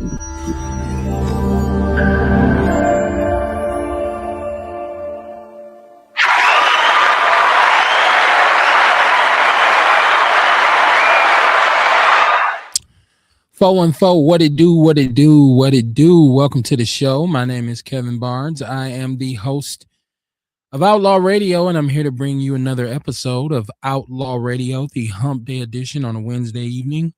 Four and four, what it do, what it do, what it do. Welcome to the show. My name is Kevin Barnes. I am the host of Outlaw Radio, and I'm here to bring you another episode of Outlaw Radio, the Hump Day edition on a Wednesday evening,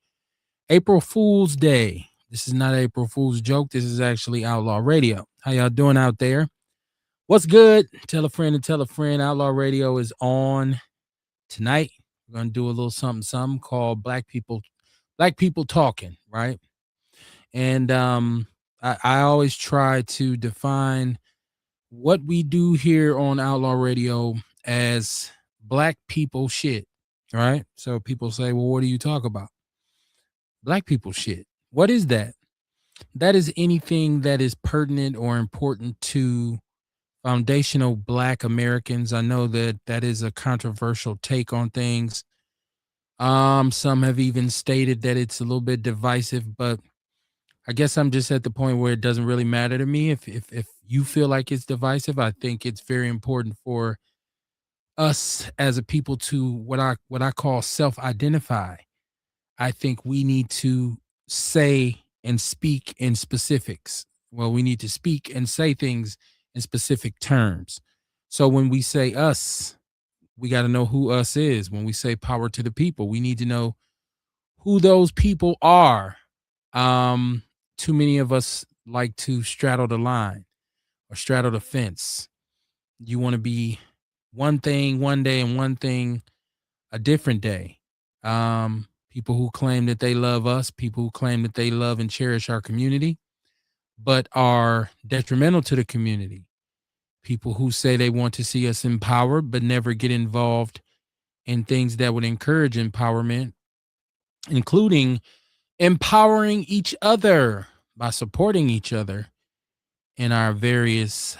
April Fool's Day. This is not April Fool's joke. This is actually Outlaw Radio. How y'all doing out there? What's good? Tell a friend and tell a friend. Outlaw Radio is on tonight. We're going to do a little something called Black People Talking, right? And I always try to define what we do here on Outlaw Radio as Black people shit, right? So people say, well, what do you talk about? Black people shit. What is that? That is anything that is pertinent or important to foundational Black Americans. I know that that is a controversial take on things. Some have even stated that it's a little bit divisive, but I guess I'm just at the point where it doesn't really matter to me. If you feel like it's divisive, I think it's very important for us as a people to what I call self-identify. I think we need to say and speak in specifics. Well, we need to speak and say things in specific terms. So when we say us, we got to know who us is. When we say power to the people, we need to know who those people are. Too many of us like to straddle the line or straddle the fence. You want to be one thing one day and one thing a different day. People who claim that they love us, people who claim that they love and cherish our community, but are detrimental to the community. People who say they want to see us empowered, but never get involved in things that would encourage empowerment, including empowering each other by supporting each other in our various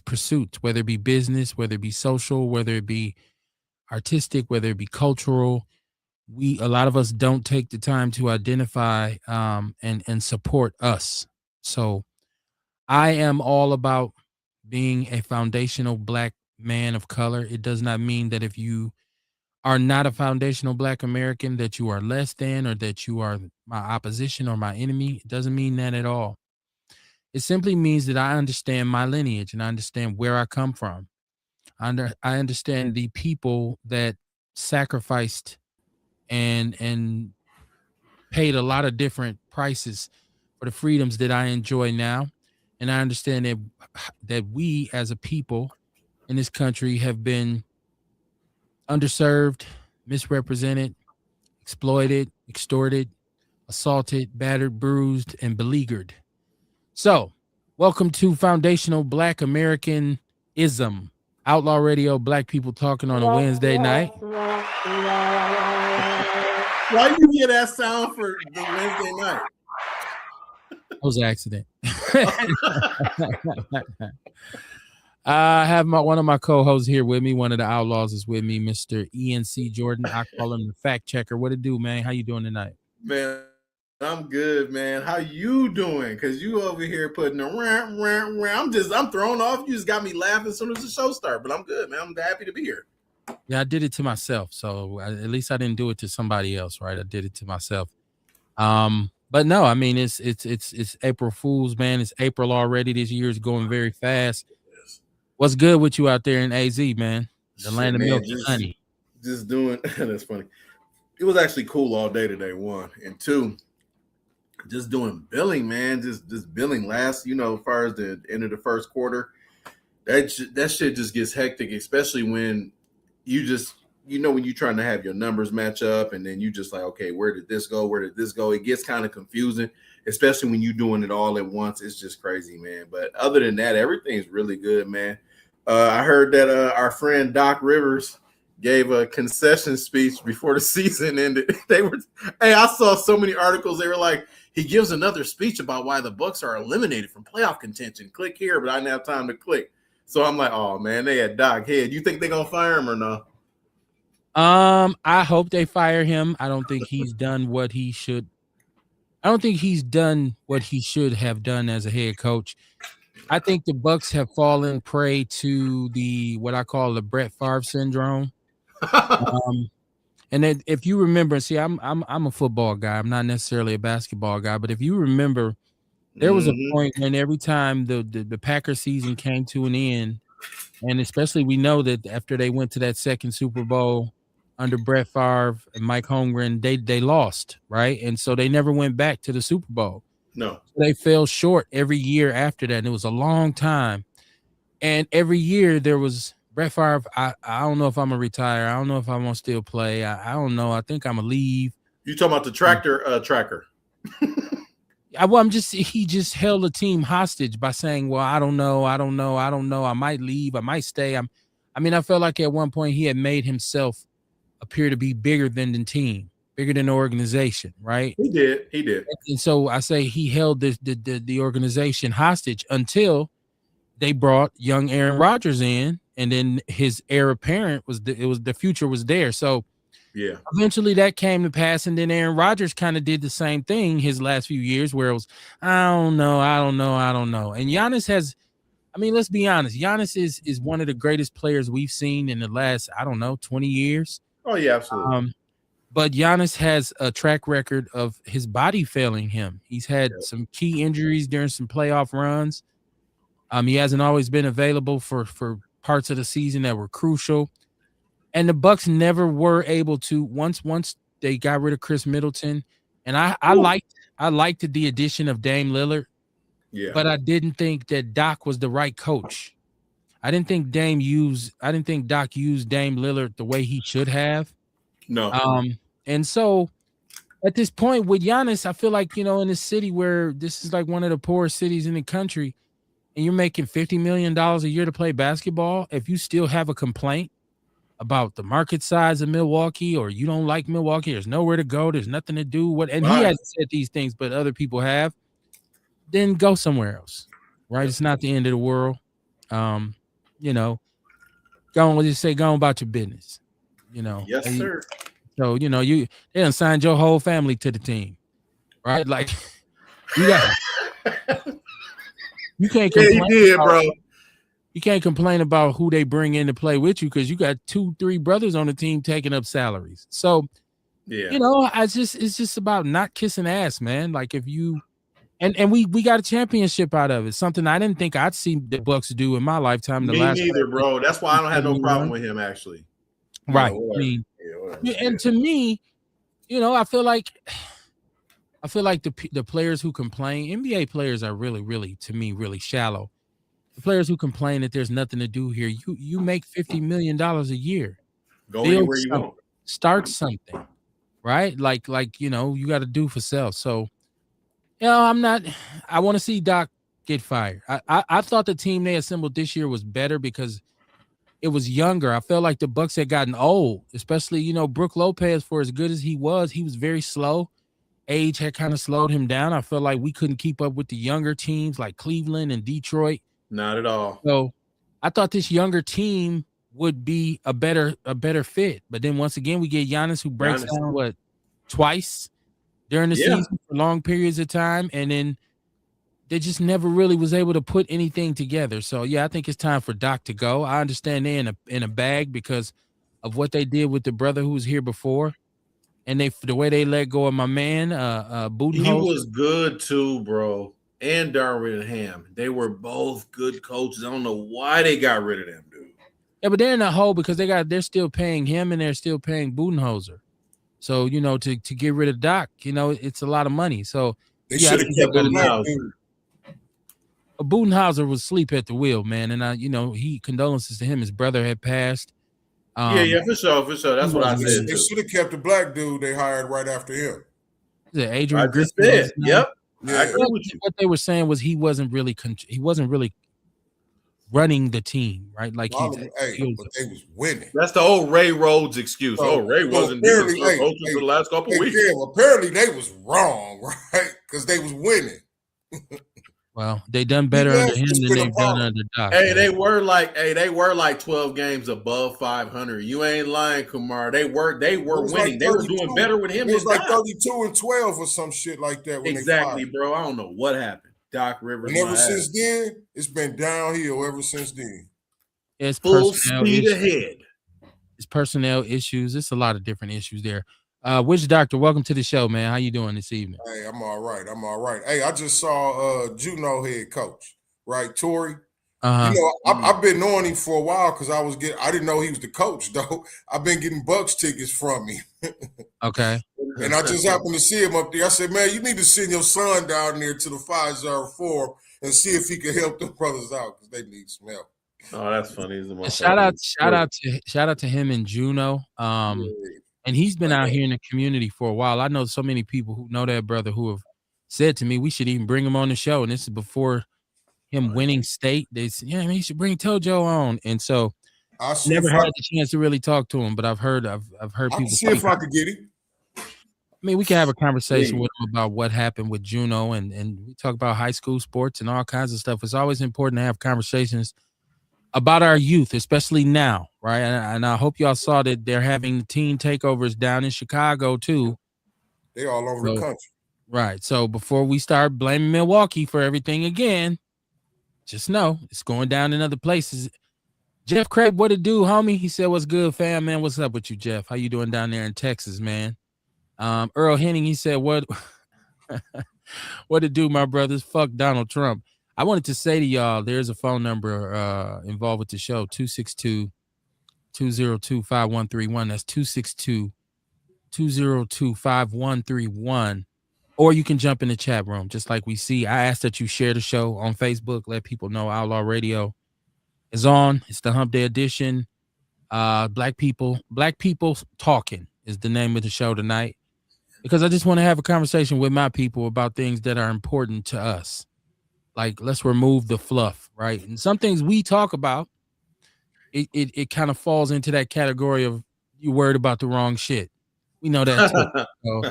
pursuits, whether it be business, whether it be social, whether it be artistic, whether it be cultural. A lot of us don't take the time to identify and support us. So I am all about being a foundational Black man of color. It does not mean that if you are not a foundational Black American that you are less than or that you are my opposition or my enemy. It doesn't mean that at all. It simply means that I understand my lineage and I understand where I come from. I understand the people that sacrificed and paid a lot of different prices for the freedoms that I enjoy now. And I understand that we as a people in this country have been underserved, misrepresented, exploited, extorted, assaulted, battered, bruised, and beleaguered. So, welcome to Foundational Black Americanism. Outlaw Radio, Black people talking on a Wednesday night. Why you hear that sound for the Wednesday night? That was an accident. I have one of my co-hosts here with me. One of the Outlaws is with me, Mr. E.N.C. Jordan. I call him the fact checker. What it do, man? How you doing tonight? Man, I'm good, man. How you doing? Because you over here putting a I'm thrown off. You just got me laughing as soon as the show started. But I'm good, man. I'm happy to be here. Yeah, I did it to myself. So at least I didn't do it to somebody else, right? I did it to myself. But no, I mean it's April Fool's, man. It's April already. This year is going very fast. What's good with you out there in AZ, man? The land of milk and honey. Just doing that's funny. It was actually cool all day today, one. And two, just doing billing, man. Just billing last, as far as the end of the first quarter. That shit just gets hectic, especially when you just when you're trying to have your numbers match up and then you just like, okay, where did this go? Where did this go? It gets kind of confusing, especially when you're doing it all at once. It's just crazy, man. But other than that, everything's really good, man. I heard that our friend Doc Rivers gave a concession speech before the season ended. I saw so many articles. They were like, he gives another speech about why the Bucks are eliminated from playoff contention. Click here, but I didn't have time to click. So I'm like, oh man, they had Doc head. You think they're gonna fire him or no? I hope they fire him. I don't think he's done what he should I don't think he's done what he should have done as a head coach. I think the Bucks have fallen prey to the what I call the Brett Favre syndrome. Um, and then if you remember, see, I'm a football guy. I'm not necessarily a basketball guy, but if you remember, there was a Mm-hmm. point when every time the Packer season came to an end, and especially we know that after they went to that second Super Bowl under Brett Favre and Mike Holmgren, they lost, right? And so they never went back to the Super Bowl. No. They fell short every year after that. And it was a long time. And every year there was Brett Favre. I don't know if I'm gonna retire. I don't know if I'm gonna still play. I don't know. I think I'm gonna leave. You talking about the tracker? He just held the team hostage by saying, "Well, I don't know. I might leave. I might stay." I felt like at one point he had made himself appear to be bigger than the team, bigger than the organization, right? He did. And so I say he held the organization hostage until they brought young Aaron Rodgers in, and then his heir apparent was the future was there. So yeah, eventually that came to pass, and then Aaron Rodgers kind of did the same thing his last few years, where it was I don't know. And Giannis has, let's be honest, Giannis is one of the greatest players we've seen in the last 20 years. Oh yeah, absolutely. But Giannis has a track record of his body failing him. He's had some key injuries during some playoff runs. He hasn't always been available for parts of the season that were crucial. And the Bucks never were able to once they got rid of Chris Middleton. And I liked the addition of Dame Lillard. Yeah. But I didn't think that Doc was the right coach. I didn't think Doc used Dame Lillard the way he should have. No. And so at this point with Giannis, I feel like, in a city where this is like one of the poorest cities in the country, and you're making $50 million a year to play basketball, if you still have a complaint about the market size of Milwaukee, or you don't like Milwaukee, there's nowhere to go, there's nothing to do, he hasn't said these things, but other people have, then go somewhere else, right? It's not the end of the world. Go on about your business, Yes, sir. So, they done signed your whole family to the team, right? Like, you can't complain. Yeah, you did, bro. You can't complain about who they bring in to play with you because you got 2-3 brothers on the team taking up salaries. So, yeah, it's just about not kissing ass, man. Like if you and we got a championship out of it. Something I didn't think I'd see the Bucks do in my lifetime. Me neither, bro. That's why I don't have no problem with him, actually. Right. And to me, I feel like the players who complain, NBA players are really, really, to me, really shallow. The players who complain that there's nothing to do here, you make $50 million a year. Go anywhere you want. Start something, right? Like you got to do for self. So, I want to see Doc get fired. I thought the team they assembled this year was better because it was younger. I felt like the Bucks had gotten old, especially, Brook Lopez, for as good as he was very slow. Age had kind of slowed him down. I felt like we couldn't keep up with the younger teams like Cleveland and Detroit. Not at all. So I thought this younger team would be a better fit. But then once again, we get Giannis, who breaks down twice during the season for long periods of time, and then they just never really was able to put anything together. So I think it's time for Doc to go. I understand they're in a bag because of what they did with the brother who was here before. And the way they let go of my man, Budenholzer. He was good too, bro. And Darwin and Ham. They were both good coaches. I don't know why they got rid of them, dude. Yeah, but they're in a hole because they're still paying him and they're still paying Budenholzer. So, to get rid of Doc, it's a lot of money. So they should have kept Budenholzer. Budenholzer was asleep at the wheel, man. And condolences to him. His brother had passed. For sure. That's what I said. They should have kept the black dude they hired right after him. Adrian Griffin. Yep. Yeah. I agree with you. What they were saying was he wasn't really running the team, right? Like but they was winning. That's the old Ray Rhodes excuse. Ray wasn't coaching for the last couple weeks. Apparently they was wrong, right? Because they was winning. Well, they done better under him than they've done under Doc. Hey, they were like 12 games above 500. You ain't lying, Kumar. They were winning. Like they were doing better with him. It was like 32-12 or some shit like that. When exactly, bro. I don't know what happened. Doc Rivers. And ever since then, it's been downhill. Ever since then, it's full speed ahead. It's personnel issues. It's a lot of different issues there. Witch Doctor, welcome to the show, man. How you doing this evening? Hey, I'm all right. Hey, I just saw Juno head coach, right, Tory. Uh-huh. You know, I've been knowing him for a while because I didn't know he was the coach though. I've been getting Bucks tickets from him. Okay. And I just happened to see him up there. I said, man, you need to send your son down there to the 504 and see if he can help them brothers out because they need some help. Oh, that's funny. Shout out to him and Juno. And he's been out here in the community for a while. I know so many people who know that brother who have said to me, we should even bring him on the show. And this is before him winning state. They said, yeah, man, you should bring Tojo on. And so I never had the chance to really talk to him, but I've heard people. See if I could get him. I mean, we can have a conversation with him about what happened with Juno and we talk about high school sports and all kinds of stuff. It's always important to have conversations about our youth, especially now, right? And I hope y'all saw that they're having teen takeovers down in Chicago too. They're all over the country. Right. So before we start blaming Milwaukee for everything again, just know it's going down in other places. Jeff Craig, what it do, homie? He said, what's good, fam, man? What's up with you, Jeff? How you doing down there in Texas, man? Earl Henning, he said, what it do, my brothers? Fuck Donald Trump. I wanted to say to y'all, there's a phone number involved with the show, 262-202-5131. That's 262-202-5131. Or you can jump in the chat room, just like we see. I ask that you share the show on Facebook. Let people know Outlaw Radio is on. It's the Hump Day edition. Black People Talking is the name of the show tonight. Because I just want to have a conversation with my people about things that are important to us. Like, let's remove the fluff, right? And some things we talk about, it kind of falls into that category of you worried about the wrong shit. We know that too. So,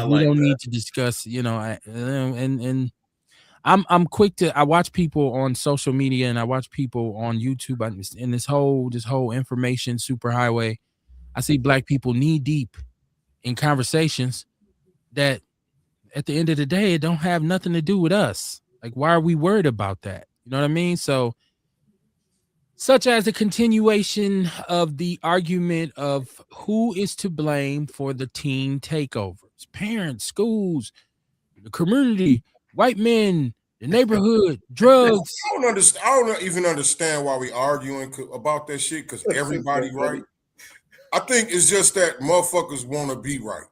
we don't need to discuss, you know, and I'm quick to, I watch people on social media and I watch people on YouTube in this whole information superhighway. I see black people knee deep in conversations that at the end of the day, it don't have nothing to do with us. Like, why are we worried about that? You know what I mean? So, such as the continuation of the argument of who is to blame for the teen takeovers, parents, schools, the community, white men, the neighborhood, drugs. I don't even understand why we arguing about that shit because everybody right. I think it's just that motherfuckers want to be right.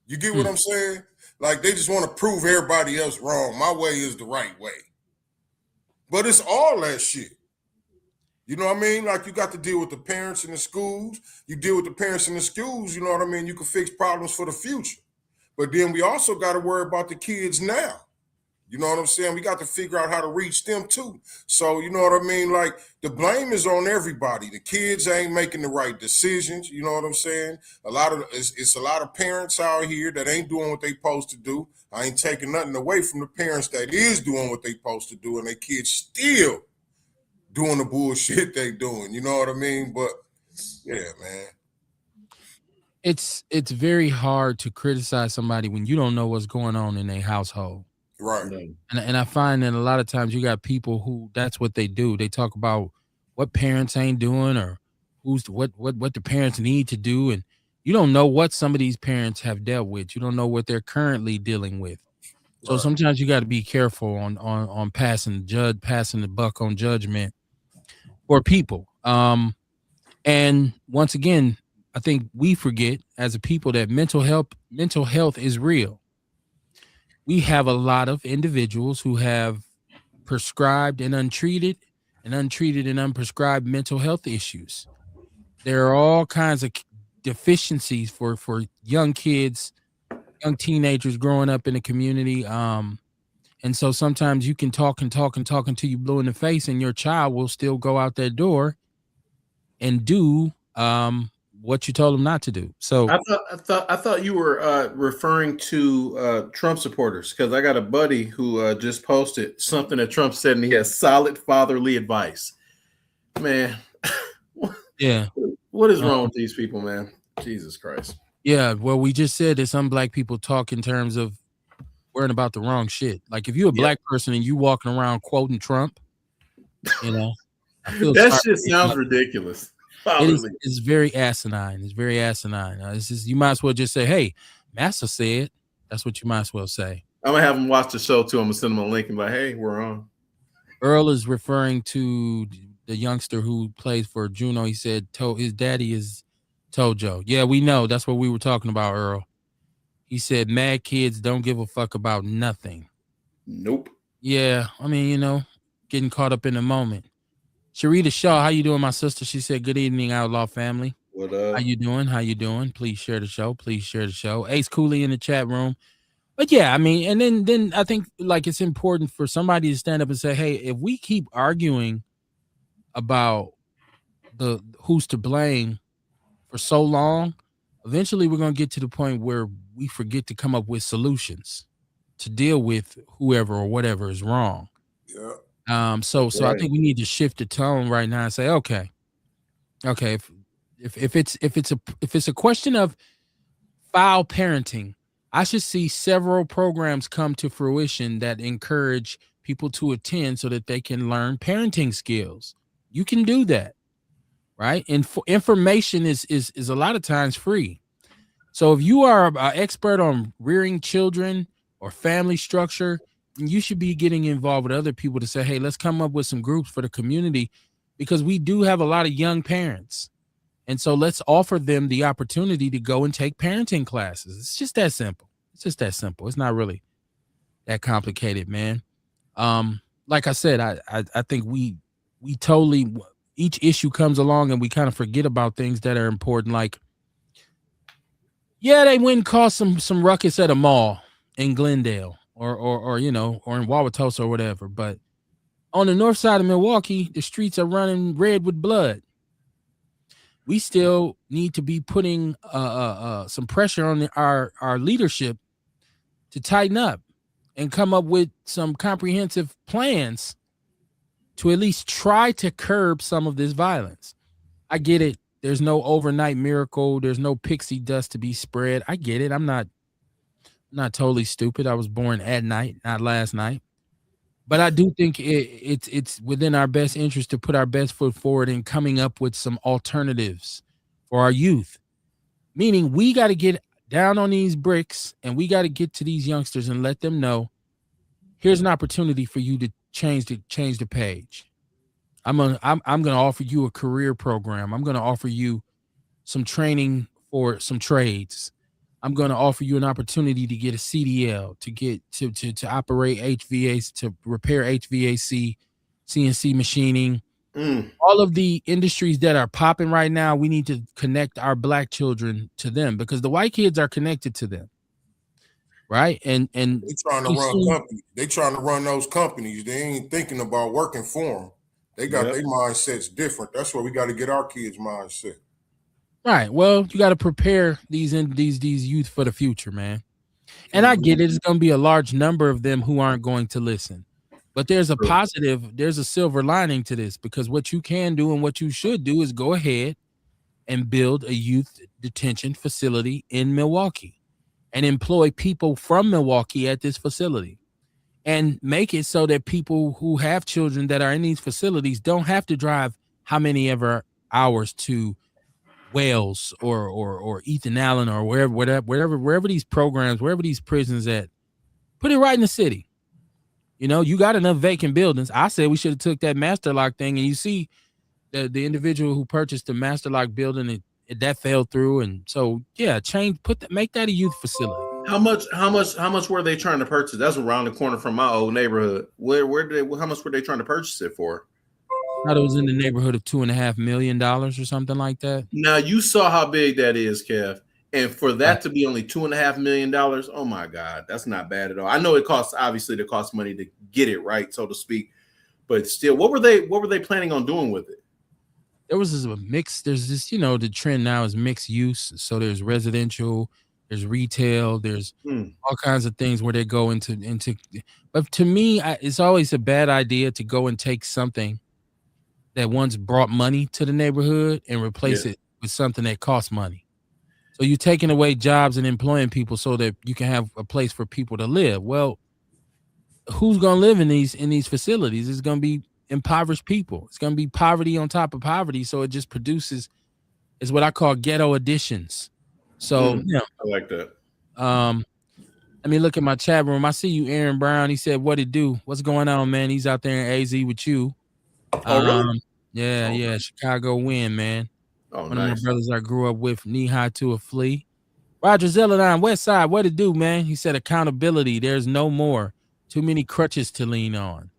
You get what I'm saying? Like, they just want to prove everybody else wrong. My way is the right way. But it's all that shit. You know what I mean? Like, you got to deal with the parents in the schools. You deal with the parents in the schools, you know what I mean? You can fix problems for the future. But then we also got to worry about the kids now. You know what I'm saying? We got to figure out how to reach them too. So, you know what I mean? Like, the blame is on everybody. The kids ain't making the right decisions. You know what I'm saying? It's a lot of parents out here that ain't doing what they supposed to do. I ain't taking nothing away from the parents that is doing what they supposed to do, and their kids still doing the bullshit they doing. You know what I mean? But yeah, man. It's very hard to criticize somebody when you don't know what's going on in their household. Right. And I find that a lot of times you got people who that's what they do. They talk about what parents ain't doing or what the parents need to do. And you don't know what some of these parents have dealt with. You don't know what they're currently dealing with. So sometimes you got to be careful on passing the buck on judgment for people. And once again, I think we forget as a people that mental health is real. We have a lot of individuals who have prescribed and untreated and unprescribed mental health issues. There are all kinds of deficiencies for young kids, young teenagers growing up in the community. And so sometimes you can talk until you blue in the face, and your child will still go out that door and do what you told them not to do. So I thought you were referring to Trump supporters, because I got a buddy who just posted something that Trump said, and he has solid fatherly advice. Man, yeah, what is wrong with these people, man? Jesus Christ. yeah. Well, we just said that some black people talk in terms of worrying about the wrong shit. Like if you're a black person and you walking around quoting Trump, you know, I feel That sorry shit for you. sounds ridiculous. It is. It's very asinine. It's very asinine. It's just, you might as well just say, "Hey, Master said." That's what you might as well say. I'm gonna have him watch the show too. I'm gonna send him a link and be like, "Hey, we're on." Earl is referring to the youngster who plays for Juno. He said his daddy is Tojo. Yeah, we know. That's what we were talking about, Earl. He said mad kids don't give a fuck about nothing. Nope. Yeah, I mean, you know, getting caught up in the moment. Sharita Shaw, how you doing, my sister? She said, "Good evening, Outlaw family." What up? How you doing? How you doing? Please share the show. Please share the show. Ace Cooley in the chat room. But yeah, I mean, and then I think like it's important for somebody to stand up and say, "Hey, if we keep arguing about the who's to blame for so long, eventually we're going to get to the point where we forget to come up with solutions to deal with whoever or whatever is wrong." Yeah. So I think we need to shift the tone right now and say, okay, if it's a question of foul parenting, I should see several programs come to fruition that encourage people to attend so that they can learn parenting skills. You can do that, right? And information is a lot of times free. So if you are an expert on rearing children or family structure, then you should be getting involved with other people to say, "Hey, let's come up with some groups for the community," because we do have a lot of young parents. And so let's offer them the opportunity to go and take parenting classes. It's just that simple. It's just that simple. It's not really that complicated, man. Like I said, I think we totally, each issue comes along and we kind of forget about things that are important. Like, yeah, they went and caused some ruckus at a mall in Glendale or you know, or in Wauwatosa or whatever. But on the north side of Milwaukee, the streets are running red with blood. We still need to be putting some pressure on our leadership to tighten up and come up with some comprehensive plans to at least try to curb some of this violence. I get it. There's no overnight miracle. There's no pixie dust to be spread. I get it. I'm not totally stupid. I was born at night, not last night. But I do think it's within our best interest to put our best foot forward in coming up with some alternatives for our youth. Meaning we got to get down on these bricks and we got to get to these youngsters and let them know, here's an opportunity for you to change the page. I'm gonna offer you a career program. I'm gonna offer you some training for some trades. I'm going to offer you an opportunity to get a CDL, to get to operate HVAC, to repair HVAC, CNC machining. All of the industries that are popping right now, we need to connect our black children to them because the white kids are connected to them. Right. And they trying to run companies. They trying to run those companies. They ain't thinking about working for them. They got their mindsets different. That's where we got to get our kids' mindset. Right. Well, you got to prepare these youth for the future, man. And I get it. It's going to be a large number of them who aren't going to listen. But there's a positive, there's a silver lining to this because what you can do and what you should do is go ahead and build a youth detention facility in Milwaukee and employ people from Milwaukee at this facility and make it so that people who have children that are in these facilities don't have to drive how many ever hours to Wales or Ethan Allen or wherever these programs, wherever these prisons at, put it right in the city. You know, you got enough vacant buildings. I said we should have took that Master Lock thing, and you see the individual who purchased the Master Lock building, that fell through, and so yeah, make that a youth facility. How much were they trying to purchase? That's around the corner from my old neighborhood. How much were they trying to purchase it for? Thought it was in the neighborhood of $2.5 million or something like that. Now you saw how big that is, Kev, and for that to be only $2.5 million, oh my God, that's not bad at all. I know it costs money to get it right, so to speak, but still, what were they planning on doing with it? there was this mix. There's this, the trend now is mixed use. So there's residential, there's retail, there's all kinds of things where they go into. But to me, it's always a bad idea to go and take something that once brought money to the neighborhood and replace it with something that costs money. So you're taking away jobs and employing people so that you can have a place for people to live. Well, who's going to live in these facilities? It's going to be impoverished people. It's going to be poverty on top of poverty. So it just produces is what I call ghetto additions. So I like that. Let me look at my chat room. I see you, Aaron Brown. He said, "What it do? What's going on, man?" He's out there in AZ with you. Oh, really? Yeah. Chicago win, man. Oh, One nice. of my brothers I grew up with, knee high to a flea. Roger Zeladine, West Side, what it do, man? He said accountability. There's no more. Too many crutches to lean on.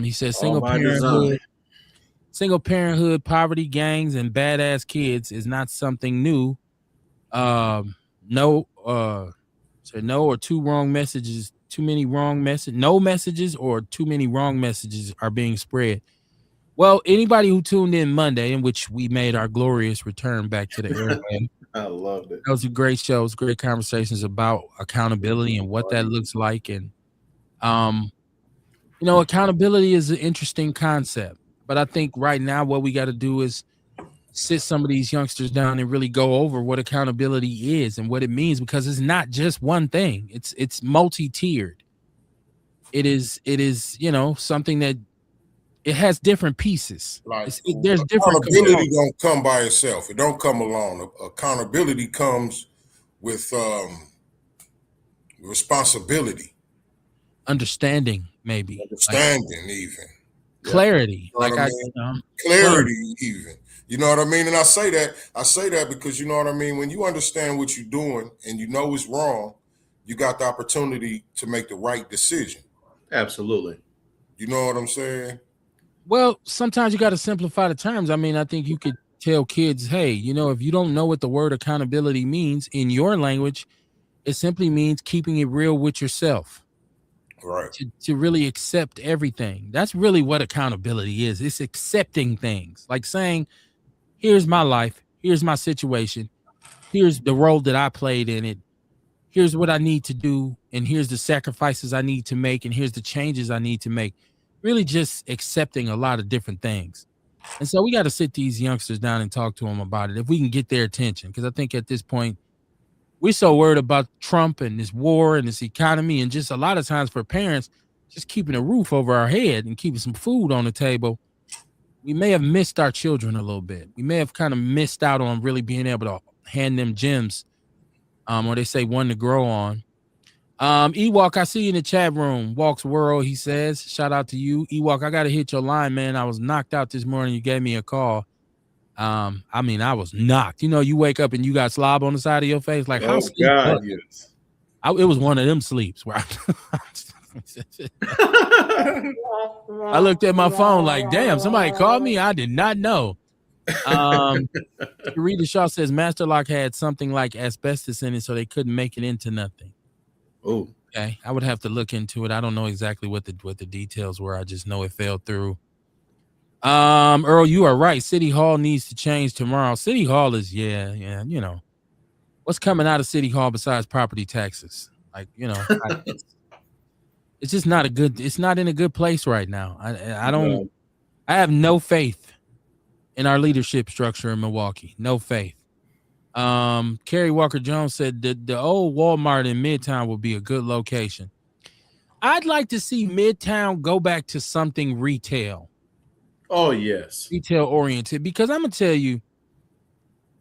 He said single parenthood, poverty, gangs, and badass kids is not something new. No or too wrong messages, too many wrong messages, no messages or too many wrong messages are being spread. Well, anybody who tuned in Monday, in which we made our glorious return back to the airway, I loved it. that was a great show. It was great conversations about accountability and what that looks like. And, accountability is an interesting concept. But I think right now what we got to do is sit some of these youngsters down and really go over what accountability is and what it means, because it's not just one thing. It's multi-tiered. It is, something that it has different pieces. Like there's different accountability don't come by itself. It don't come alone. Accountability comes with responsibility, understanding, maybe even clarity, you know clarity, even. You know what I mean? And I say that because you know what I mean. When you understand what you're doing and you know it's wrong, you got the opportunity to make the right decision. Absolutely. You know what I'm saying? Well, sometimes you got to simplify the terms. I mean, I think you could tell kids, hey, if you don't know what the word accountability means in your language, it simply means keeping it real with yourself. Right. To really accept everything. That's really what accountability is. It's accepting things. Like saying, here's my life. Here's my situation. Here's the role that I played in it. Here's what I need to do. And here's the sacrifices I need to make. And here's the changes I need to make. Really just accepting a lot of different things. And so we got to sit these youngsters down and talk to them about it if we can get their attention. Because I think at this point, we're so worried about Trump and this war and this economy, and just a lot of times for parents, just keeping a roof over our head and keeping some food on the table, we may have missed our children a little bit. We may have kind of missed out on really being able to hand them gems, or they say one to grow on. Ewok, I see you in the chat room. Walks World, he says. Shout out to you. Ewok, I got to hit your line, man. I was knocked out this morning. You gave me a call. I was knocked. You wake up and you got slob on the side of your face. Like, how sleep? God, yes. It was one of them sleeps where I looked at my phone like, damn, somebody called me. I did not know. Rita Shaw says Master Lock had something like asbestos in it, so they couldn't make it into nothing. Oh, okay. I would have to look into it. I don't know exactly what the details were. I just know it fell through. Earl, you are right. City Hall needs to change tomorrow. City Hall is, what's coming out of City Hall besides property taxes? Like, it's just not it's not in a good place right now. I have no faith in our leadership structure in Milwaukee. No faith. Kerry Walker Jones said the old Walmart in Midtown would be a good location. I'd like to see Midtown go back to something retail. Oh, yes. Retail oriented, because I'm going to tell you,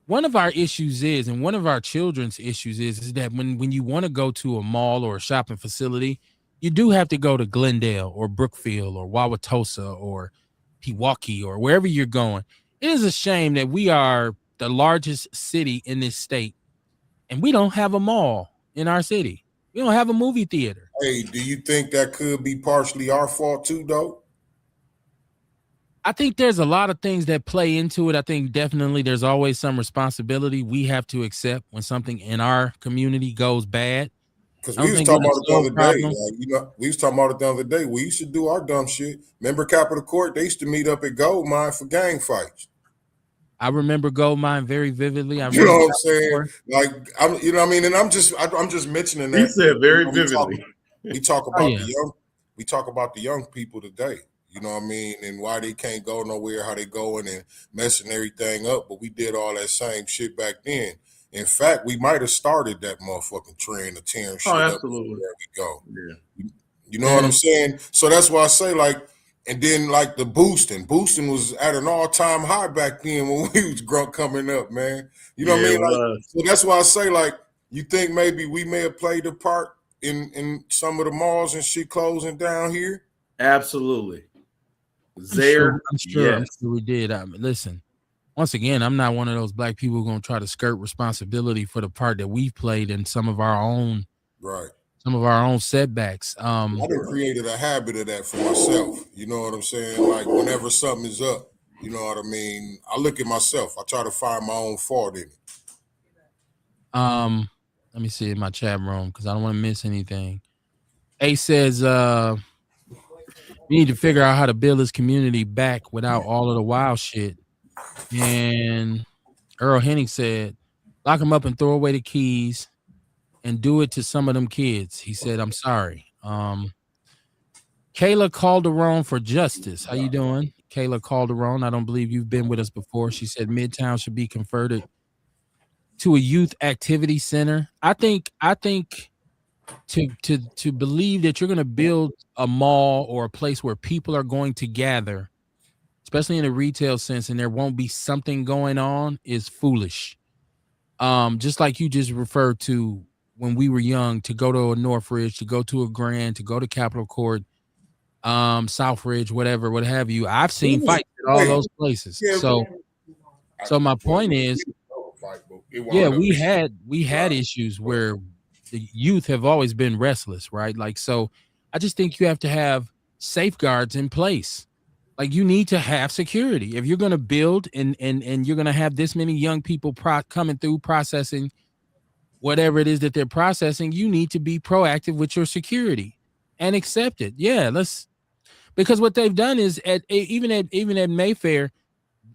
one of our issues is, and one of our children's issues is that when you want to go to a mall or a shopping facility, you do have to go to Glendale or Brookfield or Wauwatosa or Pewaukee or wherever you're going. It is a shame that we are the largest city in this state and we don't have a mall in our city. We don't have a movie theater. Hey, do you think that could be partially our fault too, though? I think there's a lot of things that play into it. I think definitely there's always some responsibility we have to accept when something in our community goes bad. Because I we don't was think talking we're about the it the sole other day. problem. Like, we was talking about it the other day. We used to do our dumb shit. Remember Capitol Court? They used to meet up at Gold Mine for gang fights. I remember Gold Mine very vividly. I You know remember what I'm saying? Court. Like, you know what I mean? And I'm just mentioning He that. said very We talk, vividly. we talk Oh about yeah. the young. We talk about the young people today. You know what I mean? And why they can't go nowhere, how they going and messing everything up. But we did all that same shit back then. In fact, we might have started that motherfucking trend of tearing Oh, shit up absolutely. everywhere we go. Yeah. You know what I'm And saying? So that's why I say, like, and then like the boosting was at an all-time high back then when we was grunk coming up, man. You know what I Yeah, mean? it Like, was. so that's why I say, like, you think maybe we may have played a part in some of the malls and shit closing down here? Absolutely. I'm sure. There, I'm sure. I'm yes. sure we did. Listen. Once again, I'm not one of those black people going to try to skirt responsibility for the part that we've played in Right. some of our own setbacks. I done created a habit of that for myself. You know what I'm saying? Like whenever something is up, you know what I mean? I look at myself. I try to find my own fault in it. Let me see in my chat room because I don't want to miss anything. A says we need to figure out how to build this community back without all of the wild shit. And Earl Hennig said, lock them up and throw away the keys and do it to some of them kids. He said, I'm sorry. Kayla Calderon for Justice. How you doing? Kayla Calderon. I don't believe you've been with us before. She said Midtown should be converted to a youth activity center. I think to believe that you're going to build a mall or a place where people are going to gather, especially in a retail sense, and there won't be something going on is foolish. Just like you just referred to when we were young, to go to a Northridge, to go to a Grand, to go to Capitol Court, Southridge, whatever, what have you. I've seen fights at all those places. So my point is, yeah, we had issues where the youth have always been restless, right? Like, so I just think you have to have safeguards in place. Like, you need to have security if you're going to build and you're going to have this many young people coming through processing whatever it is that they're processing. You need to be proactive with your security and accept it. Yeah, because what they've done is even at Mayfair,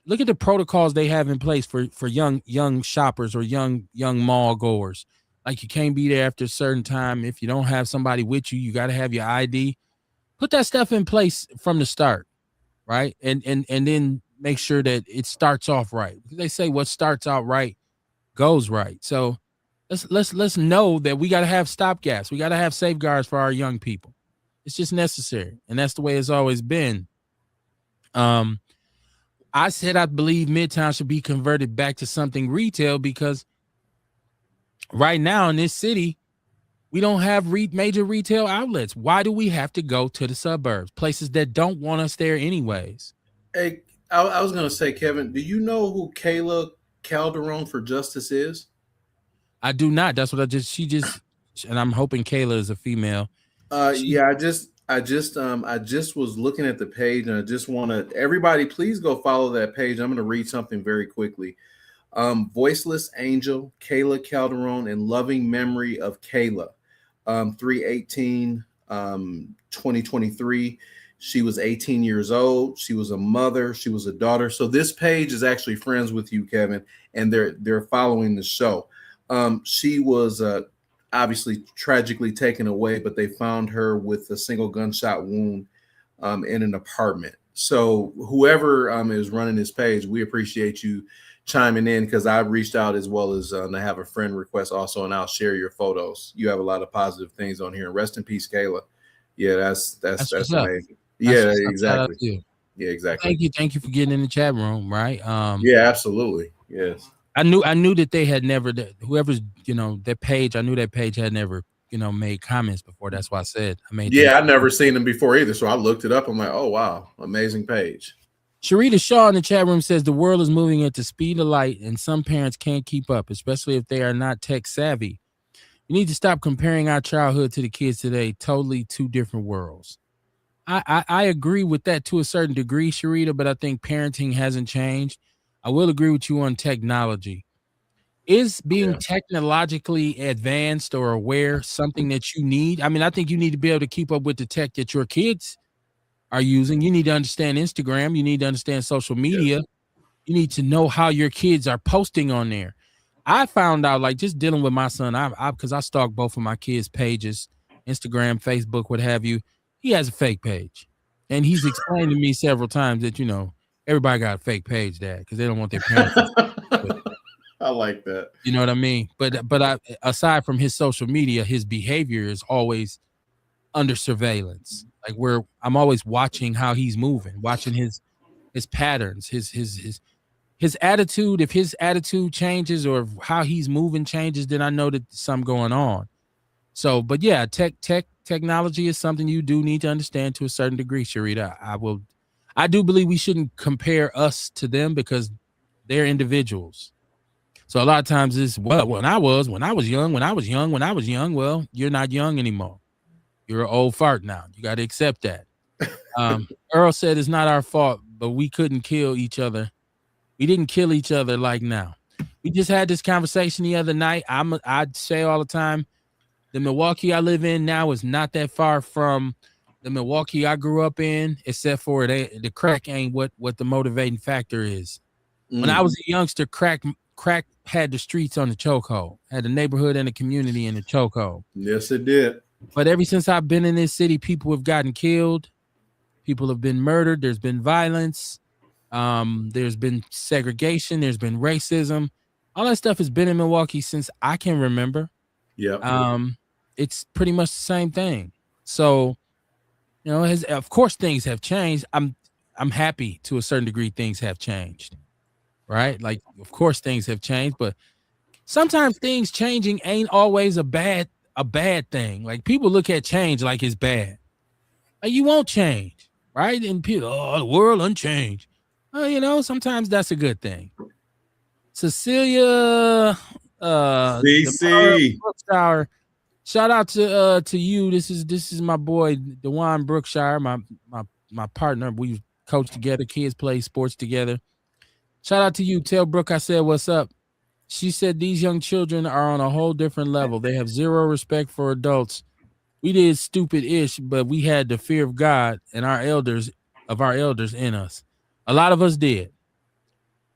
look at the protocols they have in place for young shoppers or young mall goers. Like, you can't be there after a certain time. If you don't have somebody with you, you got to have your ID. Put that stuff in place from the start, right? And then make sure that it starts off right. Because they say what starts out right goes right. So let's know that we got to have stopgaps. We got to have safeguards for our young people. It's just necessary, and that's the way it's always been. I said I believe Midtown should be converted back to something retail because right now in this city, we don't have major retail outlets. Why do we have to go to the suburbs, places that don't want us there anyways? Hey, I was going to say, Kevin, do you know who Kayla Calderon for Justice is? I do not. That's what and I'm hoping Kayla is a female. Yeah, I just was looking at the page, and I just want to everybody please go follow that page. I'm going to read something very quickly. Voiceless Angel, Kayla Calderon, and Loving Memory of Kayla. 3/18, 2023. She was 18 years old. She was a mother. She was a daughter. So this page is actually friends with you, Kevin, and they're following the show. She was obviously tragically taken away, but they found her with a single gunshot wound in an apartment. So whoever is running this page, we appreciate you chiming in, because I reached out as well as to have a friend request also, and I'll share your photos. You have a lot of positive things on here. And rest in peace, Kayla. Yeah, that's amazing. Yeah, exactly. Yeah, exactly. Thank you for getting in the chat room, right? Yeah, absolutely. Yes. I knew that they had never, whoever's, their page, I knew that page had never, made comments before. That's why I said I made. Yeah, I'd never seen them before either. So I looked it up. I'm like, oh, wow, amazing page. Sharita Shaw in the chat room says the world is moving at the speed of light and some parents can't keep up, especially if they are not tech savvy. We need to stop comparing our childhood to the kids today. Totally two different worlds. I agree with that to a certain degree, Sharita, but I think parenting hasn't changed. I will agree with you on technology. Is being technologically advanced or aware something that you need? I mean, I think you need to be able to keep up with the tech that your kids are using. You need to understand Instagram. You need to understand social media. You need to know how your kids are posting on there. I found out, like, just dealing with my son, because I stalk both of my kids' pages, Instagram, Facebook, what have you. He has a fake page, and he's explained to me several times that everybody got a fake page, Dad, because they don't want their parents. I like that. You know what I mean? But aside from his social media, his behavior is always under surveillance. Like I'm always watching how he's moving, watching his patterns, his attitude. If his attitude changes or how he's moving changes, then I know that something going on. So, but yeah, technology is something you do need to understand to a certain degree, Sharita. I do believe we shouldn't compare us to them because they're individuals. So a lot of times it's when I was young. Well, you're not young anymore. You're an old fart now. You got to accept that. Earl said it's not our fault, but we couldn't kill each other. We didn't kill each other like now. We just had this conversation the other night. I'd say all the time, the Milwaukee I live in now is not that far from the Milwaukee I grew up in, except for the crack ain't what the motivating factor is. When I was a youngster, crack had the streets on the chokehold, had the neighborhood and the community in the chokehold. Yes, it did. But ever since I've been in this city, people have gotten killed. People have been murdered. There's been violence. There's been segregation. There's been racism. All that stuff has been in Milwaukee since I can remember. Yeah. It's pretty much the same thing. So, of course things have changed. I'm happy to a certain degree things have changed. Right? Like, of course things have changed, but sometimes things changing ain't always a bad thing. Like, people look at change like it's bad. Like, you won't change, right? And people, the world unchanged. Well, sometimes that's a good thing. Cecilia, DC Brookshire, shout out to you. This is my boy Dewan Brookshire, my partner. We coach together, kids play sports together. Shout out to you. Tell Brooke I said what's up. She said these young children are on a whole different level. They have zero respect for adults. We did stupid-ish, but we had the fear of God and our elders in us. A lot of us did.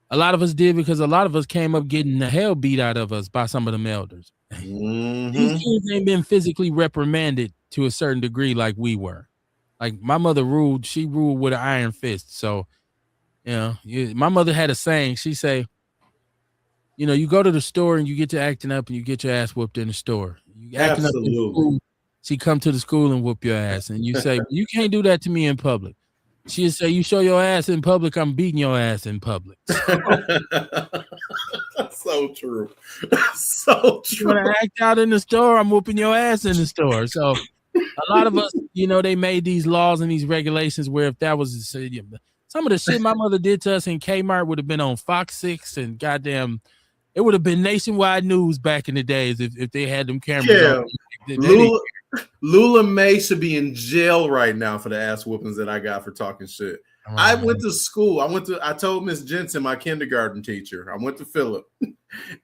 A lot of us did because a lot of us came up getting the hell beat out of us by some of them elders. These kids ain't been physically reprimanded to a certain degree like we were. Like, my mother ruled. She ruled with an iron fist. So, my mother had a saying. She say, you go to the store and you get to acting up and you get your ass whooped in the store. You acting up in school, she come to the school and whoop your ass. And you say, you can't do that to me in public. She'd say, you show your ass in public, I'm beating your ass in public. So true. So true. You want to act out in the store, I'm whooping your ass in the store. So a lot of us, they made these laws and these regulations where if that was some of the shit my mother did to us in Kmart would have been on Fox 6 and goddamn, it would have been nationwide news back in the days if they had them cameras on. Lula May should be in jail right now for the ass whoopings that I got for talking shit. I went to school. I told Miss Jensen, my kindergarten teacher, I went to Philip,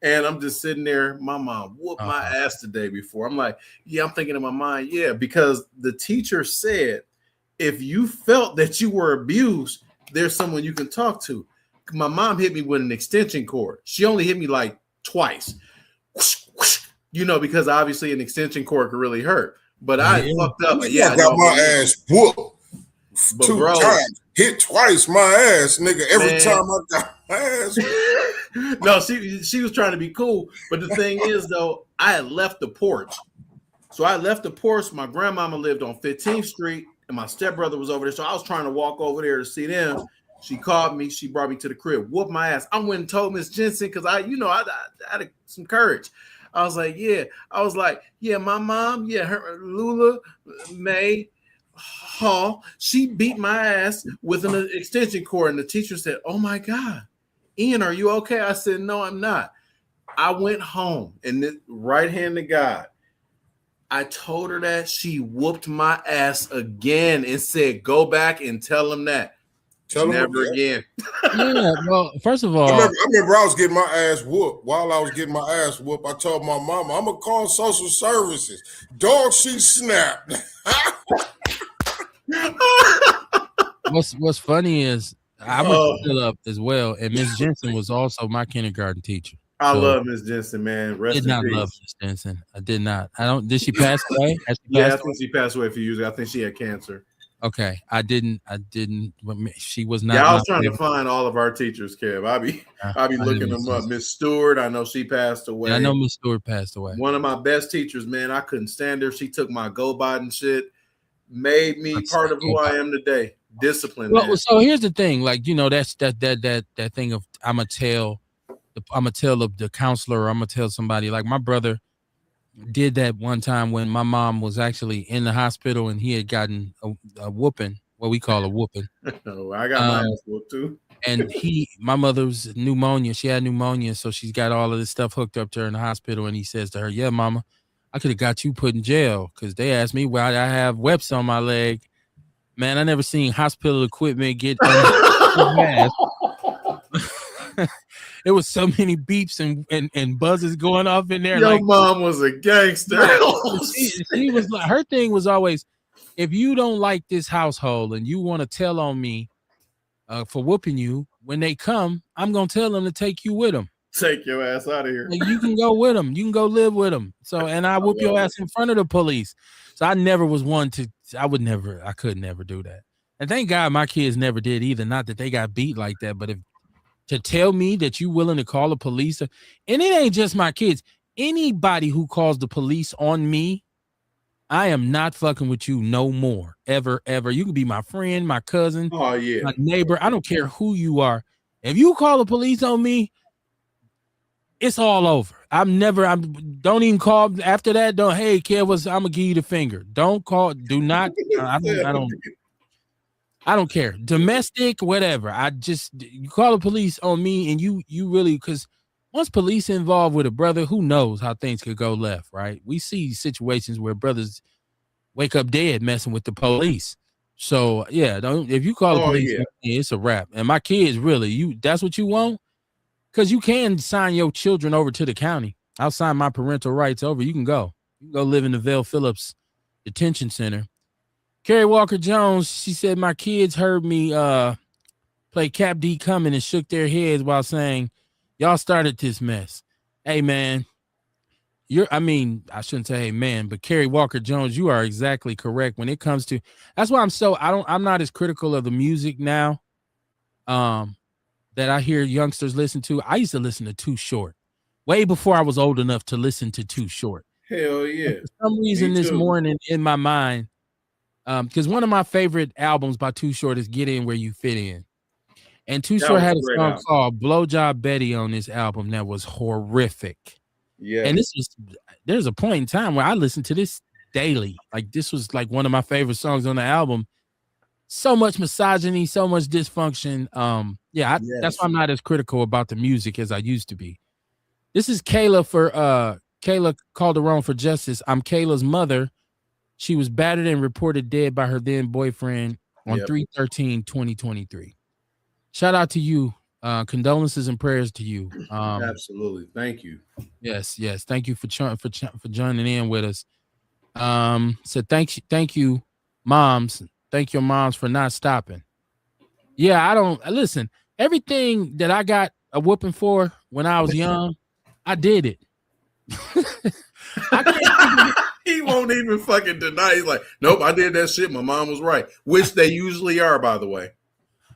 and I'm just sitting there. My mom whooped my ass the day before. I'm like, yeah, I'm thinking in my mind, yeah, because the teacher said, if you felt that you were abused, there's someone you can talk to. My mom hit me with an extension cord. She only hit me like twice, because obviously an extension cord could really hurt. But I fucked up. Yeah, I got my ass whooped 2 times. Hit twice my ass, nigga. Every time I got my ass whooped. No, she was trying to be cool. But the thing is, though, I had left the porch. So I left the porch. My grandmama lived on 15th Street, and my stepbrother was over there. So I was trying to walk over there to see them. She called me. She brought me to the crib, whooped my ass. I went and told Miss Jensen because I had some courage. I was like, my mom, her Lula May Hall, she beat my ass with an extension cord. And the teacher said, oh my God, Ian, are you okay? I said, no, I'm not. I went home and right hand to God, I told her that. She whooped my ass again and said, go back and tell him that. Tell them Never again. Yeah, well, first of I all, remember I was getting my ass whooped. While I was getting my ass whooped, I told my mama, I'm going to call social services. Dog, she snapped. what's funny is I went to Phillip as well, and Miss Jensen was also my kindergarten teacher. I love Miss Jensen, man. Rest did in not peace. love Miss Jensen. I did not. I don't. Did she pass away? Has she Yeah, I passed think she passed away a few years ago. I think she had cancer. Okay, I didn't. She was not. Yeah, I was trying to find all of our teachers, Kev. I be looking them up. Miss Stewart, I know she passed away. Yeah, I know Miss Stewart passed away. One of my best teachers, man. I couldn't stand her. She took my GoBot and shit. Made me part of who I am today. Discipline. Well, so here's the thing. Like, you know, that's that thing of I'm gonna tell of the counselor, or I'm gonna tell somebody. Like my brother did that one time when my mom was actually in the hospital and he had gotten a whooping, what we call a whooping. Oh, I got my ass whooped too. And my mother's pneumonia. She had pneumonia, so she's got all of this stuff hooked up to her in the hospital. And he says to her, "Yeah, mama, I could have got you put in jail because they asked me why I have webs on my leg. Man, I never seen hospital equipment get It was so many beeps and buzzes going off in there. Your mom was a gangster. She was like, her thing was always, if you don't like this household and you want to tell on me for whooping you, when they come, I'm gonna tell them to take you with them. Take your ass out of here. Like, you can go with them. You can go live with them. So, and I whoop your ass in front of the police. So I never was one to. I could never do that. And thank God my kids never did either. Not that they got beat like that, but to tell me that you willing to call the police, and it ain't just my kids. Anybody who calls the police on me, I am not fucking with you no more. Ever. You can be my friend, my cousin, my neighbor. I don't care who you are. If you call the police on me, it's all over. Don't even call after that. Hey, Kev, I'm gonna give you the finger. Don't call. Do not. I don't care. Domestic, whatever. You call the police on me, and you really, because once police involved with a brother, who knows how things could go left, right? We see situations where brothers wake up dead messing with the police. So yeah, if you call the police, it's a wrap. And my kids, really, that's what you want? Because you can sign your children over to the county. I'll sign my parental rights over. You can go. You can go live in the Vale Phillips Detention Center. Carrie Walker Jones, she said, my kids heard me play Cap D Coming and shook their heads while saying, y'all started this mess. Hey, man, I shouldn't say hey, man, but Carrie Walker Jones, you are exactly correct when it comes to, that's why I'm not as critical of the music now that I hear youngsters listen to. I used to listen to Too Short way before I was old enough to listen to Too Short. Hell yeah. And for some reason this morning in my mind, because one of my favorite albums by Too Short is Get In Where You Fit In. And Too Short had a song called Blowjob Betty on this album that was horrific. Yeah. And there's a point in time where I listened to this daily. Like, this was like one of my favorite songs on the album. So much misogyny, so much dysfunction. That's why I'm not as critical about the music as I used to be. This is Kayla for Kayla Calderon for Justice. I'm Kayla's mother. She was battered and reported dead by her then boyfriend on 3/13/2023. Shout out to you. Condolences and prayers to you. Absolutely. Thank you. Yes. Thank you for joining in with us. So thank you, moms. Thank your moms for not stopping. Yeah, I don't listen. Everything that I got a whooping for when I was young, I did it. He won't even fucking deny. He's like, nope, I did that shit. My mom was right, which they usually are, by the way.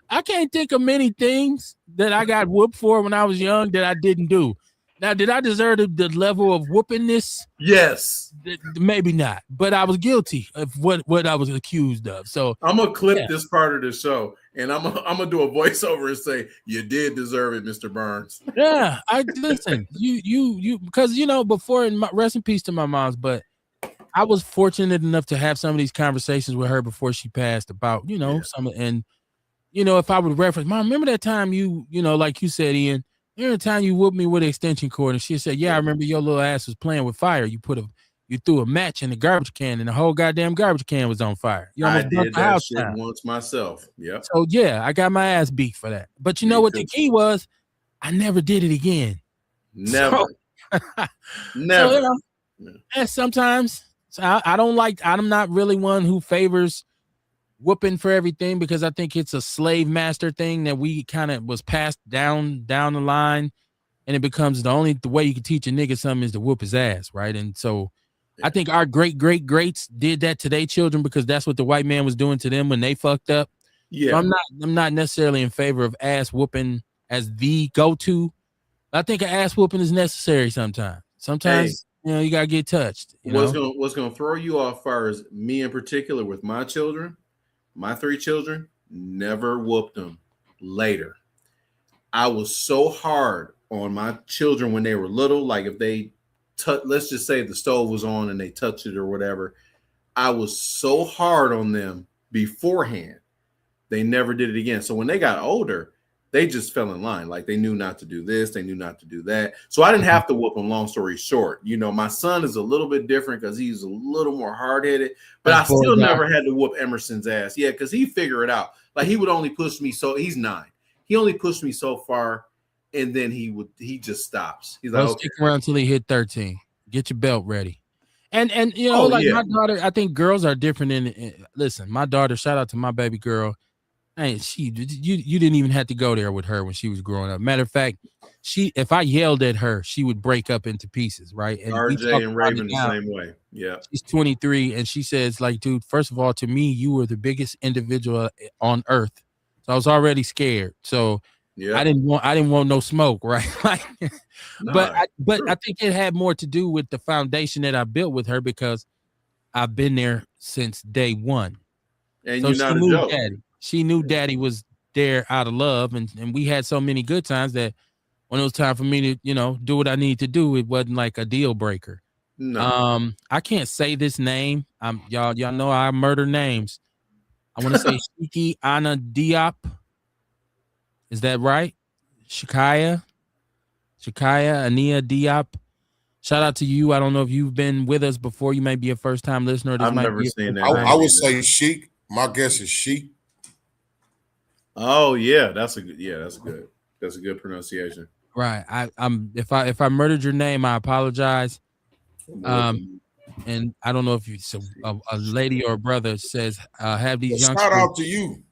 I can't think of many things that I got whooped for when I was young that I didn't do. Now, did I deserve the level of whoopingness? Yes. Maybe not, but I was guilty of what I was accused of. So I'm gonna clip this part of the show, and I'm gonna do a voiceover and say, "You did deserve it, Mr. Burns." Yeah, I listen. You because before, and rest in peace to my mom's, but I was fortunate enough to have some of these conversations with her before she passed about some, and if I would reference, Mom, remember that time like you said, Ian. Remember the time you whooped me with an extension cord? And she said, yeah, I remember your little ass was playing with fire. You put a you threw a match in the garbage can and the whole goddamn garbage can was on fire. You I almost burnt did the that house shit down. once myself. Yep. So yeah, I got my ass beat for that. But you know what the key was? I never did it again. Never. So, Never. So, you know, and sometimes I don't like. I'm not really one who favors whooping for everything because I think it's a slave master thing that we kind of was passed down the line, and it becomes the way you can teach a nigga something is to whoop his ass, right? And so I think our greats did that to their children because that's what the white man was doing to them when they fucked up. Yeah. So I'm not necessarily in favor of ass whooping as the go-to. I think an ass whooping is necessary sometimes. Sometimes you gotta get touched. What's gonna throw you off far as me in particular with my children, my 3 children, never whooped them later. I was so hard on my children when they were little, like if they let's just say the stove was on and they touched it or whatever. I was so hard on them beforehand. They never did it again. So when they got older, they just fell in line. Like they knew not to do this, they knew not to do that. So I didn't have to whoop them. Long story short, my son is a little bit different because he's a little more hard-headed, but I still never had to whoop Emerson's ass. Yeah, because he figured it out. Like he would only push me he's 9. He only pushed me so far, and then he just stops. He's like, stick around until he hit 13. Get your belt ready. And my daughter, I think girls are different listen, my daughter, shout out to my baby girl. Hey, you didn't even have to go there with her when she was growing up. Matter of fact, if I yelled at her, she would break up into pieces, right? And RJ and Raven the same way. Yeah. She's 23 and she says, like, dude, first of all, to me, you were the biggest individual on earth. So I was already scared. So I didn't want no smoke, right? But I think it had more to do with the foundation that I built with her because I've been there since day one. And so you're not a joke. Daddy. She knew daddy was there out of love, and we had so many good times that when it was time for me to, do what I need to do, it wasn't like a deal breaker. No. I can't say this name. Y'all know I murder names. I want to say Shiki Ana Diop. Is that right? Shikaya Ania Diop. Shout out to you. I don't know if you've been with us before. You may be a first time listener. I've never seen that. I would say Sheik. My guess is Sheik. Oh yeah, that's a good pronunciation. Right. If I murdered your name, I apologize. And I don't know if a lady or a brother says have these youngsters. Shout out to you.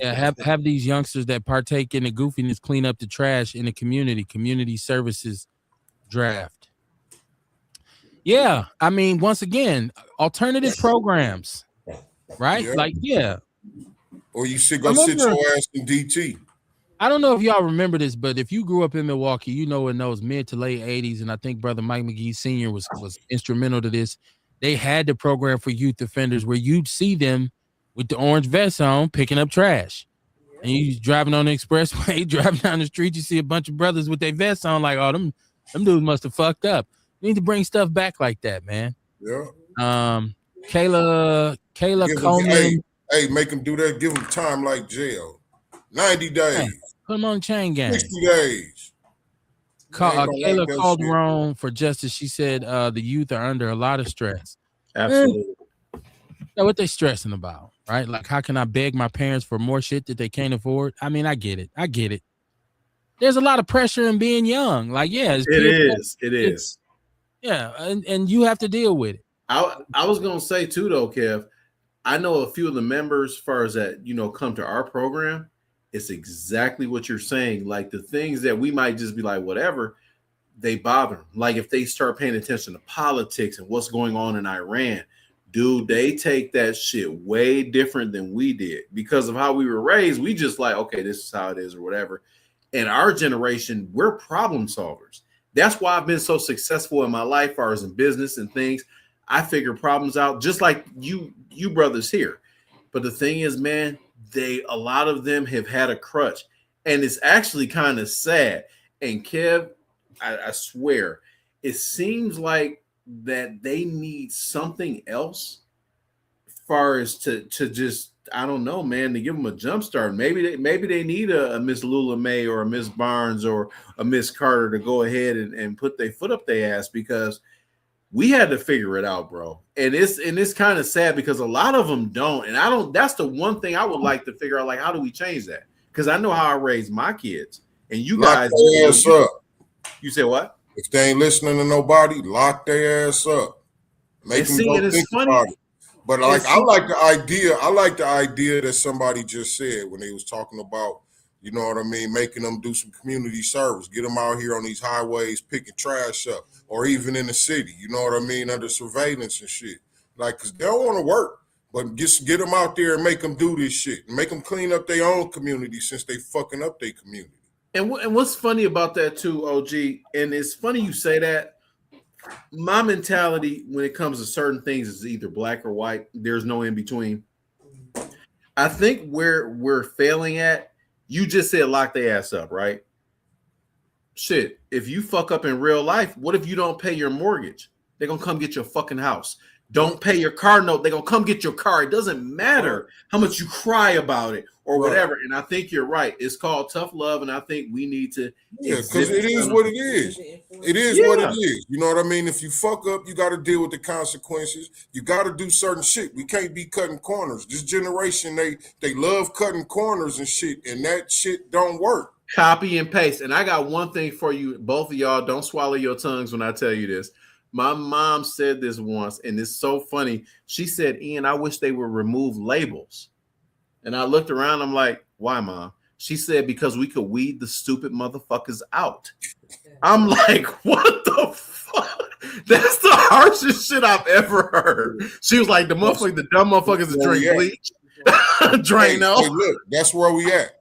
have these youngsters that partake in the goofiness clean up the trash in the community services draft. Yeah, I mean, once again, alternative programs, right? Yeah. Or you should go sit your ass in DT. I don't know if y'all remember this, but if you grew up in Milwaukee, in those mid to late 80s, and I think Brother Mike McGee Sr. was instrumental to this. They had the program for youth offenders where you'd see them with the orange vest on picking up trash. And you driving on the expressway, driving down the street, you see a bunch of brothers with their vests on, like, oh, them dudes must have fucked up. You need to bring stuff back like that, man. Yeah. Kayla Coleman. Hey, make them do that. Give them time like jail. 90 days. Hey, put them on chain gang. 60 days. Kayla Calderon for justice. She said the youth are under a lot of stress. Absolutely. What they stressing about, right? Like, how can I beg my parents for more shit that they can't afford? I mean, I get it. There's a lot of pressure in being young. Like, yeah, it is. Yeah, and you have to deal with it. I was gonna say too, though, Kev. I know a few of the members, as far as that, come to our program. It's exactly what you're saying. Like the things that we might just be like, whatever, they bother them. Like if they start paying attention to politics and what's going on in Iran, dude, they take that shit way different than we did because of how we were raised. We just like, okay, this is how it is or whatever. And our generation, we're problem solvers. That's why I've been so successful in my life, as far as in business and things. I figure problems out just like you brothers here. But the thing is, man, a lot of them have had a crutch, and it's actually kind of sad. And Kev, I swear, it seems like that they need something else, as far as to just, I don't know, man, to give them a jump start. Maybe they need a Miss Lula May or a Miss Barnes or a Miss Carter to go ahead and put their foot up their ass, because we had to figure it out, bro. And it's kind of sad because a lot of them don't. And I don't. That's the one thing I would like to figure out. Like, how do we change that? Because I know how I raised my kids, and you guys. Their ass up. You said what? If they ain't listening to nobody, lock their ass up. Make them go think about it. But like, I like the idea. I like the idea that somebody just said when they was talking about, you know what I mean, making them do some community service, get them out here on these highways picking trash up, or even in the city. You know what I mean, under surveillance and shit. Like, cause they don't want to work, but just get them out there and make them do this shit, and make them clean up their own community since they fucking up their community. And what's funny about that too, OG, and it's funny you say that. My mentality when it comes to certain things is either black or white. There's no in between. I think where we're failing at, you just said lock their ass up, right? Shit, if you fuck up in real life, what if you don't pay your mortgage? They're going to come get your fucking house. Don't pay your car note. They're going to come get your car. It doesn't matter how much you cry about it or whatever. And I think you're right. It's called tough love. And I think we need to. Yeah, because it is what it is. It is what it is. You know what I mean? If you fuck up, you got to deal with the consequences. You got to do certain shit. We can't be cutting corners. This generation, they love cutting corners and shit. And that shit don't work. Copy and paste. And I got one thing for you. Both of y'all, don't swallow your tongues when I tell you this. My mom said this once, and it's so funny. She said, Ian, I wish they would remove labels. And I looked around. I'm like, why, Mom? She said, because we could weed the stupid motherfuckers out. I'm like, what the fuck? That's the harshest shit I've ever heard. She was like, the dumb motherfuckers that drink bleach. Drano. Hey, look, that's where we at.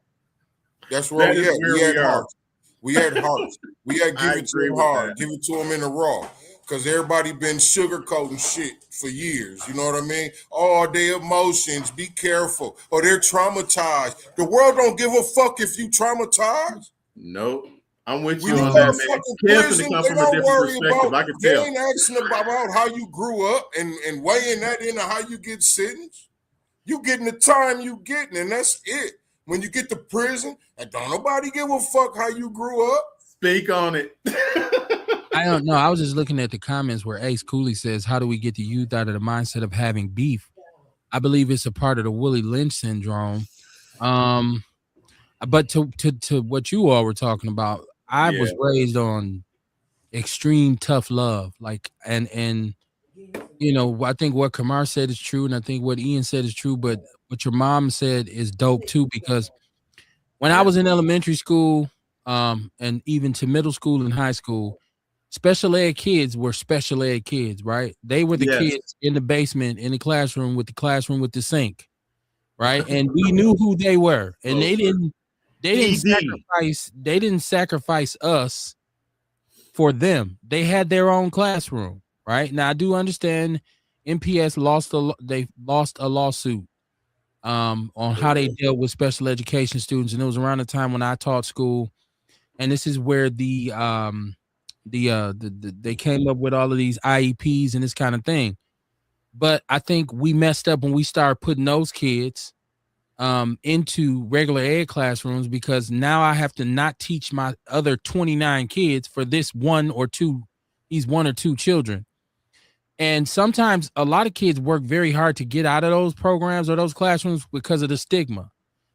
That's where we at. We had hearts. We had hearts. We had give it to them hard. Give it to them in the raw. Because everybody been sugarcoating shit for years. You know what I mean? Oh, their emotions. Be careful. Or they're traumatized. The world don't give a fuck if you traumatized. Nope. I'm with you on that, man. Prison, they don't worry about, they ain't asking about how you grew up and weighing that into how you get sentenced. You getting the time you getting, and that's it. When you get to prison, and don't nobody give a fuck how you grew up. Speak on it. I don't know. I was just looking at the comments where Ace Cooley says, how do we get the youth out of the mindset of having beef? I believe it's a part of the Willie Lynch syndrome. But to what you all were talking about, I was raised on extreme tough love. Like, and you know, I think what Kamar said is true, and I think what Ian said is true, but what your mom said is dope too, because when I was in elementary school, and even to middle school and high school, special ed kids were special ed kids, right? They were the kids in the basement, in the classroom with the sink, right? And we knew who they were, and they didn't sacrifice us for them. They had their own classroom, right? Now I do understand MPS lost a lawsuit on how they dealt with special education students, and it was around the time when I taught school, and this is where they came up with all of these IEPs and this kind of thing. But I think we messed up when we started putting those kids into regular ed classrooms, because now I have to not teach my other 29 kids for these one or two children. And sometimes a lot of kids work very hard to get out of those programs or those classrooms because of the stigma,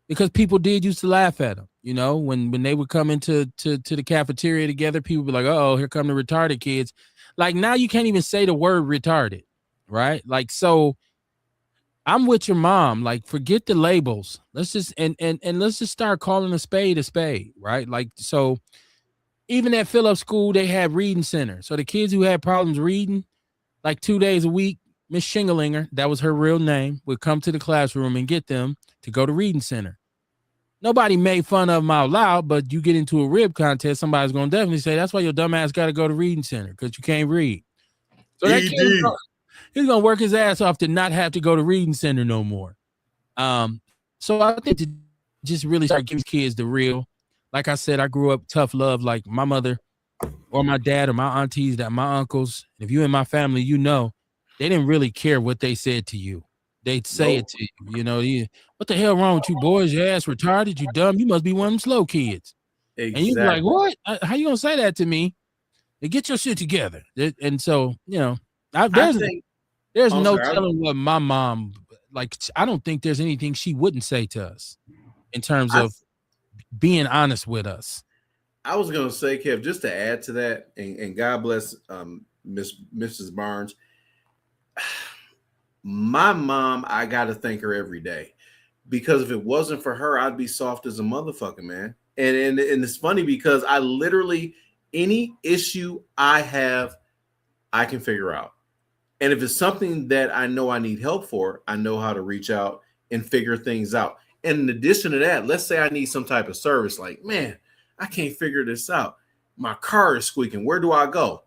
because people did used to laugh at them. You know, when they would come into the cafeteria together, people would be like, oh, here come the retarded kids. Like, now you can't even say the word retarded, right? Like, so I'm with your mom. Like, forget the labels. Let's just and let's just start calling a spade, right? Like, so even at Phillips School, they had reading center. So the kids who had problems reading, like 2 days a week, Miss Shingalinger, that was her real name, would come to the classroom and get them to go to reading center. Nobody made fun of them out loud, but you get into a rib contest, somebody's going to definitely say, that's why your dumb ass got to go to reading center, because you can't read. So that kid, he's going to work his ass off to not have to go to reading center no more. So I think to just really start giving kids the real, like I said, I grew up tough love, like my mother or my dad or my aunties, that my uncles, if you in my family, you know, they didn't really care what they said to you. They'd say it to you, you know, what the hell wrong with you boys? Your ass retarded, you dumb, you must be one of them slow kids. Exactly. And you're like, what? How you gonna say that to me? Get your shit together. And so, you know, I think. There's I'm no sorry. telling what my mom like. I don't think there's anything she wouldn't say to us in terms I, of being honest with us. I was gonna say, Kev, just to add to that, and God bless Mrs. Barnes. My mom, I gotta thank her every day, because if it wasn't for her, I'd be soft as a motherfucker, man. And it's funny because I literally, any issue I have, I can figure out. And if it's something that I know I need help for, I know how to reach out and figure things out. And in addition to that, let's say I need some type of service, like, man, I can't figure this out. My car is squeaking. Where do I go?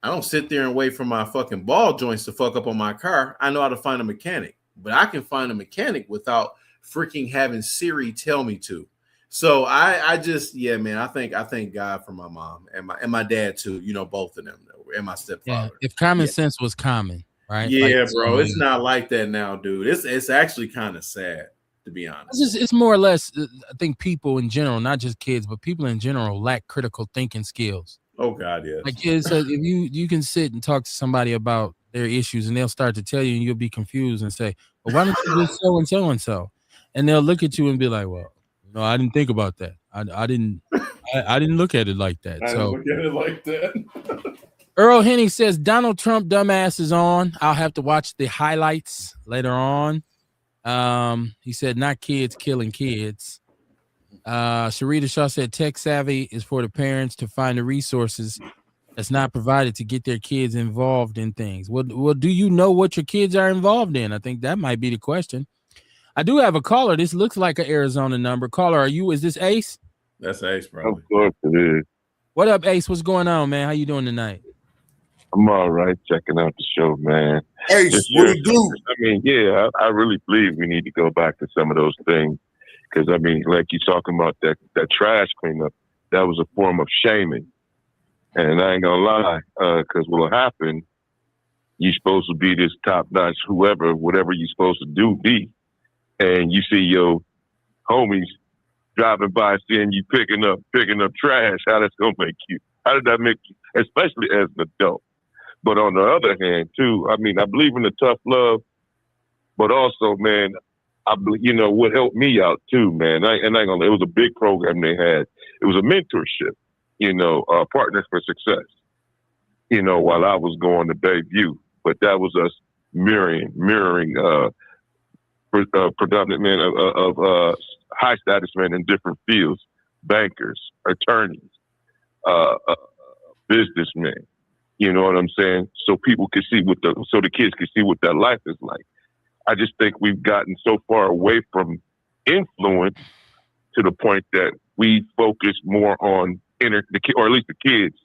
I don't sit there and wait for my fucking ball joints to fuck up on my car. I know how to find a mechanic, but I can find a mechanic without freaking having Siri tell me to. So I just, yeah, man, I thank God for my mom and my dad too. You know, both of them, and my Yeah, stepfather. if common Yeah, sense was common, right? Like yeah, bro, so, it's not like that now, dude. It's actually kind of sad, to be honest. it's more or less. I think people in general, not just kids, but people in general, lack critical thinking skills. Oh God, yes. Like kids, so if you can sit and talk to somebody about their issues, and they'll start to tell you, and you'll be confused and say, "Well, why don't you do so and so and so?" And they'll look at you and be like, "Well, no, I didn't think about that. I didn't look at it like that." I didn't So look at it like that. Earl Henning says Donald Trump dumbass is on. I'll have to watch the highlights later on. He said not kids killing kids. Sharita Shaw said tech savvy is for the parents to find the resources that's not provided to get their kids involved in things. Well, do you know what your kids are involved in? I think that might be the question. I do have a caller. This looks like an Arizona number. Caller, is this Ace? That's Ace, probably. Of course it is. What up, Ace? What's going on, man? How you doing tonight? I'm all right, checking out the show, man. Hey, what do you do? I mean, yeah, I really believe we need to go back to some of those things. Because, I mean, like you're talking about that trash cleanup, that was a form of shaming. And I ain't gonna lie, because what'll happen, you're supposed to be this top-notch whoever, whatever you're supposed to be. And you see your homies driving by seeing you picking up trash. How that's gonna make you? How did that make you? Especially as an adult. But on the other hand, too, I mean, I believe in the tough love, but also, man, what helped me out too, man. It was a big program they had. It was a mentorship, Partners for Success. While I was going to Bayview, but that was us mirroring predominant men of high status men in different fields, bankers, attorneys, businessmen. You know what I'm saying? So people can see so the kids can see what that life is like. I just think we've gotten so far away from influence to the point that we focus more on or at least the kids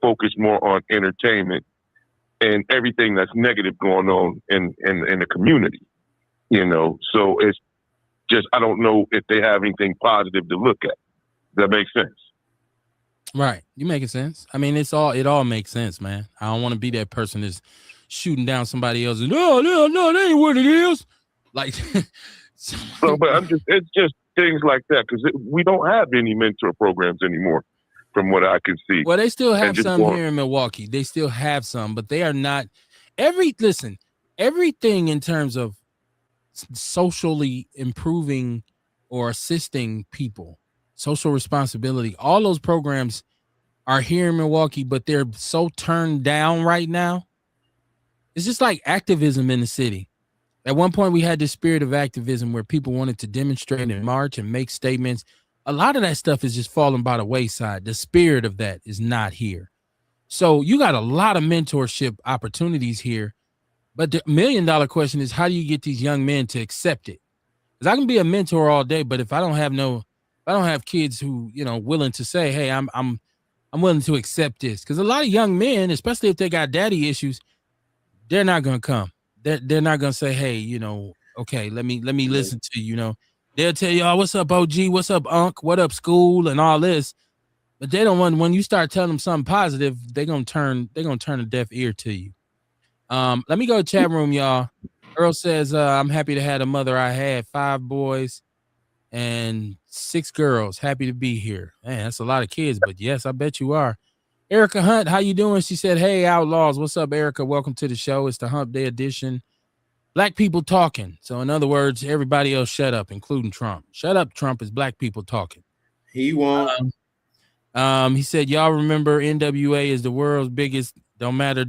focus more on entertainment and everything that's negative going on in the community. So it's just, I don't know if they have anything positive to look at. Does that make sense? Right. You making sense. I mean, it all makes sense, man. I don't want to be that person that's shooting down somebody else and no, that ain't what it is. Like, but it's just things like that because we don't have any mentor programs anymore, from what I can see. Well, they still have some here in Milwaukee. They still have some, but they are not everything in terms of socially improving or assisting people, social responsibility. All those programs are here in Milwaukee, but they're so turned down right now. It's just like activism in the city. At one point, we had this spirit of activism where people wanted to demonstrate and march and make statements. A lot of that stuff is just falling by the wayside. The spirit of that is not here. So you got a lot of mentorship opportunities here. But the $1 million question is, how do you get these young men to accept it? Because I can be a mentor all day, but if I don't have kids who, willing to say, hey, I'm willing to accept this. Because a lot of young men, especially if they got daddy issues, they're not going to come. They're not going to say, hey, okay, let me listen to you. They'll tell you, oh, what's up, OG? What's up, Unc? What up, school? And all this. But they don't want, when you start telling them something positive, they're going to turn a deaf ear to you. Let me go to chat room, y'all. Earl says, I'm happy to have the mother I had, 5 boys and 6 girls. Happy to be here. Man, that's a lot of kids, but yes, I bet you are. Erica Hunt, how you doing? She said, "Hey, Outlaws, what's up, Erica? Welcome to the show. It's the Hump Day edition. Black people talking. So, in other words, everybody else shut up, including Trump. Shut up, Trump. Is black people talking. He won't. He said, y'all remember NWA is the world's biggest. Don't matter.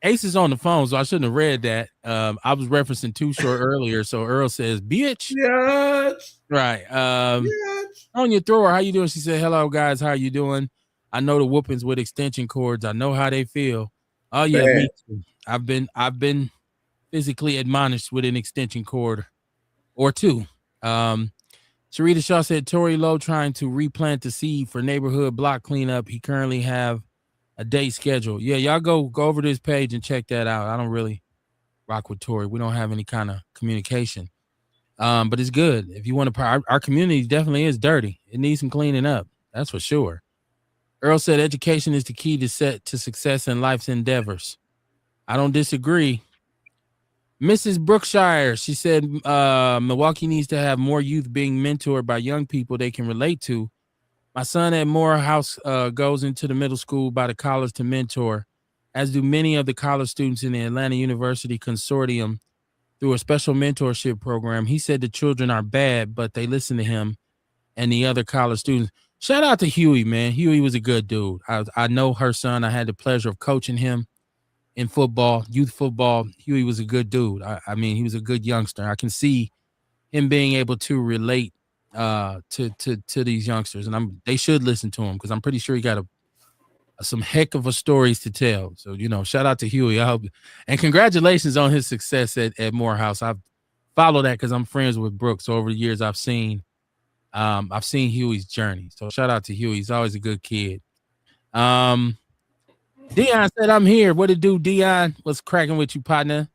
Ace is on the phone, so I shouldn't have read that. I was referencing Too Short earlier. So Earl says, bitch. Yes. Right. Yes. On your thrower, how you doing? She said, hello, guys. How you doing? I know the whoopings with extension cords. I know how they feel. Oh, yeah, Bad. me too. I've been physically admonished with an extension cord or two. Sharita Shaw said Tory Lowe trying to replant the seed for neighborhood block cleanup. He currently have a date scheduled. Yeah, y'all go over this page and check that out. I don't really rock with Tory. We don't have any kind of communication. But it's good. If you want to, our community definitely is dirty. It needs some cleaning up. That's for sure. Earl said education is the key to success in life's endeavors. I don't disagree. Mrs. Brookshire, she said Milwaukee needs to have more youth being mentored by young people they can relate to. My son at Morehouse goes into the middle school by the college to mentor, as do many of the college students in the Atlanta University Consortium through a special mentorship program. He said the children are bad, but they listen to him and the other college students. Shout out to Huey, man. Huey was a good dude. I know her son. I had the pleasure of coaching him in football, youth football. Huey was a good dude. I mean, he was a good youngster. I can see him being able to relate to these youngsters, and they should listen to him because I'm pretty sure he got some heck of a stories to tell. So, shout out to Huey. I hope, and congratulations on his success at Morehouse. I've followed that because I'm friends with Brooks. So over the years, I've seen Huey's journey. So shout out to Huey. He's always a good kid. Dion said, I'm here. What it do, Dion? What's cracking with you, partner?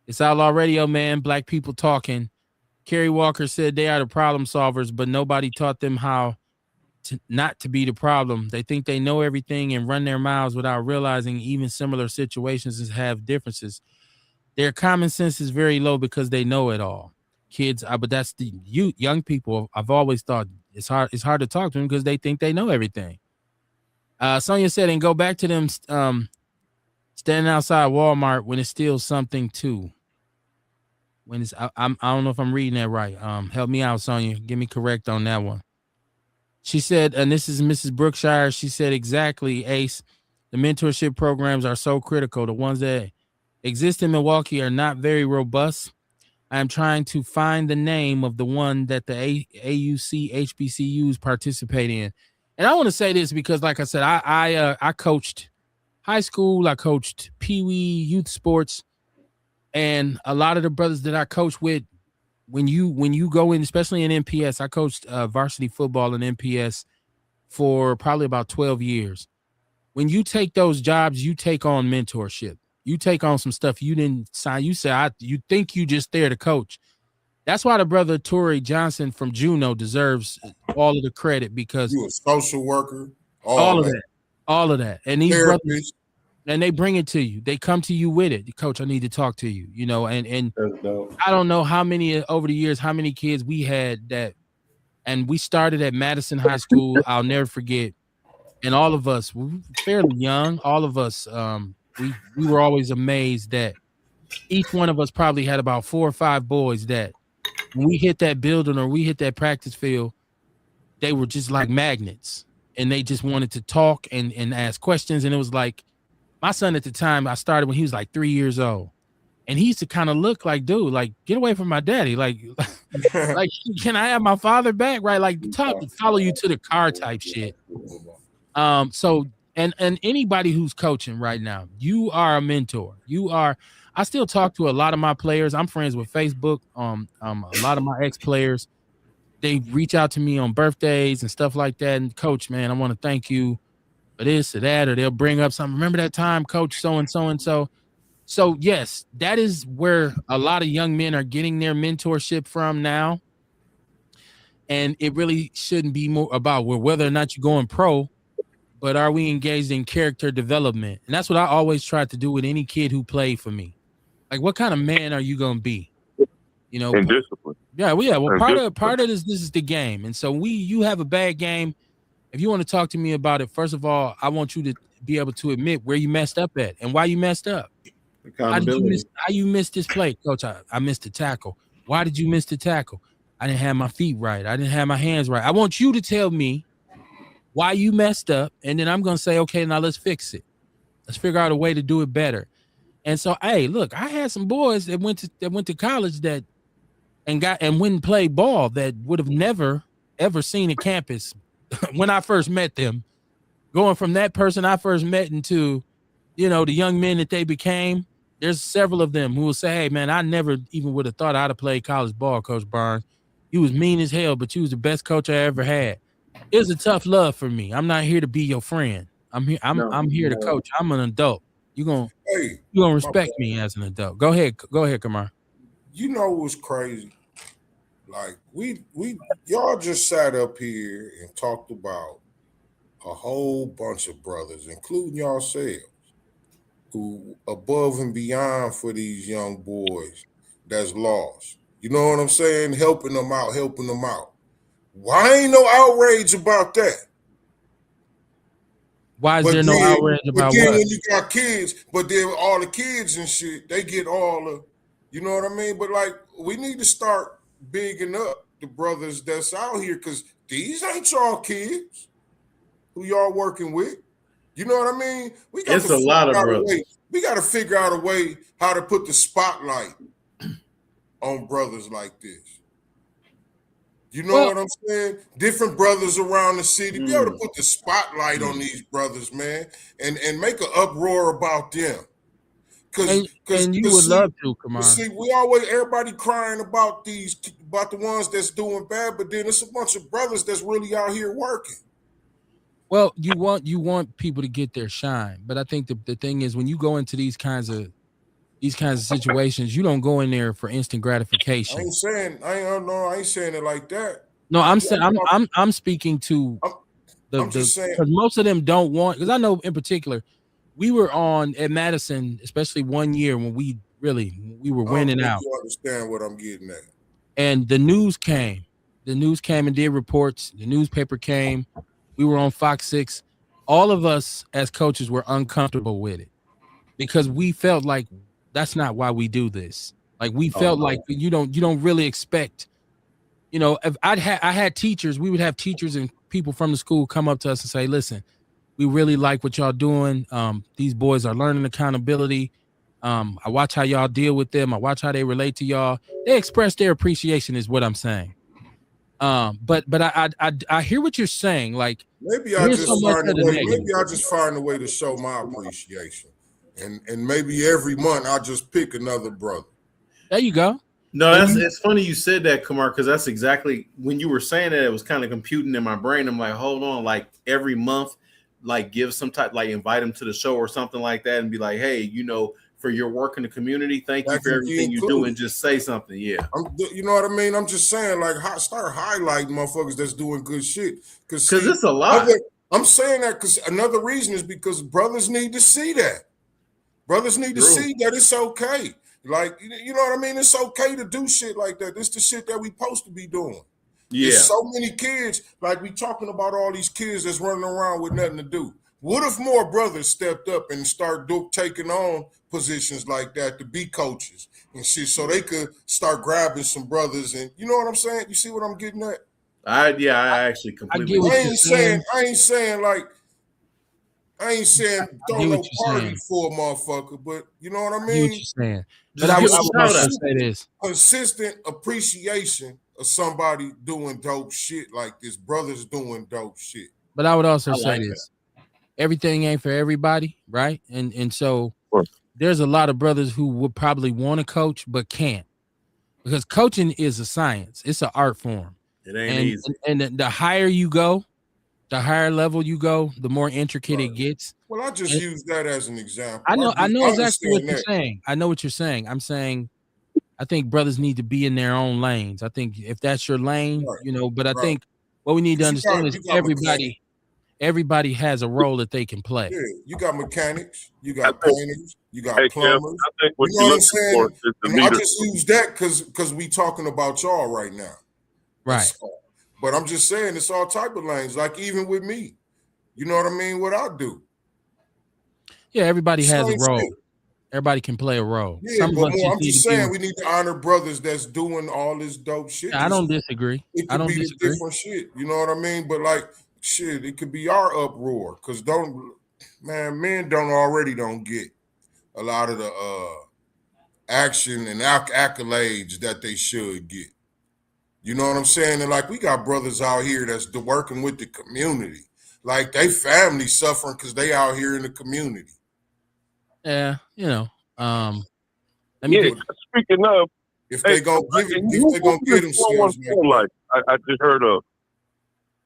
It's Outlaw Radio, man. Black people talking. Kerry Walker said they are the problem solvers, but nobody taught them how not to be the problem. They think they know everything and run their mouths without realizing even similar situations have differences. Their common sense is very low because they know it all. Kids, but that's the young people. I've always thought it's hard to talk to them because they think they know everything. Sonia said, and go back to them standing outside Walmart when it's still something too. When it's, I don't know if I'm reading that right. Help me out, Sonia. Get me correct on that one. She said, and this is Mrs. Brookshire. She said, exactly, Ace. The mentorship programs are so critical. The ones that exist in Milwaukee are not very robust. I'm trying to find the name of the one that the AUC HBCUs participate in. And I want to say this because, like I said, I coached high school. I coached Pee Wee youth sports. And a lot of the brothers that I coach with, when you go in, especially in MPS, I coached varsity football in MPS for probably about 12 years. When you take those jobs, you take on mentorship. You take on some stuff you didn't sign. You say, you think you just there to coach. That's why the brother Tory Johnson from Juneau deserves all of the credit because you a social worker, all of that. And these therapist. brothers, and they bring it to you. They come to you with it. Coach, I need to talk to you, and I don't know how many over the years, how many kids we had that, and we started at Madison High School. I'll never forget. And all of us, we were fairly young. All of us, we were always amazed that each one of us probably had about 4 or 5 boys that when we hit that building or we hit that practice field, they were just like magnets and they just wanted to talk and ask questions. And it was like my son at the time, I started when he was like 3 years old. And he used to kind of look like, dude, like, get away from my daddy. Like, like, can I have my father back? Right. Like, follow you to the car type shit. So, and anybody who's coaching right now, you are a mentor. I still talk to a lot of my players. I'm friends with Facebook. A lot of my ex-players, they reach out to me on birthdays and stuff like that. And coach, man, I want to thank you for this or that, or they'll bring up something. Remember that time, coach, so-and-so and so. So, yes, that is where a lot of young men are getting their mentorship from now. And it really shouldn't be more about whether or not you're going pro, but are we engaged in character development? And that's what I always try to do with any kid who played for me. Like, what kind of man are you going to be? And discipline. Yeah. Well, part of this is the game. And so you have a bad game. if you want to talk to me about it, first of all, I want you to be able to admit where you messed up at and why you messed up. Accountability. How you missed this play, coach? I missed the tackle. Why did you miss the tackle? I didn't have my feet right. I didn't have my hands right. I want you to tell me why you messed up, and then I'm gonna say, okay, now let's fix it. Let's figure out a way to do it better. And so, hey, look, I had some boys that went to college that went and played ball that would have never ever seen a campus when I first met them. Going from that person I first met into, the young men that they became. There's several of them who will say, hey, man, I never even would have thought I'd have played college ball, Coach Barnes. You was mean as hell, but you was the best coach I ever had. It was a tough love for me. I'm not here to be your friend. I'm here to coach. I'm an adult. You're gonna respect me as an adult. Go ahead, Kamar. You know what's crazy? Like we y'all just sat up here and talked about a whole bunch of brothers, including yourselves, who above and beyond for these young boys that's lost. You know what I'm saying? Helping them out. Why ain't no outrage about that? Why is there no outrage about then what? When you got kids, but then all the kids and shit, they get all the, you know what I mean? But like, we need to start bigging up the brothers that's out here, because these ain't y'all kids who y'all working with. You know what I mean? It's a lot of brothers. We got to figure out a way how to put the spotlight on brothers like this. You know what I'm saying? Different brothers around the city. Be able to put the spotlight on these brothers, man, and make an uproar about them. And you would love to, Kamar. See, everybody crying about the ones that's doing bad, but then it's a bunch of brothers that's really out here working. Well, you want people to get their shine, but I think the thing is, when you go into these kinds of situations, you don't go in there for instant gratification. I ain't saying it like that. No, I'm saying I'm speaking to because most of them don't want, because I know in particular we were on at Madison, especially one year when we were winning out. You understand what I'm getting at? And the news came and did reports. The newspaper came. We were on Fox 6. All of us as coaches were uncomfortable with it because we felt like that's not why we do this. Like we felt like you don't really expect, if I had teachers, we would have teachers and people from the school come up to us and say, listen, we really like what y'all doing. These boys are learning accountability. I watch how y'all deal with them. I watch how they relate to y'all. They express their appreciation is what I'm saying. But I hear what you're saying. Like maybe I just find a way to show my appreciation, and maybe every month I'll just pick another brother. There you go. No, it's funny you said that, Kamar, because that's exactly when you were saying that, it was kind of computing in my brain. I'm like, hold on, like every month, like give some type, like invite them to the show or something like that, and be like, hey, for your work in the community, thank you for everything you do, and just say something. Yeah, you know what I mean. I'm just saying, like, start highlighting motherfuckers that's doing good shit, because it's a lot. I'm saying that because another reason is because brothers need to see that. Brothers need to see that it's okay. Like, you know what I mean? It's okay to do shit like that. This the shit that we supposed to be doing. Yeah. There's so many kids, like we talking about all these kids that's running around with nothing to do. What if more brothers stepped up and start taking on positions like that to be coaches and shit, so they could start grabbing some brothers, and you know what I'm saying? You see what I'm getting at? I actually completely. I ain't saying throw no party for a motherfucker, but you know what I mean? What you're saying. But I would also say this. Consistent appreciation of somebody doing dope shit like this, brothers doing dope shit. But I would also say this. Everything ain't for everybody, right? And so there's a lot of brothers who would probably want to coach but can't, because coaching is a science. It's an art form. It ain't easy. And the higher you go, the higher level you go, the more intricate it gets. Well, I just use that as an example. I know exactly what you're saying. I know what you're saying. I'm saying I think brothers need to be in their own lanes. I think if that's your lane, but I think what we need to understand is everybody has a role that they can play. Yeah, you got mechanics, you got painters, you got plumbers. I think what you're looking for is the leader. I just use that because we talking about y'all right now. Right. But I'm just saying it's all type of lanes. Like even with me, you know what I mean? What I do. Yeah, everybody has a Same role. shit. Everybody can play a role. Yeah, Some of but us more, just I'm need just to be. saying we need to honor brothers that's doing all this dope shit. I don't disagree. It I could don't be the disagree. different shit. You know what I mean? But like shit, it could be our uproar. Cause men don't get a lot of the action and accolades that they should get. You know what I'm saying? And like we got brothers out here that's working with the community. Like they family suffering because they out here in the community. Yeah, you know. Let me get Speaking of, If they gonna give it, if they gonna get themselves like life, I just heard of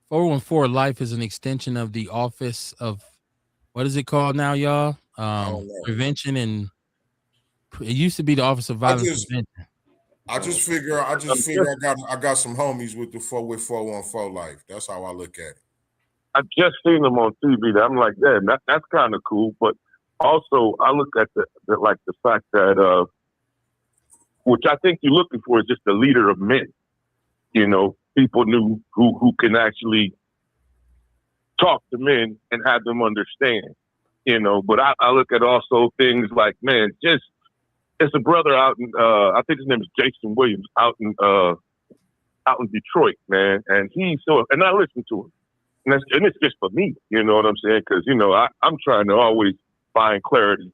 414 Life is an extension of the office of what is it called now, y'all? don't know. Prevention and it used to be the Office of Violence Prevention. I just figure I got some homies with 414 Life. That's how I look at it. I just seen them on TV. I'm like, yeah, that's kind of cool. But also, I look at the fact that which I think you're looking for is just a leader of men. You know, people who can actually talk to men and have them understand. You know, but I look at also things like, man, just it's a brother out in I think his name is Jason Williams out in Detroit, man, and and I listen to him. And it's just for me, you know what I'm saying? Because, you know, I'm trying to always find clarity.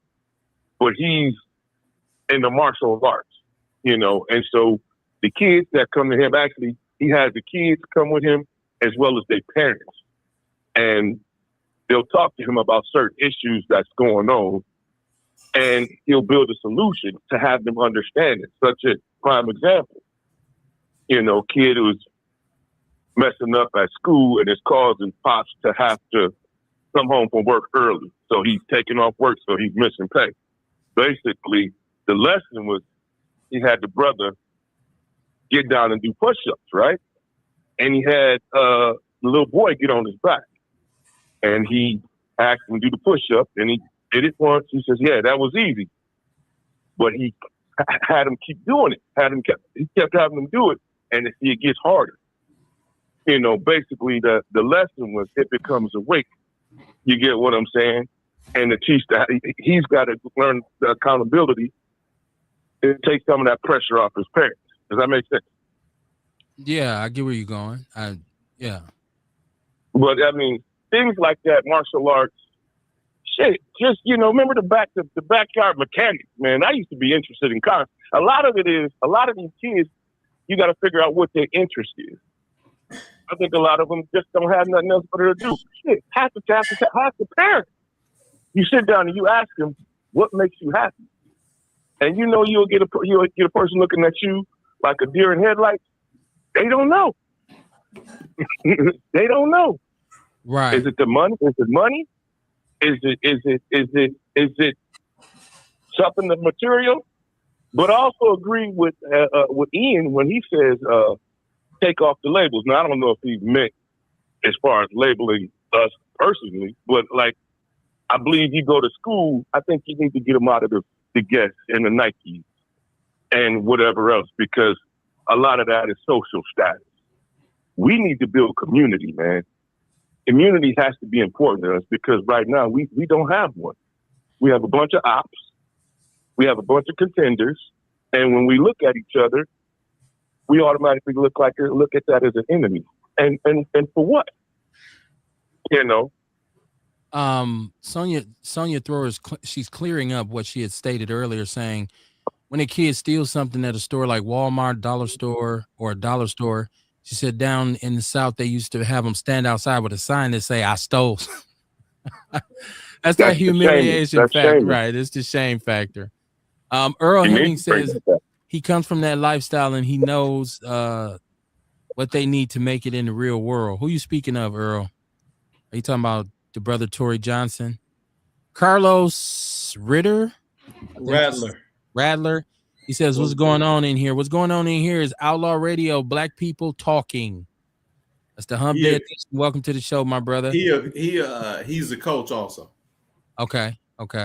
But he's in the martial arts, you know. And so the kids that come to him, actually, he has the kids come with him as well as their parents. And they'll talk to him about certain issues that's going on. And he'll build a solution to have them understand it. Such a prime example. You know, kid who's messing up at school and it's causing pops to have to come home from work early. So he's taking off work, so he's missing pay. Basically, the lesson was he had the brother get down and do push-ups, right? And he had the little boy get on his back. And he asked him to do the push-up, and he did it once. He says, yeah, that was easy. But he had him keep doing it. He kept having him do it, and it gets harder. You know, basically the lesson was it becomes a weight. You get what I'm saying? And to teach that, he's got to learn the accountability and take some of that pressure off his parents. Does that make sense? Yeah, I get where you're going. Yeah. But I mean, things like that, martial arts, shit, just, you know, remember the backyard mechanics, man. I used to be interested in cars. A lot of these kids, you got to figure out what their interest is. I think a lot of them just don't have nothing else better to do. Shit, half the parents. You sit down and you ask them, what makes you happy? And you know you'll get a person looking at you like a deer in headlights. They don't know. They don't know. Right. Is it the money? Is it money? Is it something of material? But I also agree with Ian when he says take off the labels. Now I don't know if he meant as far as labeling us personally, but like I believe you go to school, I think you need to get them out of the Guess and the Nikes and whatever else, because a lot of that is social status. We need to build community, man. Community has to be important to us because right now we don't have one. We have a bunch of ops. We have a bunch of contenders. And when we look at each other, we automatically look at that as an enemy. And for what? You know? Sonia Thrower she's clearing up what she had stated earlier, saying when a kid steals something at a store like Walmart, dollar store, or a dollar store, she said down in the South they used to have them stand outside with a sign that say "I stole." That's that humiliation factor, right? It's the shame factor. Earl Hemming says he comes from that lifestyle and he knows what they need to make it in the real world. Who you speaking of, Earl? Are you talking about the brother Tory Johnson? Carlos Radler. He says, what's going on in here? What's going on in here is Outlaw Radio, Black people talking. That's the Hump Day Edition. Welcome to the show, my brother. He's a coach also. Okay.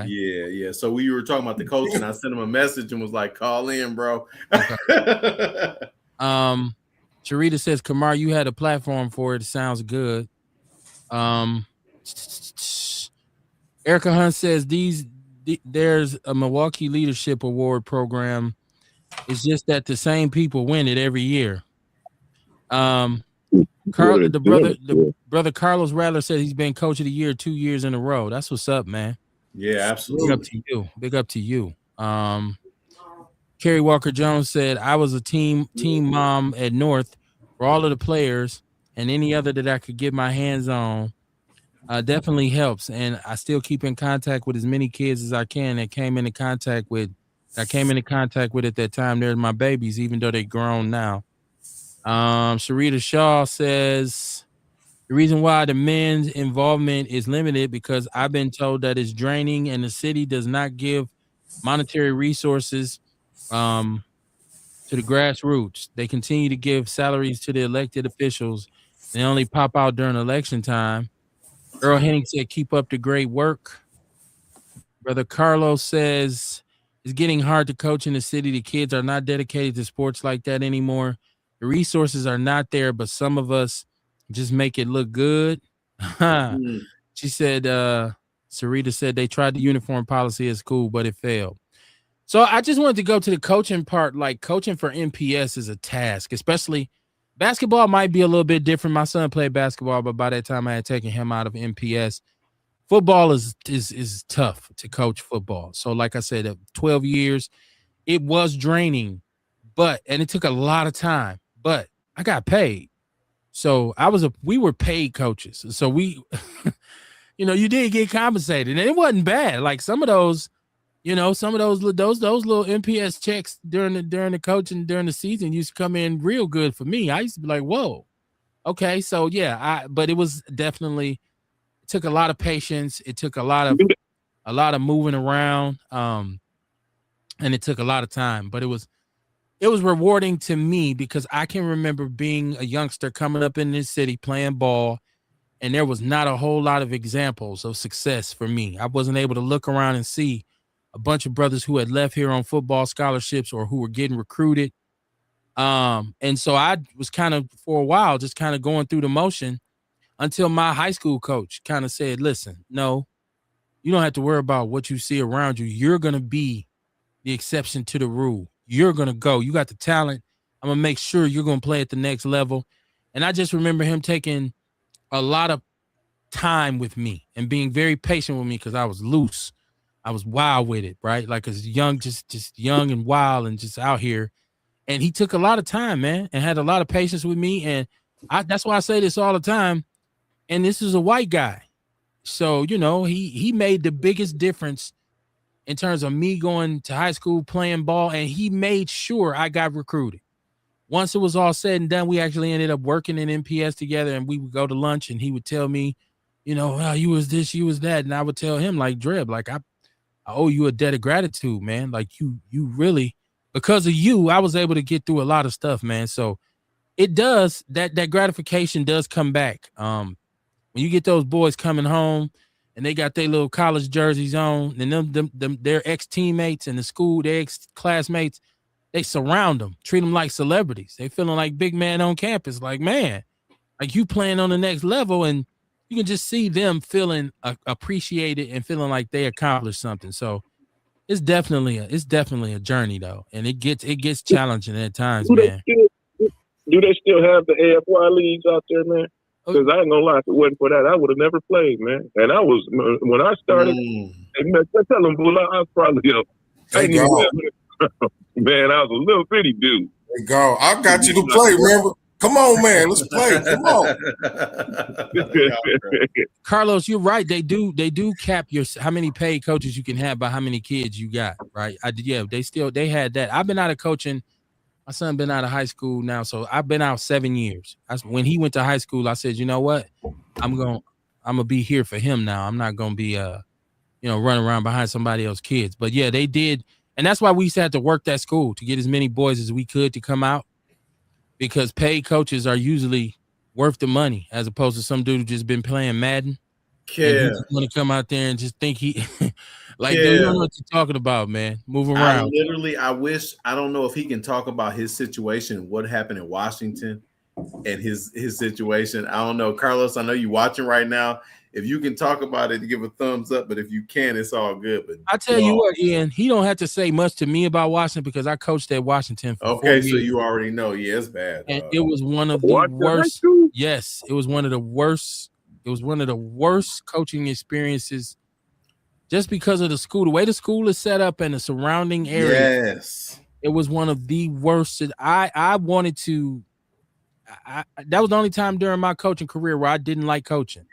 Yeah. So we were talking about the coach, and I sent him a message and was like, "Call in, bro." Okay. Sharita says, Kamar, you had a platform for it. It sounds good. Erica Hunt says there's a Milwaukee Leadership Award program. It's just that the same people win it every year. The brother Carlos Rattler said he's been coach of the year 2 years in a row. That's what's up, man. Yeah, absolutely. Big up to you. Big up to you. Kerry Walker Jones said, I was a team mom at North for all of the players and any other that I could get my hands on. Definitely helps. And I still keep in contact with as many kids as I can that came into contact with at that time. They're my babies, even though they're grown now. Sharita Shaw says the reason why the men's involvement is limited because I've been told that it's draining and the city does not give monetary resources to the grassroots. They continue to give salaries to the elected officials. They only pop out during election time. Earl Henning said, keep up the great work. Brother Carlos says, it's getting hard to coach in the city. The kids are not dedicated to sports like that anymore. The resources are not there, but some of us just make it look good. She said, Sarita said they tried the uniform policy at school, but it failed. So I just wanted to go to the coaching part. Like coaching for MPS is a task, especially basketball might be a little bit different. My son played basketball, but by that time I had taken him out of MPS. Football is tough to coach football. So like I said, 12 years, it was draining, and it took a lot of time, but I got paid. So we were paid coaches. So we, you did get compensated and it wasn't bad. Like some of those little MPS checks during the coaching during the season used to come in real good for me. I used to be like, whoa, okay. So yeah, but it was definitely, it took a lot of patience. It took a lot of moving around. And it took a lot of time, but it was rewarding to me because I can remember being a youngster coming up in this city playing ball, and there was not a whole lot of examples of success for me. I wasn't able to look around and see a bunch of brothers who had left here on football scholarships or who were getting recruited. And so I was kind of, for a while, just kind of going through the motion until my high school coach kind of said, listen, no, you don't have to worry about what you see around you. You're going to be the exception to the rule. You're going to go. You got the talent. I'm going to make sure you're going to play at the next level. And I just remember him taking a lot of time with me and being very patient with me because I was loose. I was wild with it, right? Like as young, just young and wild and just out here. And he took a lot of time, man, and had a lot of patience with me. And that's why I say this all the time. And this is a white guy. So, he made the biggest difference in terms of me going to high school, playing ball, and he made sure I got recruited. Once it was all said and done, we actually ended up working in MPS together, and we would go to lunch, and he would tell me, you was this, you was that, and I would tell him, like, Dreb, like, I owe you a debt of gratitude, man. Like, you really, because of you, I was able to get through a lot of stuff, man. So it does, that gratification does come back. When you get those boys coming home and they got their little college jerseys on, and them their ex-teammates and their ex-classmates, they surround them, treat them like celebrities. They feeling like big man on campus. Like, man, like you playing on the next level, and you can just see them feeling appreciated and feeling like they accomplished something. So it's definitely a journey though, and it gets challenging at times, man. Do they still have the AFY leagues out there, man? Because I ain't gonna lie, if it wasn't for that, I would have never played, man. And I was, when I started, tell them, Bull, I was probably man, I was a little bitty dude. There you go. I got you to play, remember? Come on, man, let's play. Come on. Carlos, you're right. They do cap how many paid coaches you can have by how many kids you got, right? They had that. I've been out of coaching. My son been out of high school now, so I've been out 7 years. When he went to high school, I said, you know what? I'm gonna be here for him now. I'm not gonna be running around behind somebody else's kids. But yeah, they did, and that's why we used to have to work that school to get as many boys as we could to come out, because paid coaches are usually worth the money as opposed to some dude who just been playing Madden. Yeah, and want to come out there and just think he like they don't know what you're talking about, man. Move around. I don't know if he can talk about his situation, what happened in Washington, and his situation. I don't know, Carlos. I know you watching right now. If you can talk about it, give a thumbs up. But if you can, it's all good. But I tell you what, Ian, he don't have to say much to me about Washington because I coached at Washington for 4 years. So you already know. Yeah, it's bad. And it was one of the worst. Yes, it was one of the worst. It was one of the worst coaching experiences just because of the school, the way the school is set up and the surrounding area. Yes. It was one of the worst. I wanted to. That was the only time during my coaching career where I didn't like coaching.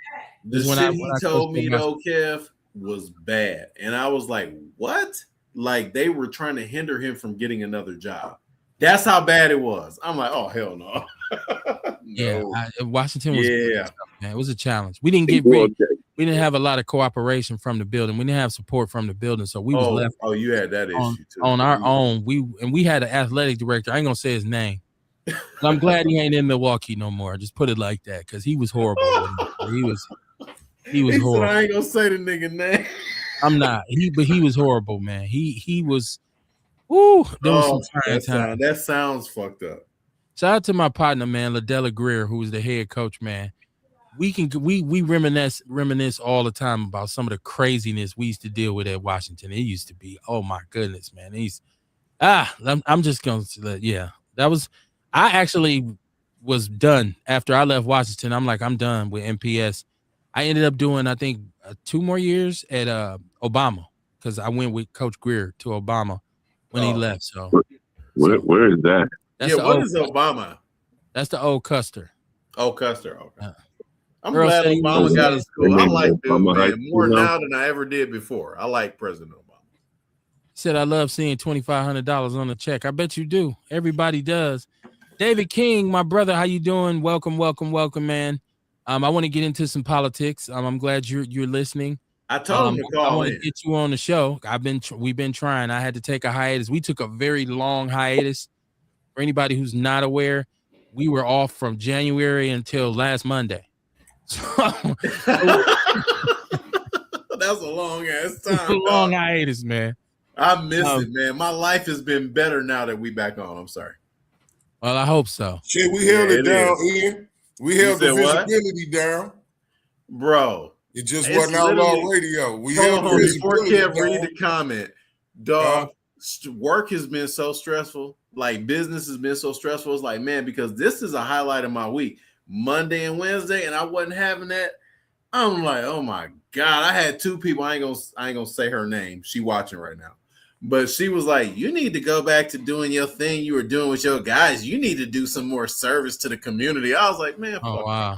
The shit he told me though, Kev, was bad, and I was like, "What?" Like they were trying to hinder him from getting another job. That's how bad it was. I'm like, "Oh hell no!" No. Yeah, Washington was. Yeah, man, it was a challenge. We didn't have a lot of cooperation from the building. We didn't have support from the building, so we was left. Oh, you had that issue too on our own. We had an athletic director. I ain't gonna say his name. I'm glad he ain't in Milwaukee no more. Just put it like that, because he was horrible. He was horrible. Said, I ain't gonna say the nigga name. I'm not. But he was horrible, man. He was. Woo. There was some trying time. That sounds fucked up. Shout out to my partner, man, Ladella Greer, who was the head coach, man. We reminisce all the time about some of the craziness we used to deal with at Washington. It used to be, oh my goodness, man. I'm just gonna that was. I actually was done after I left Washington. I'm like, I'm done with MPS. I ended up doing, I think, 2 more years at Obama because I went with Coach Greer to Obama when he left. So where is that? What is Obama? That's the old Custer. Oh, Custer. Okay. I'm Girl glad Obama got a school. I like dude, man, more now than I ever did before. I like President Obama. He said, I love seeing $2,500 on the check. I bet you do. Everybody does. David King, my brother, how you doing? Welcome, man. I want to get into some politics. I'm glad you're listening. I told him to call I want to get you on the show. We've been trying. I had to take a hiatus. We took a very long hiatus. For anybody who's not aware, we were off from January until last Monday. So, that's a long ass time. A long hiatus, man. I miss it, man. My life has been better now that we back on. I'm sorry. Well, I hope so. Shit, we held it down, Ian. We held the visibility down. Bro. It just wasn't Outlaw Radio. We held the visibility down. Read the comment. Dog, work has been so stressful. Like, business has been so stressful. It's like, man, because this is a highlight of my week. Monday and Wednesday, and I wasn't having that. I'm like, oh, my God. I had 2 people. I ain't gonna say her name. She watching right now. But she was like, you need to go back to doing your thing you were doing with your guys. You need to do some more service to the community. I was like, man, oh, wow.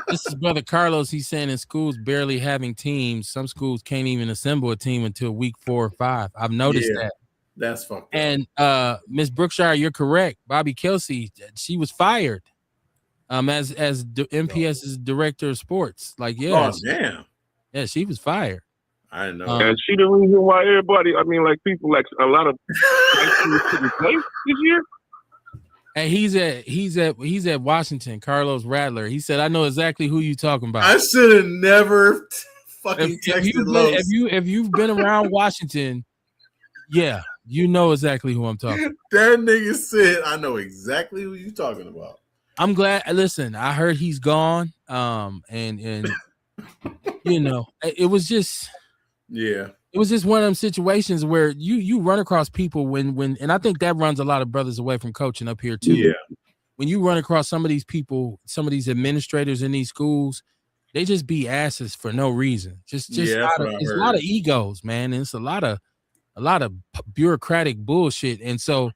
This is Brother Carlos. He's saying in schools barely having teams. Some schools can't even assemble a team until week 4 or 5. I've noticed that. That's fucked up. And Miss Brookshire, you're correct. Bobby Kelsey, she was fired as MPS's director of sports. Like, yeah. Oh, damn. Yeah, she was fired. I didn't know. And she the reason why everybody, I mean, like people, like a lot of couldn't play this year. And he's at Washington, Carlos Rattler. He said, I know exactly who you talking about. I should have never fucking texted Los. If you've been around Washington, yeah, you know exactly who I'm talking about. That nigga said, I know exactly who you talking about. I'm glad. Listen, I heard he's gone. And you know, it was just it was just one of them situations where you run across people when and I think that runs a lot of brothers away from coaching up here too. Yeah. When you run across some of these people, some of these administrators in these schools, they just be asses for no reason. It's a lot of egos, man. And it's a lot of bureaucratic bullshit. And so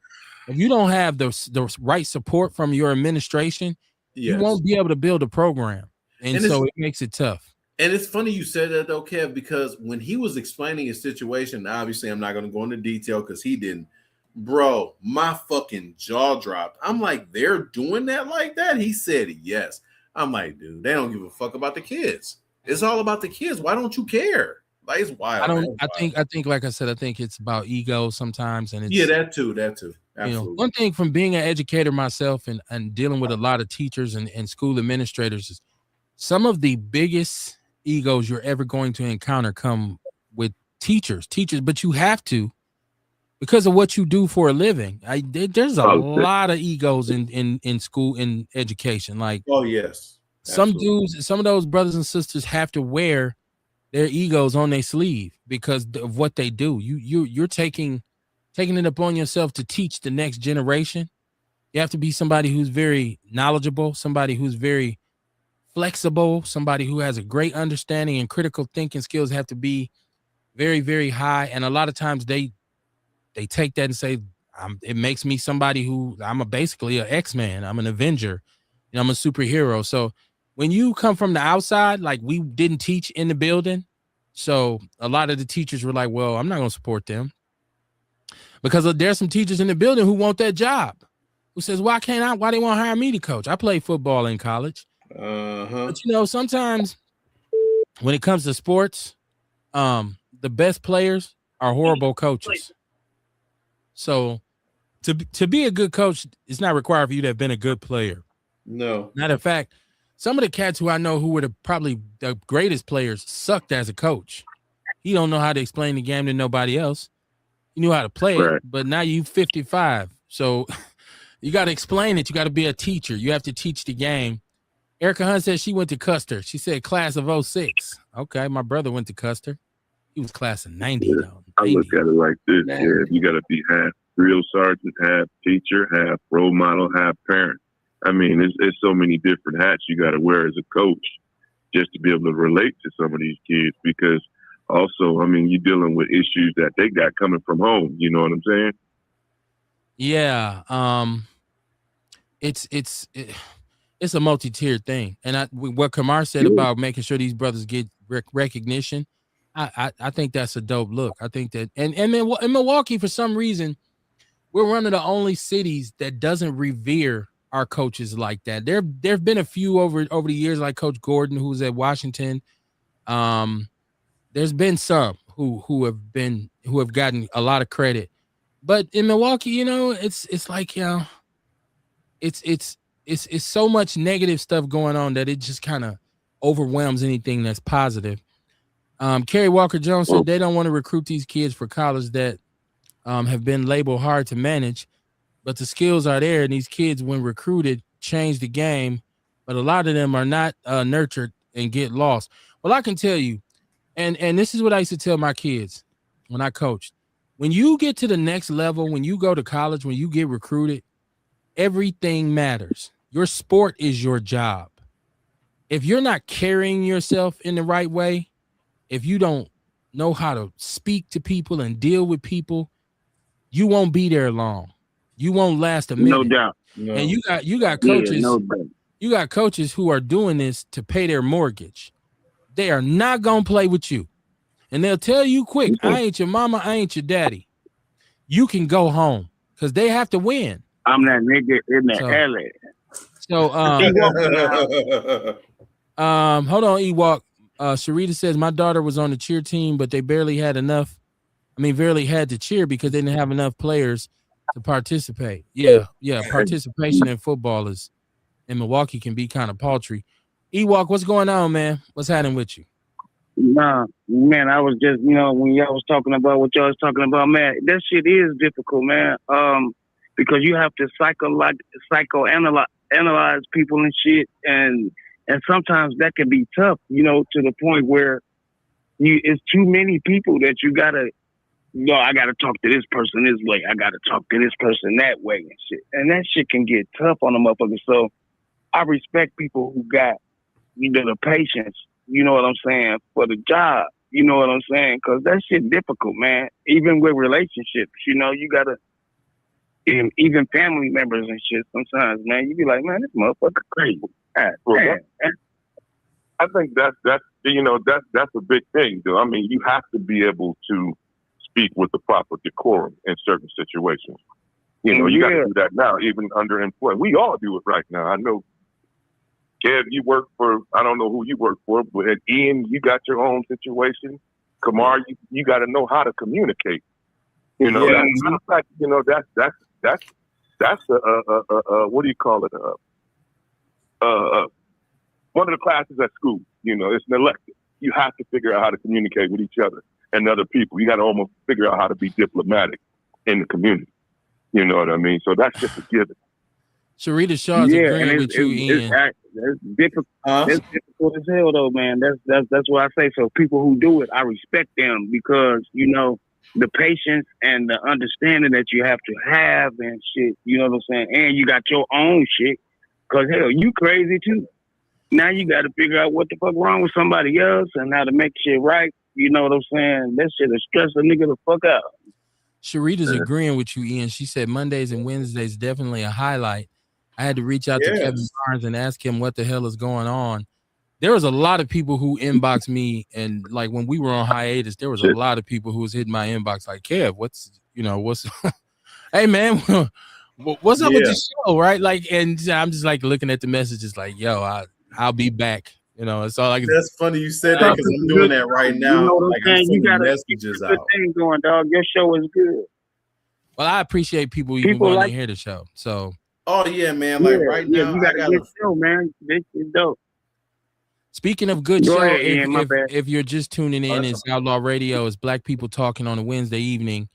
if you don't have the right support from your administration, you won't be able to build a program. And so it makes it tough. And it's funny you said that though, Kev, because when he was explaining his situation, obviously I'm not going to go into detail because he didn't. Bro, my fucking jaw dropped. I'm like, they're doing that like that? He said yes. I'm like, dude, they don't give a fuck about the kids. It's all about the kids. Why don't you care? Like, it's wild. I think, like I said, I think it's about ego sometimes. And it's, that too. Absolutely. You know, one thing from being an educator myself and dealing with a lot of teachers and school administrators is some of the biggest egos you're ever going to encounter come with teachers, but you have to, because of what you do for a living. There's a Oh, lot of egos in school, in education. Like, Oh yes, some absolutely. dudes, some of those brothers and sisters have to wear their egos on their sleeve because of what they do. You're taking it upon yourself to teach the next generation. You have to be somebody who's very knowledgeable, somebody who's very flexible, somebody who has a great understanding, and critical thinking skills have to be very, very high. And a lot of times they take that and say, it makes me somebody who basically an X-Man. I'm an Avenger. I'm a superhero. So when you come from the outside, like, we didn't teach in the building. So a lot of the teachers were like, well, I'm not going to support them, because there's some teachers in the building who want that job, who says, why they won't hire me to coach? I played football in college. But sometimes when it comes to sports, the best players are horrible coaches. So to be a good coach, it's not required for you to have been a good player. No. Matter of fact, some of the cats who I know who were probably the greatest players sucked as a coach. He don't know how to explain the game to nobody else. He knew how to play it, but now you 55. So you got to explain it. You got to be a teacher. You have to teach the game. Erica Hunt said she went to Custer. She said class of 06. Okay, my brother went to Custer. He was class of 90, though. 90. I look at it like this. Yeah, you got to be half drill sergeant, half teacher, half role model, half parent. I mean, it's so many different hats you got to wear as a coach just to be able to relate to some of these kids, because also, I mean, you're dealing with issues that they got coming from home. You know what I'm saying? Yeah. It's a multi-tiered thing. And what Kamar said about making sure these brothers get recognition, I think that's a dope look. I think that, and in Milwaukee, for some reason, we're one of the only cities that doesn't revere our coaches like that. There've been a few over the years, like Coach Gordon, who's at Washington. There's been some who have gotten a lot of credit, but in Milwaukee, it's like, it's so much negative stuff going on that it just kind of overwhelms anything that's positive. Kerry Walker Jones said they don't want to recruit these kids for college that have been labeled hard to manage, but the skills are there, and these kids, when recruited, change the game, but a lot of them are not nurtured and get lost. Well, I can tell you, and this is what I used to tell my kids when I coached. When you get to the next level, when you go to college, when you get recruited, everything matters. Your sport is your job. If you're not carrying yourself in the right way, if you don't know how to speak to people and deal with people, you won't be there long. You won't last a minute. No doubt. No. And you got coaches. Yeah, no doubt. You got coaches who are doing this to pay their mortgage. They are not gonna play with you, and they'll tell you quick, "I ain't your mama, I ain't your daddy. You can go home," because they have to win. I'm that nigga in the alley. So hold on, Ewok. Sharita says my daughter was on the cheer team, but they barely had to cheer because they didn't have enough players to participate. Yeah. Participation in football in Milwaukee can be kind of paltry. Ewok, what's going on, man? What's happening with you? Nah, man, I was just, when y'all was talking about what y'all was talking about, man, that shit is difficult, man. Because you have to psychoanalyze people and shit, and sometimes that can be tough, to the point where it's too many people that you gotta, I gotta talk to this person this way, I gotta talk to this person that way and shit, and that shit can get tough on the motherfuckers. So I respect people who got, the patience, you know what I'm saying, for the job, you know what I'm saying, because that shit difficult, man. Even with relationships, you gotta, even family members and shit. Sometimes, man, you be like, man, this motherfucker crazy. I think that's a big thing, though. I mean, you have to be able to speak with the proper decorum in certain situations. You got to do that now, even under employment. We all do it right now. I know, Kev, you work for, I don't know who you work for, but at Ian, you got your own situation. Kamar, you got to know how to communicate. That's what do you call it? One of the classes at school, it's an elective. You have to figure out how to communicate with each other and other people. You got to almost figure out how to be diplomatic in the community. You know what I mean? So that's just a given. Sharita Shaw's agreeing with you, Ian. It's difficult. It's difficult as hell, though, man. That's what I say. So people who do it, I respect them because the patience and the understanding that you have to have and shit. You know what I'm saying? And you got your own shit. Cause hell, you crazy too. Now you got to figure out what the fuck wrong with somebody else and how to make shit right. You know what I'm saying? That shit will stress a nigga the fuck out. Sharita's agreeing with you, Ian. She said Mondays and Wednesdays definitely a highlight. I had to reach out to Kevin Barnes and ask him what the hell is going on. There was a lot of people who inboxed me, and like when we were on hiatus, there was a lot of people who was hitting my inbox like, Kev, what's hey man, what's up with the show, right? Like, and I'm just like looking at the messages like, yo, I'll be back. It's all like. That's funny you said that because I'm doing that right now. You know what like I'm saying? I'm You got messages a good out. thing going, dog. Your show is good. Well, I appreciate people even wanting to hear the show. So. Oh yeah, man! Like right now, you got a good show, man. This is dope. Speaking of good show, ahead, Ian, if you're just tuning in, it's Outlaw Radio. It's Black people talking on a Wednesday evening.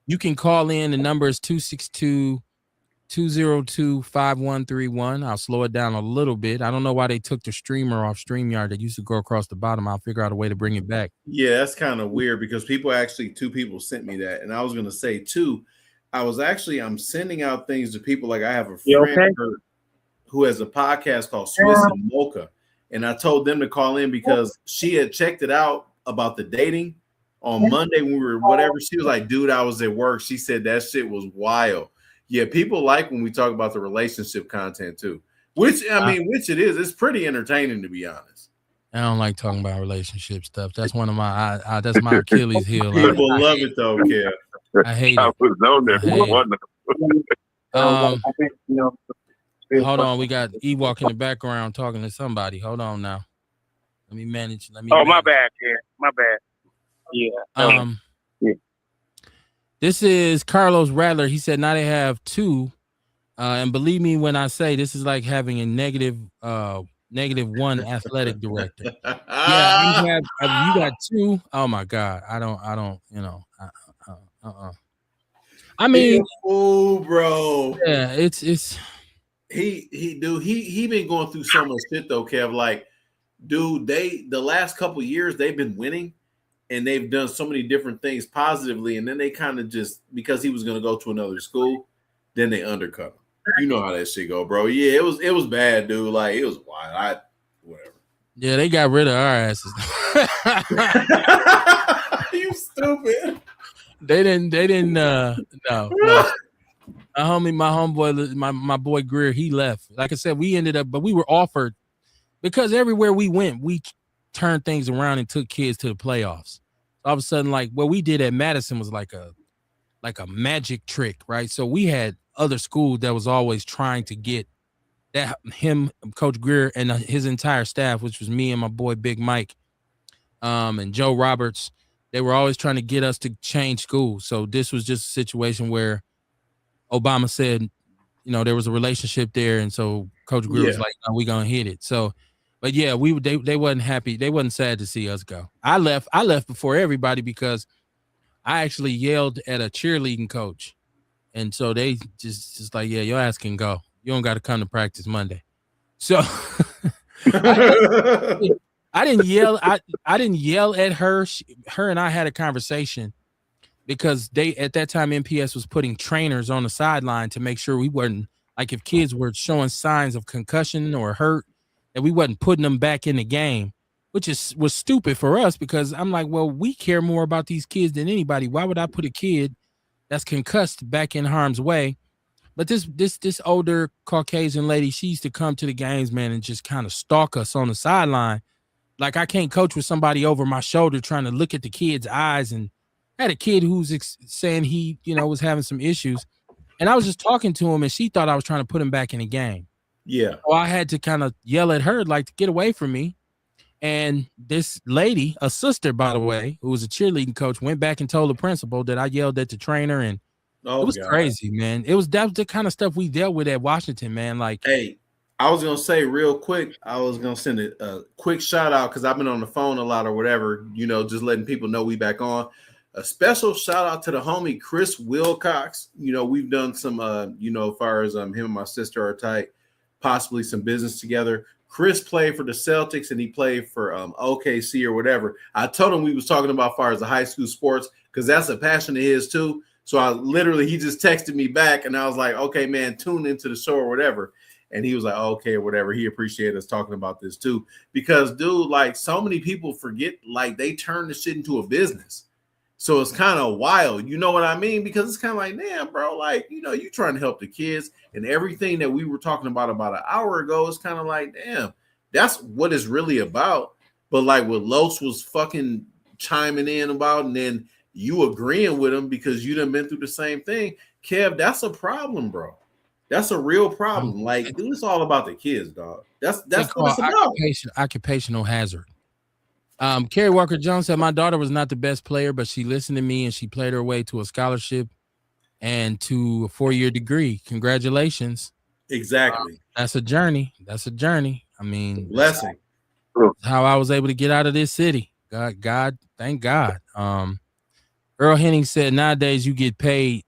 You can call in. The number is 262-202-5131. I'll slow it down a little bit. I don't know why they took the streamer off StreamYard that used to go across the bottom. I'll figure out a way to bring it back. Yeah, that's kind of weird because two people sent me that, and I was gonna say too. I'm sending out things to people. Like I have a friend who has a podcast called Swiss and Mocha. And I told them to call in because she had checked it out about the dating on Monday when we were whatever. She was like, dude, I was at work. She said that shit was wild. Yeah, people like when we talk about the relationship content too, which it is. It's pretty entertaining to be honest. I don't like talking about relationship stuff. That's one of my that's my Achilles heel. People love it though, Kev. I hate it. I was on there for one. Hold on, we got Ewok in the background talking to somebody. Hold on now. Let me manage. My bad, Kev. My bad. Yeah. This is Carlos Rattler. He said now they have two. And believe me when I say this is like having a negative one athletic director. Yeah, you got two. Oh my God. I don't, I mean, bro. Yeah, it's he been going through so much shit though, Kev. Like, dude, the last couple of years they've been winning and they've done so many different things positively, and then they kind of just because he was gonna go to another school, then they undercut him. You know how that shit go, bro. Yeah, it was bad, dude. Like it was wild. Whatever. Yeah, they got rid of our asses. You stupid. They didn't no. My homeboy, my boy Greer, he left. Like I said, we ended up, but we were offered because everywhere we went, we turned things around and took kids to the playoffs. All of a sudden, like what we did at Madison was like a magic trick, right? So we had other schools that was always trying to get that him, Coach Greer, and his entire staff, which was me and my boy Big Mike, and Joe Roberts. They were always trying to get us to change schools. So this was just a situation where Obama said, there was a relationship there, and so Coach Greer was like, "No, we gonna hit it." So, but yeah, they wasn't happy. They wasn't sad to see us go. I left before everybody because I actually yelled at a cheerleading coach, and so they just like, "Yeah, your ass can go. You don't got to come to practice Monday." So I didn't yell. I didn't yell at her. Her and I had a conversation because at that time MPS was putting trainers on the sideline to make sure we wasn't like if kids were showing signs of concussion or hurt, that we wasn't putting them back in the game, which was stupid for us because I'm like, well, we care more about these kids than anybody. Why would I put a kid that's concussed back in harm's way? But this older Caucasian lady, she used to come to the games, man, and just kind of stalk us on the sideline. Like I can't coach with somebody over my shoulder trying to look at the kid's eyes. And I had a kid who's saying he, was having some issues. And I was just talking to him and she thought I was trying to put him back in the game. Yeah. So I had to kind of yell at her, like, to get away from me. And this lady, a sister, by the way, who was a cheerleading coach, went back and told the principal that I yelled at the trainer. And it was crazy, man. That was the kind of stuff we dealt with at Washington, man. Like, hey, I was going to say real quick, I was going to send a quick shout out because I've been on the phone a lot or whatever, just letting people know we back on. A special shout out to the homie Chris Wilcox. We've done some, as far as him and my sister are tight, possibly some business together. Chris played for the Celtics and he played for OKC or whatever. I told him we was talking about as far as the high school sports because that's a passion of his too. So he just texted me back and I was like, okay, man, tune into the show or whatever. And he was like, okay, or whatever. He appreciated us talking about this too. Because, dude, like so many people forget, like they turn the shit into a business. So it's kind of wild. You know what I mean? Because it's kind of like, damn, bro, like, you trying to help the kids and everything that we were talking about an hour ago is kind of like, damn, that's what it's really about. But like what Los was fucking chiming in about and then you agreeing with him because you done been through the same thing. Kev, that's a problem, bro. That's a real problem. Like, dude, it's all about the kids, dog. That's what it's about. Occupational hazard. Kerry Walker Jones said, my daughter was not the best player, but she listened to me and she played her way to a scholarship and to a 4-year degree. Congratulations. Exactly. That's a journey. I mean, blessing. How I was able to get out of this city. God, thank God. Earl Henning said, nowadays you get paid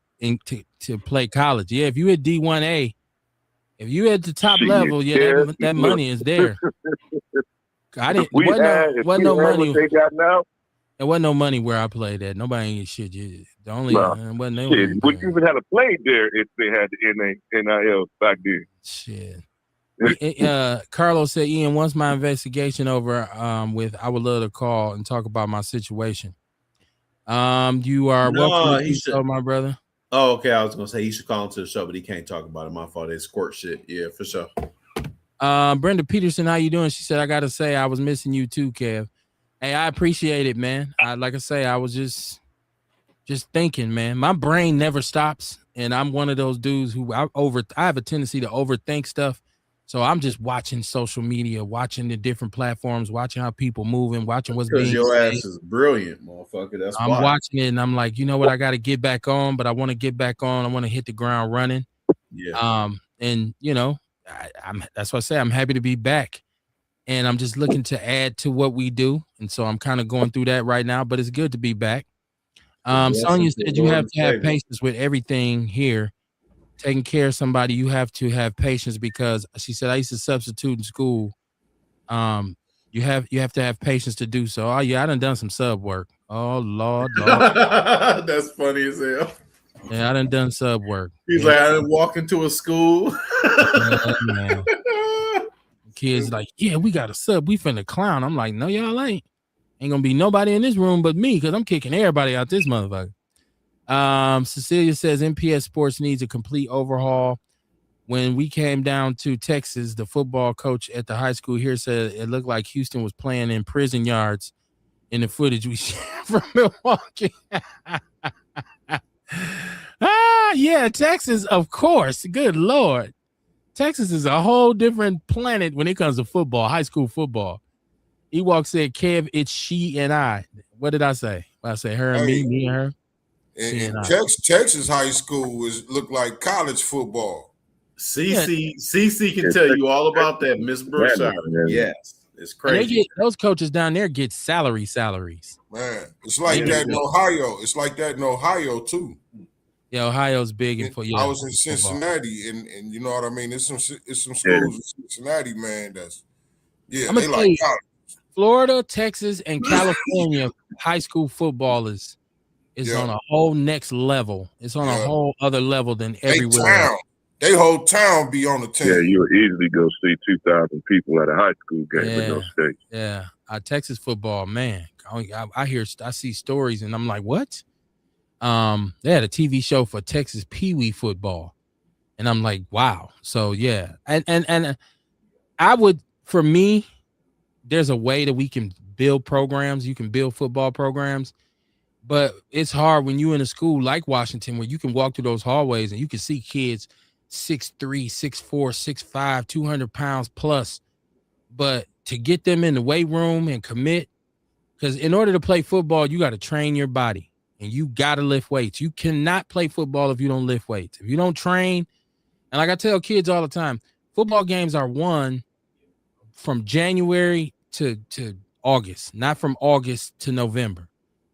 to play college. Yeah, if you at D1A, if you at the top level, that money is there. I didn't. Wasn't no money. They got now. There wasn't no money where I played at. Nobody ain't get shit. The only wasn't no. Would you even have played there if they had the NIL back then? Shit. Carlos said, Ian, once my investigation over, I would love to call and talk about my situation. You are welcome to do so, my brother. Oh, okay. I was gonna say he should call into the show, but he can't talk about it. My fault. They squirt shit. Yeah, for sure. Brenda Peterson, how you doing? She said, I gotta say, I was missing you too, Kev. Hey, I appreciate it, man. Like I say, I was just thinking, man. My brain never stops, and I'm one of those dudes who I have a tendency to overthink stuff. So I'm just watching social media, watching the different platforms, watching how people moving, watching what's being your said. ass is brilliant, motherfucker. That's I'm watching it, and I'm like, you know what? I got to get back on, but I want to get back on. I want to hit the ground running. Yeah. And that's why I say I'm happy to be back, and I'm just looking to add to what we do, and so I'm kind of going through that right now. But it's good to be back. Sonia said you have to have patience with everything here. Taking care of somebody, you have to have patience because she said I used to substitute in school. You have to have patience to do so. Oh yeah, I done some sub work. Oh Lord. That's funny as hell. Yeah, I done sub work. He's like, I didn't walk into a school. Man. Kids like, yeah, we got a sub. We finna clown. I'm like, no, y'all ain't. Ain't gonna be nobody in this room but me because I'm kicking everybody out this motherfucker. Cecilia says MPS Sports needs a complete overhaul. When we came down to Texas, the football coach at the high school here said it looked like Houston was playing in prison yards in the footage we see from Milwaukee. Yeah, Texas, of course. Good Lord. Texas is a whole different planet when it comes to football, high school football. Ewok said, Kev, it's she and I. What did I say? I say her and me and her. And Texas high school look like college football. CC can tell you all about that, Miss Burchard. Yes, it's crazy. Those coaches down there get salaries. Man, it's like that in Ohio. It's like that in Ohio too. Yeah, Ohio's big and for I was in Cincinnati, and you know what I mean. It's some schools in Cincinnati, man. They like college. Florida, Texas, and California high school football is on a whole next level. It's on a whole other level than everywhere. They whole town be on the team. Yeah, you would easily go see 2,000 people at a high school game with no stakes. Yeah, Texas football, man. I see stories and I'm like, what? They had a TV show for Texas Pee Wee football, and I'm like, wow. So yeah, and I would, for me, there's a way that we can build programs. You can build football programs. But it's hard when you're in a school like Washington where you can walk through those hallways and you can see kids 6'3", 6'4", 6'5", 200 pounds plus. But to get them in the weight room and commit, because in order to play football, you got to train your body and you got to lift weights. You cannot play football if you don't lift weights. If you don't train, and like I tell kids all the time, football games are won from January to August, not from August to November.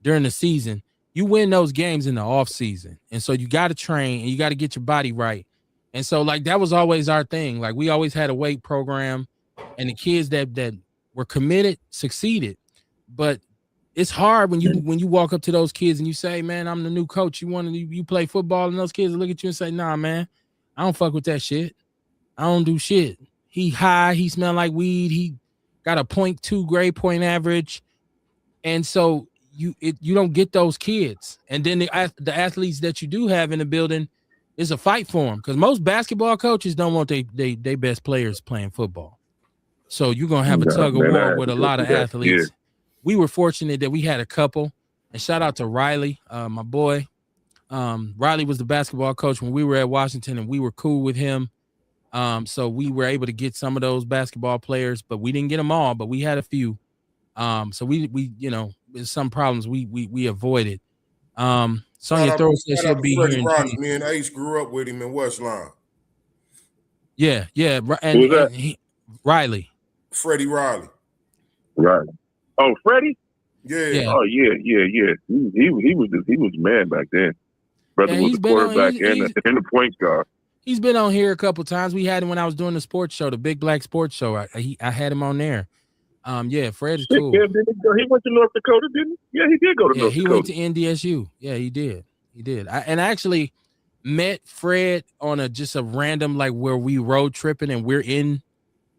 During the season, you win those games in the off season. And so you got to train and you got to get your body right. And so like that was always our thing. Like we always had a weight program, and the kids that were committed succeeded. But it's hard when you walk up to those kids and you say, "Man, I'm the new coach. You play football," and those kids look at you and say, "Nah, man, I don't fuck with that shit. I don't do shit. He high, he smell like weed, he got a 0.2 grade point average." And so you don't get those kids. And then the athletes that you do have in the building is a fight for them, because most basketball coaches don't want they best players playing football. So you're gonna have a tug of war with a lot of athletes. Yeah. We were fortunate that we had a couple, and shout out to Riley, my boy. Riley was the basketball coach when we were at Washington, and we were cool with him. So we were able to get some of those basketball players, but we didn't get them all, but we had a few. So we there's some problems we avoided. Sonya Throw says she'll be here. Me and Ace grew up with him in Westline. Yeah, and Riley. Freddie Riley. Right. Oh, Freddie? Yeah. Oh, yeah. He was man back then. Brother was the quarterback and the point guard. He's been on here a couple times. We had him when I was doing the sports show, the Big Black Sports Show. I had him on there. Fred is cool. He went to North Dakota, didn't he? Yeah, he did go to North Dakota. He went to NDSU. Yeah, he did. I actually met Fred on just a random, like, where we road tripping and we're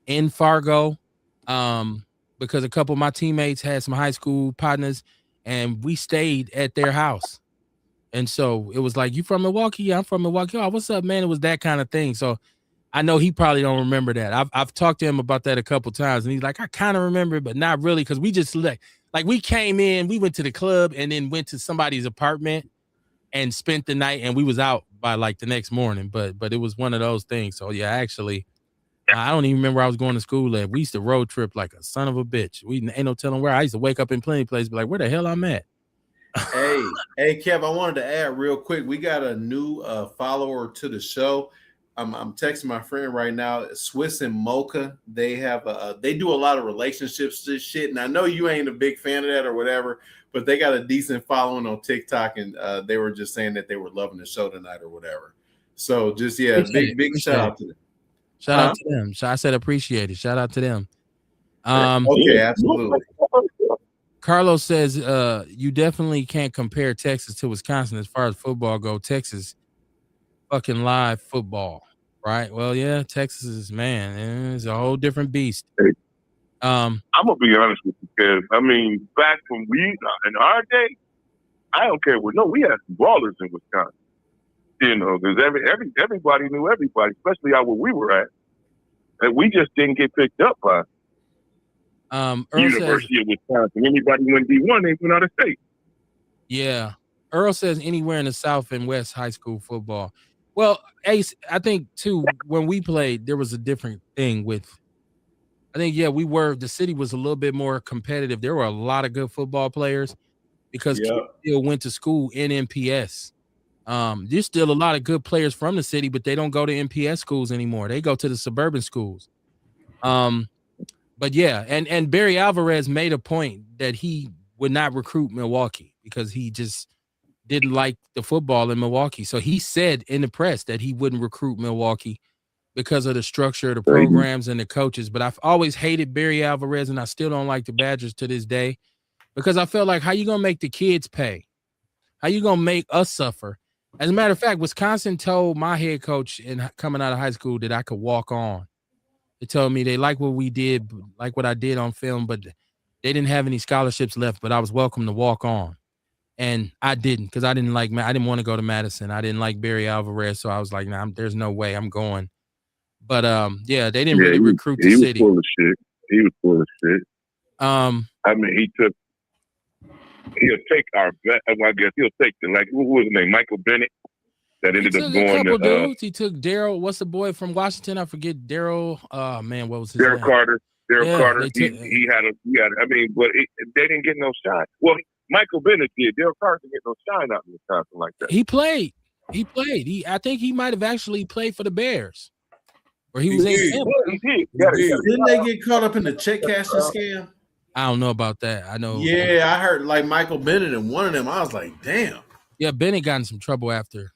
in Fargo, because a couple of my teammates had some high school partners and we stayed at their house. And so it was like, "You from Milwaukee?" "Yeah, I'm from Milwaukee." "Oh, what's up, man?" It was that kind of thing. So I know he probably don't remember that. I've talked to him about that a couple times, and he's like, "I kind of remember it, but not really," because we just like we came in, we went to the club, and then went to somebody's apartment and spent the night, and we was out by like the next morning. But it was one of those things. So yeah, actually, I don't even remember where I was going to school at. We used to road trip like a son of a bitch. We ain't no telling where. I used to wake up in plenty places, be like, "Where the hell I'm at?" Hey, Kev, I wanted to add real quick. We got a new follower to the show. I'm texting my friend right now, Swiss and Mocha. They have they do a lot of relationships shit, and I know you ain't a big fan of that or whatever, but they got a decent following on TikTok, and they were just saying that they were loving the show tonight or whatever. So just big shout out to them. Shout out to them. I said appreciate it. Shout out to them. Okay, absolutely. Carlos says you definitely can't compare Texas to Wisconsin as far as football go. Texas fucking live football, right? Well, yeah, Texas is, man, it's a whole different beast. I'm gonna be honest with you, because I mean, back when in our day, I don't care what. No, we had some ballers in Wisconsin, because everybody knew everybody, especially out where we were at, and we just didn't get picked up by University of Wisconsin. Anybody went D1, they went out of state. Yeah. Earl says anywhere in the South and West high school football. Well, Ace, I think too, when we played, there was a different thing with, I think, the city was a little bit more competitive. There were a lot of good football players because kids still went to school in MPS. There's still a lot of good players from the city, but they don't go to MPS schools anymore. They go to the suburban schools. But yeah, and Barry Alvarez made a point that he would not recruit Milwaukee because he just didn't like the football in Milwaukee. So he said in the press that he wouldn't recruit Milwaukee because of the structure of the programs and the coaches. But I've always hated Barry Alvarez, and I still don't like the Badgers to this day, because I felt like, how you going to make the kids pay? How you going to make us suffer? As a matter of fact, Wisconsin told my head coach coming out of high school that I could walk on. They told me they like what we did, like what I did on film, but they didn't have any scholarships left, but I was welcome to walk on. And I didn't, because I didn't want to go to Madison. I didn't like Barry Alvarez, so I was like, nah, there's no way I'm going. But they didn't really recruit the city. He was full of shit. I mean, he'll take our vet. I guess he'll take who was his name? Michael Bennett. That ended up going to dudes. He took Daryl. What's the boy from Washington? I forget Daryl. Man, what was his name? Carter. Carter. He had. I mean, but they didn't get no shine. Well, Michael Bennett did. Daryl Carter didn't get no shine out in Wisconsin like that. He played. I think he might have actually played for the Bears, or he was in. Didn't they get caught up in the check cashing scam? I don't know about that. I know. Yeah, I heard like Michael Bennett and one of them. I was like, damn. Yeah, Bennett got in some trouble after.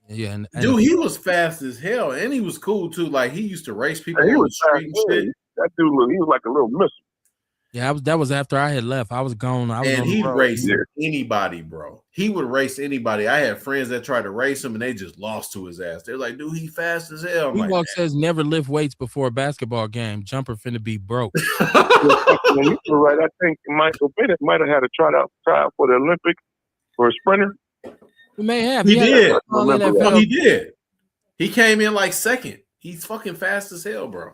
Yeah, and Dude, he was fast as hell, and he was cool too. Like he used to race people He on the was street and shit. That dude, he was like a little missile. yeah, that was after I had left. I was gone. And he'd race Yeah. anybody, bro. He would race anybody. I had friends that tried to race him, and they just lost to his ass. They're like, dude, he fast as hell. I'm like, Ewok says never lift weights before a basketball game. Jumper finna be broke. You're right. I think Michael Bennett might have had a tryout for the Olympics for a sprinter. He may have. He did. NFL. He did. He came in like second. He's fucking fast as hell, bro.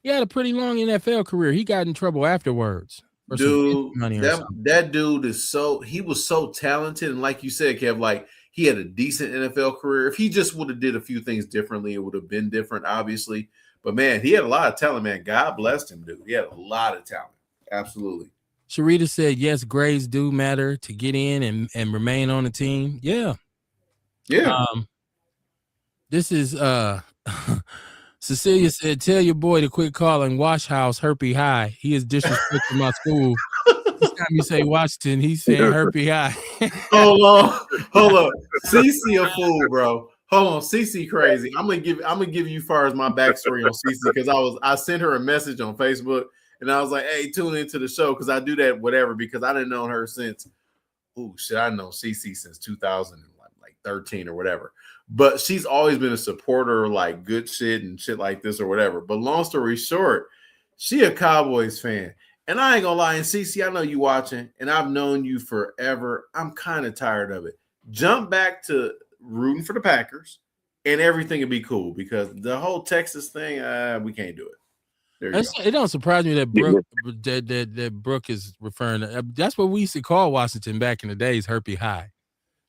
He had a pretty long NFL career. He got in trouble afterwards. Dude, that dude is he was so talented, and like you said, Kev, like he had a decent NFL career. If he just would have did a few things differently, it would have been different, obviously. But man, he had a lot of talent, man. God blessed him, dude. He had a lot of talent. Absolutely. Sharita said, yes, grades do matter to get in and remain on the team. Yeah. Yeah. This is Cecilia said, tell your boy to quit calling Wash House Herpy High. He is disrespecting my school. This time you say Washington, he's saying Herpy High. Hold on. CC a fool, bro. Hold on, CC crazy. I'm gonna give you far as my backstory on CC because I sent her a message on Facebook and I was like, hey, tune into the show because I do that whatever because I didn't know her since I know CC since 2013 or whatever. But she's always been a supporter of like good shit and shit like this or whatever. But long story short, she a Cowboys fan. And I ain't gonna lie, and CC, I know you watching, and I've known you forever. I'm kind of tired of it. Jump back to rooting for the Packers, and everything will be cool because the whole Texas thing, we can't do it. It don't surprise me that Brooke that Brooke is referring to. That's what we used to call Washington back in the days, Herpy High.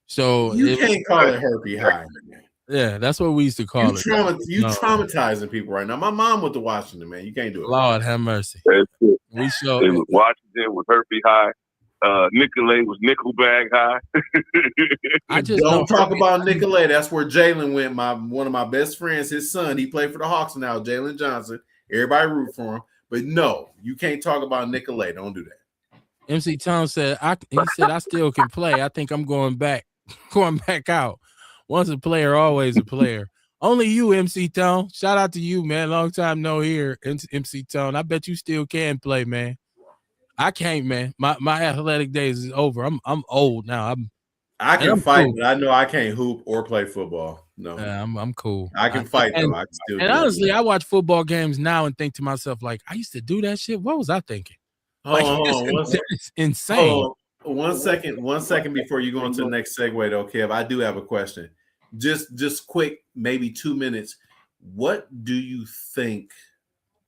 So you can't call it Herpy High. Man. Yeah, that's what we used to call it. You traumatizing people right now. My mom went to Washington, man. You can't do it. Lord have mercy. We show it was Washington was Herpy High. Nicolay was Nickelbag High. I just don't talk about Nicolay. That's where Jalen went. One of my best friends, his son, he played for the Hawks now, Jalen Johnson. Everybody root for him. But no, you can't talk about Nicolay. Don't do that. MC Tom said, I still can play. I think I'm going back out. Once a player, always a player. Only you, MC Tone. Shout out to you, man. Long time no here, MC Tone. I bet you still can play, man. I can't, man. My athletic days is over. I'm old now. I can fight, cool. But I know I can't hoop or play football. No, I'm cool. I can fight though. I can still. And honestly, I watch football games now and think to myself, like, I used to do that shit. What was I thinking? It's insane. 1 second before you go into the next segue, though, Kev. I do have a question. Just quick, maybe 2 minutes. What do you think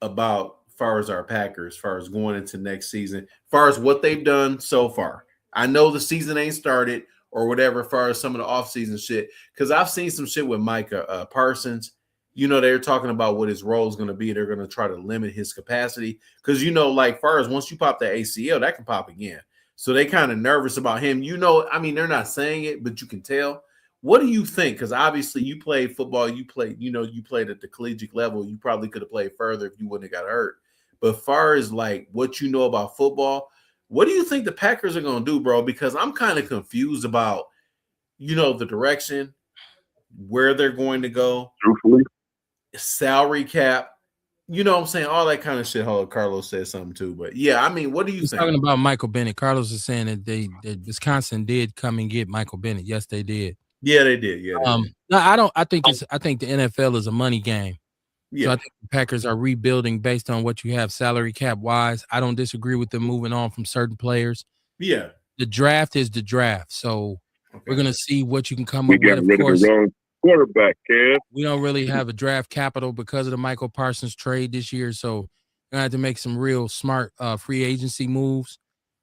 about far as our Packers, far as going into next season, far as what they've done so far? I know the season ain't started or whatever, far as some of the offseason shit, because I've seen some shit with Micah Parsons. You know, they're talking about what his role is going to be. They're going to try to limit his capacity because, you know, like far as once you pop the ACL, that can pop again. So they kind of nervous about him. You know, I mean, they're not saying it, but you can tell. What do you think? Because obviously you played football. You played at the collegiate level. You probably could have played further if you wouldn't have got hurt. But far as like what you know about football, what do you think the Packers are going to do, bro? Because I'm kind of confused about, you know, the direction, where they're going to go. Truthfully. Salary cap. You know what I'm saying? All that kind of shit. Carlos said something too. But yeah, I mean, what do you think? Talking about Michael Bennett. Carlos is saying that Wisconsin did come and get Michael Bennett. Yes, they did. Yeah, they did. Yeah. No, I don't. I think the NFL is a money game. Yeah. So I think the Packers are rebuilding based on what you have salary cap wise. I don't disagree with them moving on from certain players. Yeah. The draft is the draft. So we're gonna see what you can come up with. Of course, quarterback, Kev. We don't really have a draft capital because of the Michael Parsons trade this year. So we're gonna have to make some real smart free agency moves.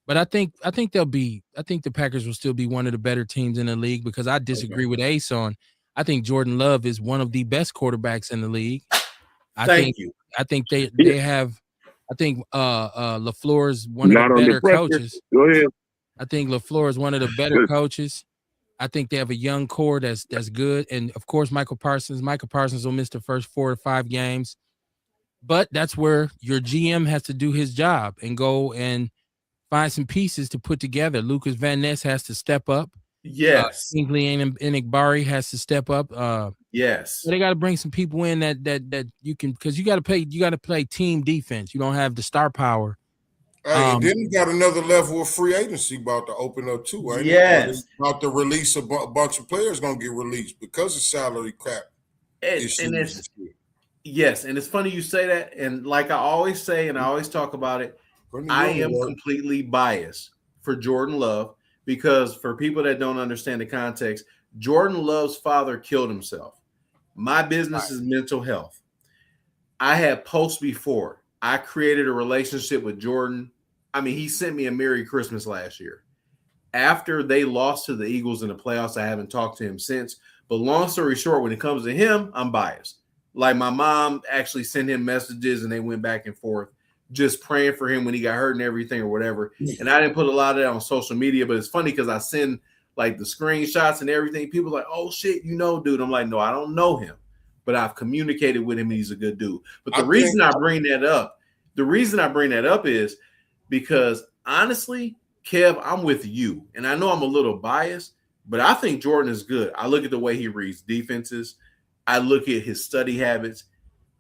But I think the Packers will still be one of the better teams in the league because I disagree with Ace on. I think Jordan Love is one of the best quarterbacks in the league. I think they have. I think LaFleur is one of the better coaches. Go ahead. I think LaFleur is one of the better coaches. I think they have a young core that's good, and of course Michael Parsons. Michael Parsons will miss the first 4 or 5 games. But that's where your GM has to do his job and go and find some pieces to put together. Lucas Van Ness has to step up. Yes. Kingsley and Enigbari has to step up. Yes. They got to bring some people in that you can, because you got to play team defense. You don't have the star power. Hey, and then you got another level of free agency about to open up too, ain't Yes. it? About to release a bunch of players gonna get released because of salary cap issues. And it's yes, and it's funny you say that. And like I always say, and I always talk about it, I am completely biased for Jordan Love because for people that don't understand the context, Jordan Love's father killed himself. My business is mental health. I had posts before. I created a relationship with Jordan. I mean, he sent me a Merry Christmas last year. After they lost to the Eagles in the playoffs, I haven't talked to him since. But long story short, when it comes to him, I'm biased. Like my mom actually sent him messages and they went back and forth just praying for him when he got hurt and everything or whatever. And I didn't put a lot of that on social media, but it's funny because I send like the screenshots and everything. People are like, oh shit, you know, dude. I'm like, no, I don't know him, but I've communicated with him. And he's a good dude. But the reason I bring that up is because honestly, Kev, I'm with you. And I know I'm a little biased, but I think Jordan is good. I look at the way he reads defenses. I look at his study habits.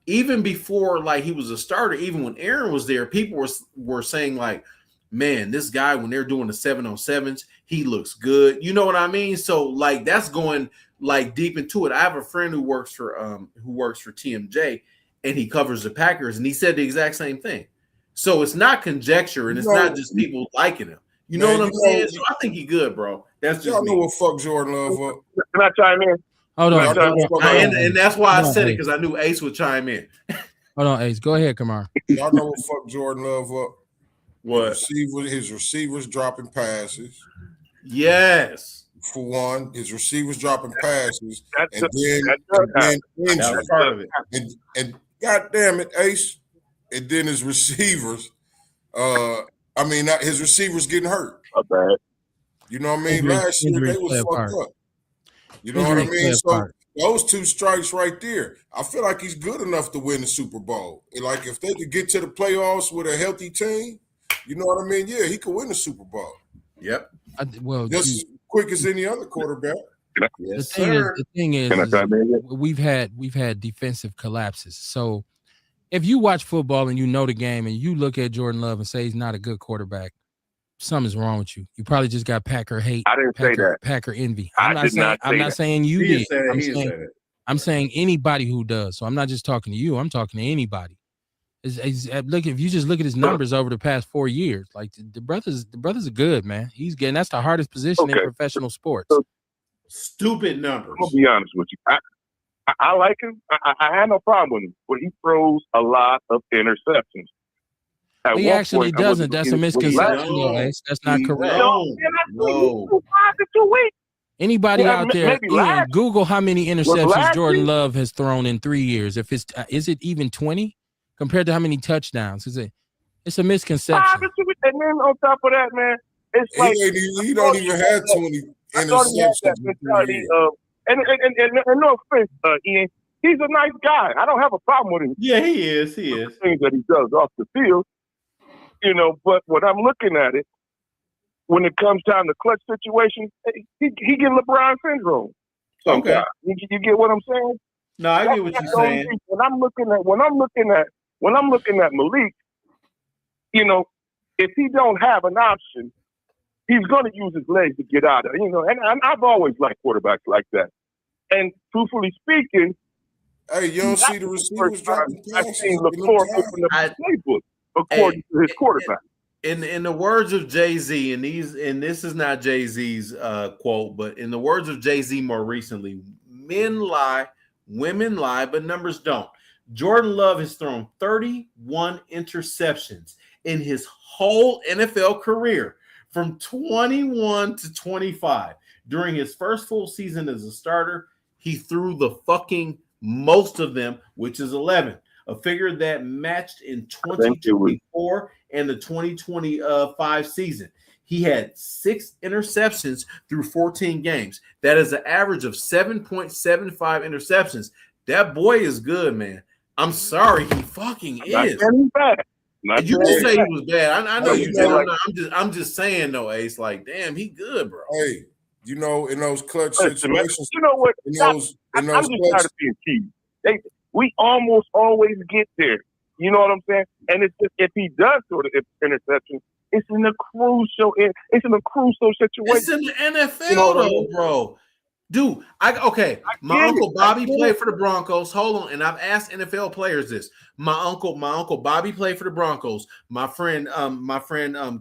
Even before, like, he was a starter, even when Aaron was there, people were saying, like, man, this guy, when they're doing the 7-on-7s, he looks good. You know what I mean? So, like, that's going, like, deep into it. I have a friend who works for TMJ, and he covers the Packers, and he said the exact same thing. So it's not conjecture, and it's not just people liking him. You know what I'm saying? So I think he's good, bro. That's just y'all know what fuck Jordan Love up. Can I chime in? Hold on. And that's why I said it, because I knew Ace would chime in. Hold on, Ace. Go ahead, Kamar. Y'all know what fuck Jordan Love up. What? His receivers dropping passes. Yes. For one, his receivers dropping passes. That's part of it. And God damn it, Ace. And then his receivers, his receivers getting hurt. Not bad. You know what I mean? Last year they was fucked up. You know what I mean? So those two strikes right there, I feel like he's good enough to win the Super Bowl. Like if they could get to the playoffs with a healthy team, you know what I mean? Yeah, he could win the Super Bowl. Yep. Just as quick as any other quarterback. Yes, the thing is we've had defensive collapses. So if you watch football and you know the game and you look at Jordan Love and say he's not a good quarterback, something's wrong with you. You probably just got Packer hate. I didn't say that. Packer envy. I'm not saying you did. I'm saying anybody who does. So I'm not just talking to you. I'm talking to anybody. Look, if you just look at his numbers over the past 4 years, like the brothers are good, man. He's getting, that's the hardest position in professional sports. Stupid numbers. I'll be honest with you. I like him. I have no problem with him, but he throws a lot of interceptions. He actually doesn't. That's a misconception, though, Ace. That's not correct. No. Anybody out there, Ian, Google how many interceptions Jordan Love has thrown in 3 years. If it's is it even 20 compared to how many touchdowns? It's a misconception. And then on top of that, man, it's like he don't even have 20 interceptions. And no offense, Ian, he's a nice guy. I don't have a problem with him. Yeah, he is. Things that he does off the field, you know. But when I'm looking at it, when it comes time to clutch situations, he get LeBron syndrome. Sometimes. You get what I'm saying? No, I get what you're saying. When I'm looking at Malik, you know, if he don't have an option, he's going to use his legs to get out of it, you know. And I've always liked quarterbacks like that. And truthfully speaking, hey, you don't see the receivers dropping passes. I've seen LaFleur open up the playbook according to his quarterback. In the words of Jay-Z, and this is not Jay-Z's quote, but in the words of Jay-Z more recently, men lie, women lie, but numbers don't. Jordan Love has thrown 31 interceptions in his whole NFL career from 21 to 25. During his first full season as a starter, he threw the fucking most of them, which is 11, a figure that matched in 2024 and the 2025 season. He had 6 interceptions through 14 games. That is an average of 7.75 interceptions. That boy is good, man. I'm sorry, he fucking Not is. saying he's bad. Not You can saying say he's he bad. was bad. I know Well, you you did. know- I'm just saying though, Ace. Like, damn, he good, bro. Hey, you know, in those clutch Listen, man, situations, you know what? in Stop. those I'm clutch, just tired of being cheated. We almost always get there. You know what I'm saying? And it's just if he does throw the interception, it's in a crucial situation. It's in the NFL You know what I though, mean? bro. Dude, my get uncle it. Bobby I get played it. for the Broncos. Hold on, and I've asked NFL players this. My uncle Bobby played for the Broncos. My friend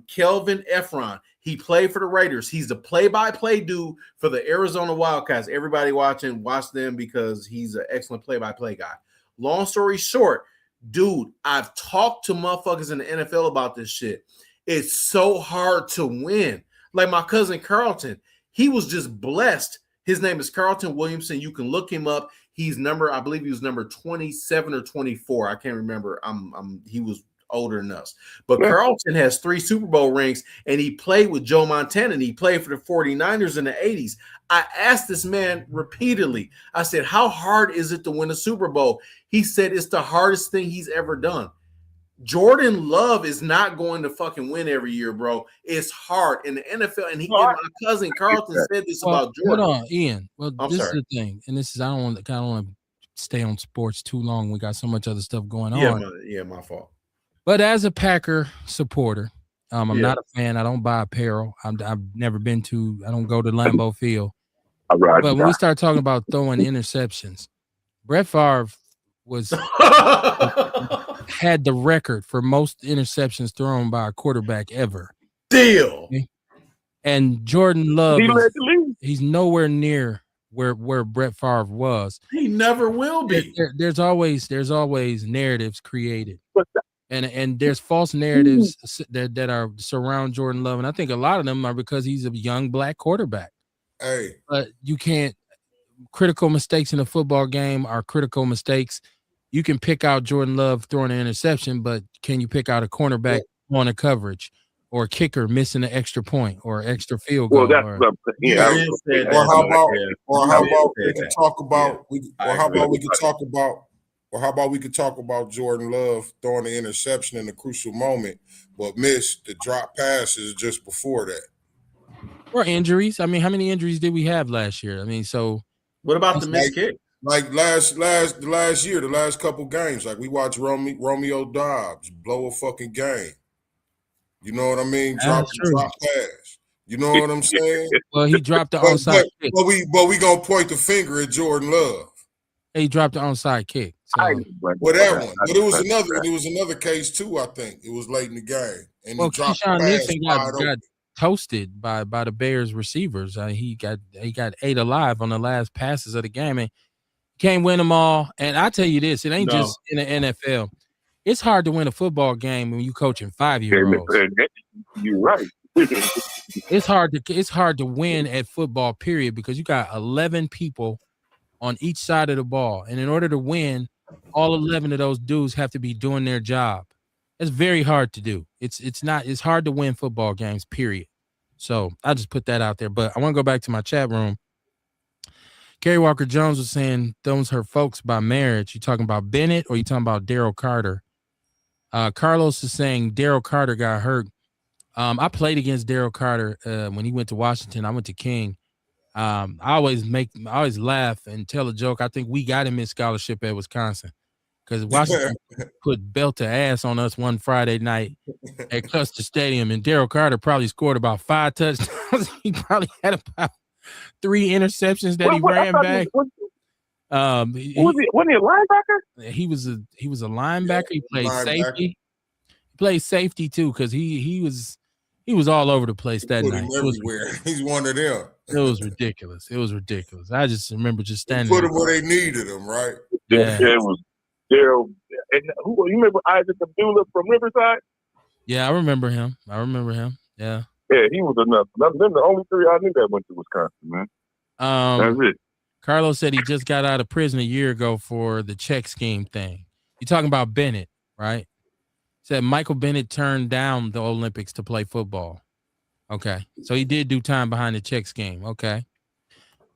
Kelvin Efron, he played for the Raiders. He's the play-by-play dude for the Arizona Wildcats. Everybody watch them because he's an excellent play-by-play guy. Long story short, dude, I've talked to motherfuckers in the NFL about this shit. It's so hard to win. Like my cousin Carlton, he was just blessed. His name is Carlton Williamson. You can look him up. I believe he was number 27 or 24. I can't remember. He was older than us. But Carlton has 3 Super Bowl rings, and he played with Joe Montana, and he played for the 49ers in the 80s. I asked this man repeatedly. I said, how hard is it to win a Super Bowl? He said it's the hardest thing he's ever done. Jordan Love is not going to fucking win every year, bro. It's hard in the NFL. And my cousin Carlton said this about Jordan. Hold on, Ian. Well, this sorry. is the thing, and this is I don't want to stay on sports too long. We got so much other stuff going on. My fault. But as a Packer supporter, I'm not a fan. I don't buy apparel. I've never been to. I don't go to Lambeau Field. But when we start talking about throwing interceptions, Brett Favre had the record for most interceptions thrown by a quarterback ever. Deal. Okay? And Jordan Love, he's nowhere near where Brett Favre was. He never will be. There's always narratives created, and there's false narratives that are surround Jordan Love, and I think a lot of them are because he's a young black quarterback. Hey, but you can't. Critical mistakes in a football game are critical mistakes. You can pick out Jordan Love throwing an interception, but can you pick out a cornerback on a coverage or a kicker missing an extra point or extra field goal? Or how about we could talk about Jordan Love throwing the interception in a crucial moment, but missed the drop passes just before that. Or injuries. I mean, how many injuries did we have last year? I mean, so what about the missed kick? Like last year, the last couple games, like we watched Romeo Dobbs blow a fucking game. You know what I mean? Drop pass. You know what I'm saying? Well, he dropped the onside kick. But we gonna point the finger at Jordan Love. He dropped the onside kick. So. Well, that one. But it was another case too, I think. It was late in the game. And he dropped Keyshawn Nixon got open. toasted by the Bears receivers. He got ate alive on the last passes of the game and can't win them all. And I tell you this, it ain't just in the NFL. It's hard to win a football game when you coaching 5-year-olds. You're right. It's hard to win at football, period, because you got 11 people on each side of the ball. And in order to win, all 11 of those dudes have to be doing their job. It's very hard to do. It's hard to win football games, period. So I just put that out there. But I want to go back to my chat room. Kerry Walker Jones was saying those her folks by marriage. You talking about Bennett or you talking about Daryl Carter? Carlos is saying Daryl Carter got hurt. I played against Daryl Carter when he went to Washington. I went to King. I always laugh and tell a joke. I think we got him in scholarship at Wisconsin because Washington put belt to ass on us one Friday night at Custer Stadium, and Daryl Carter probably scored about 5 touchdowns. He probably had about 3 interceptions that he ran back. Wasn't he a linebacker? He was a linebacker. He played safety. He played safety too because he was all over the place that night. Everywhere. He's one of them. It was ridiculous. I just remember just standing. Put him where they needed him, right? Yeah. It was Daryl. And you remember Isaac Abdullah from Riverside? Yeah, I remember him. Yeah. Yeah, he was enough. Them the only 3 I knew that went to Wisconsin, man. That's it. Carlos said he just got out of prison a year ago for the check scheme thing. You're talking about Bennett, right? Said Michael Bennett turned down the Olympics to play football. Okay. So he did do time behind the check scheme. Okay.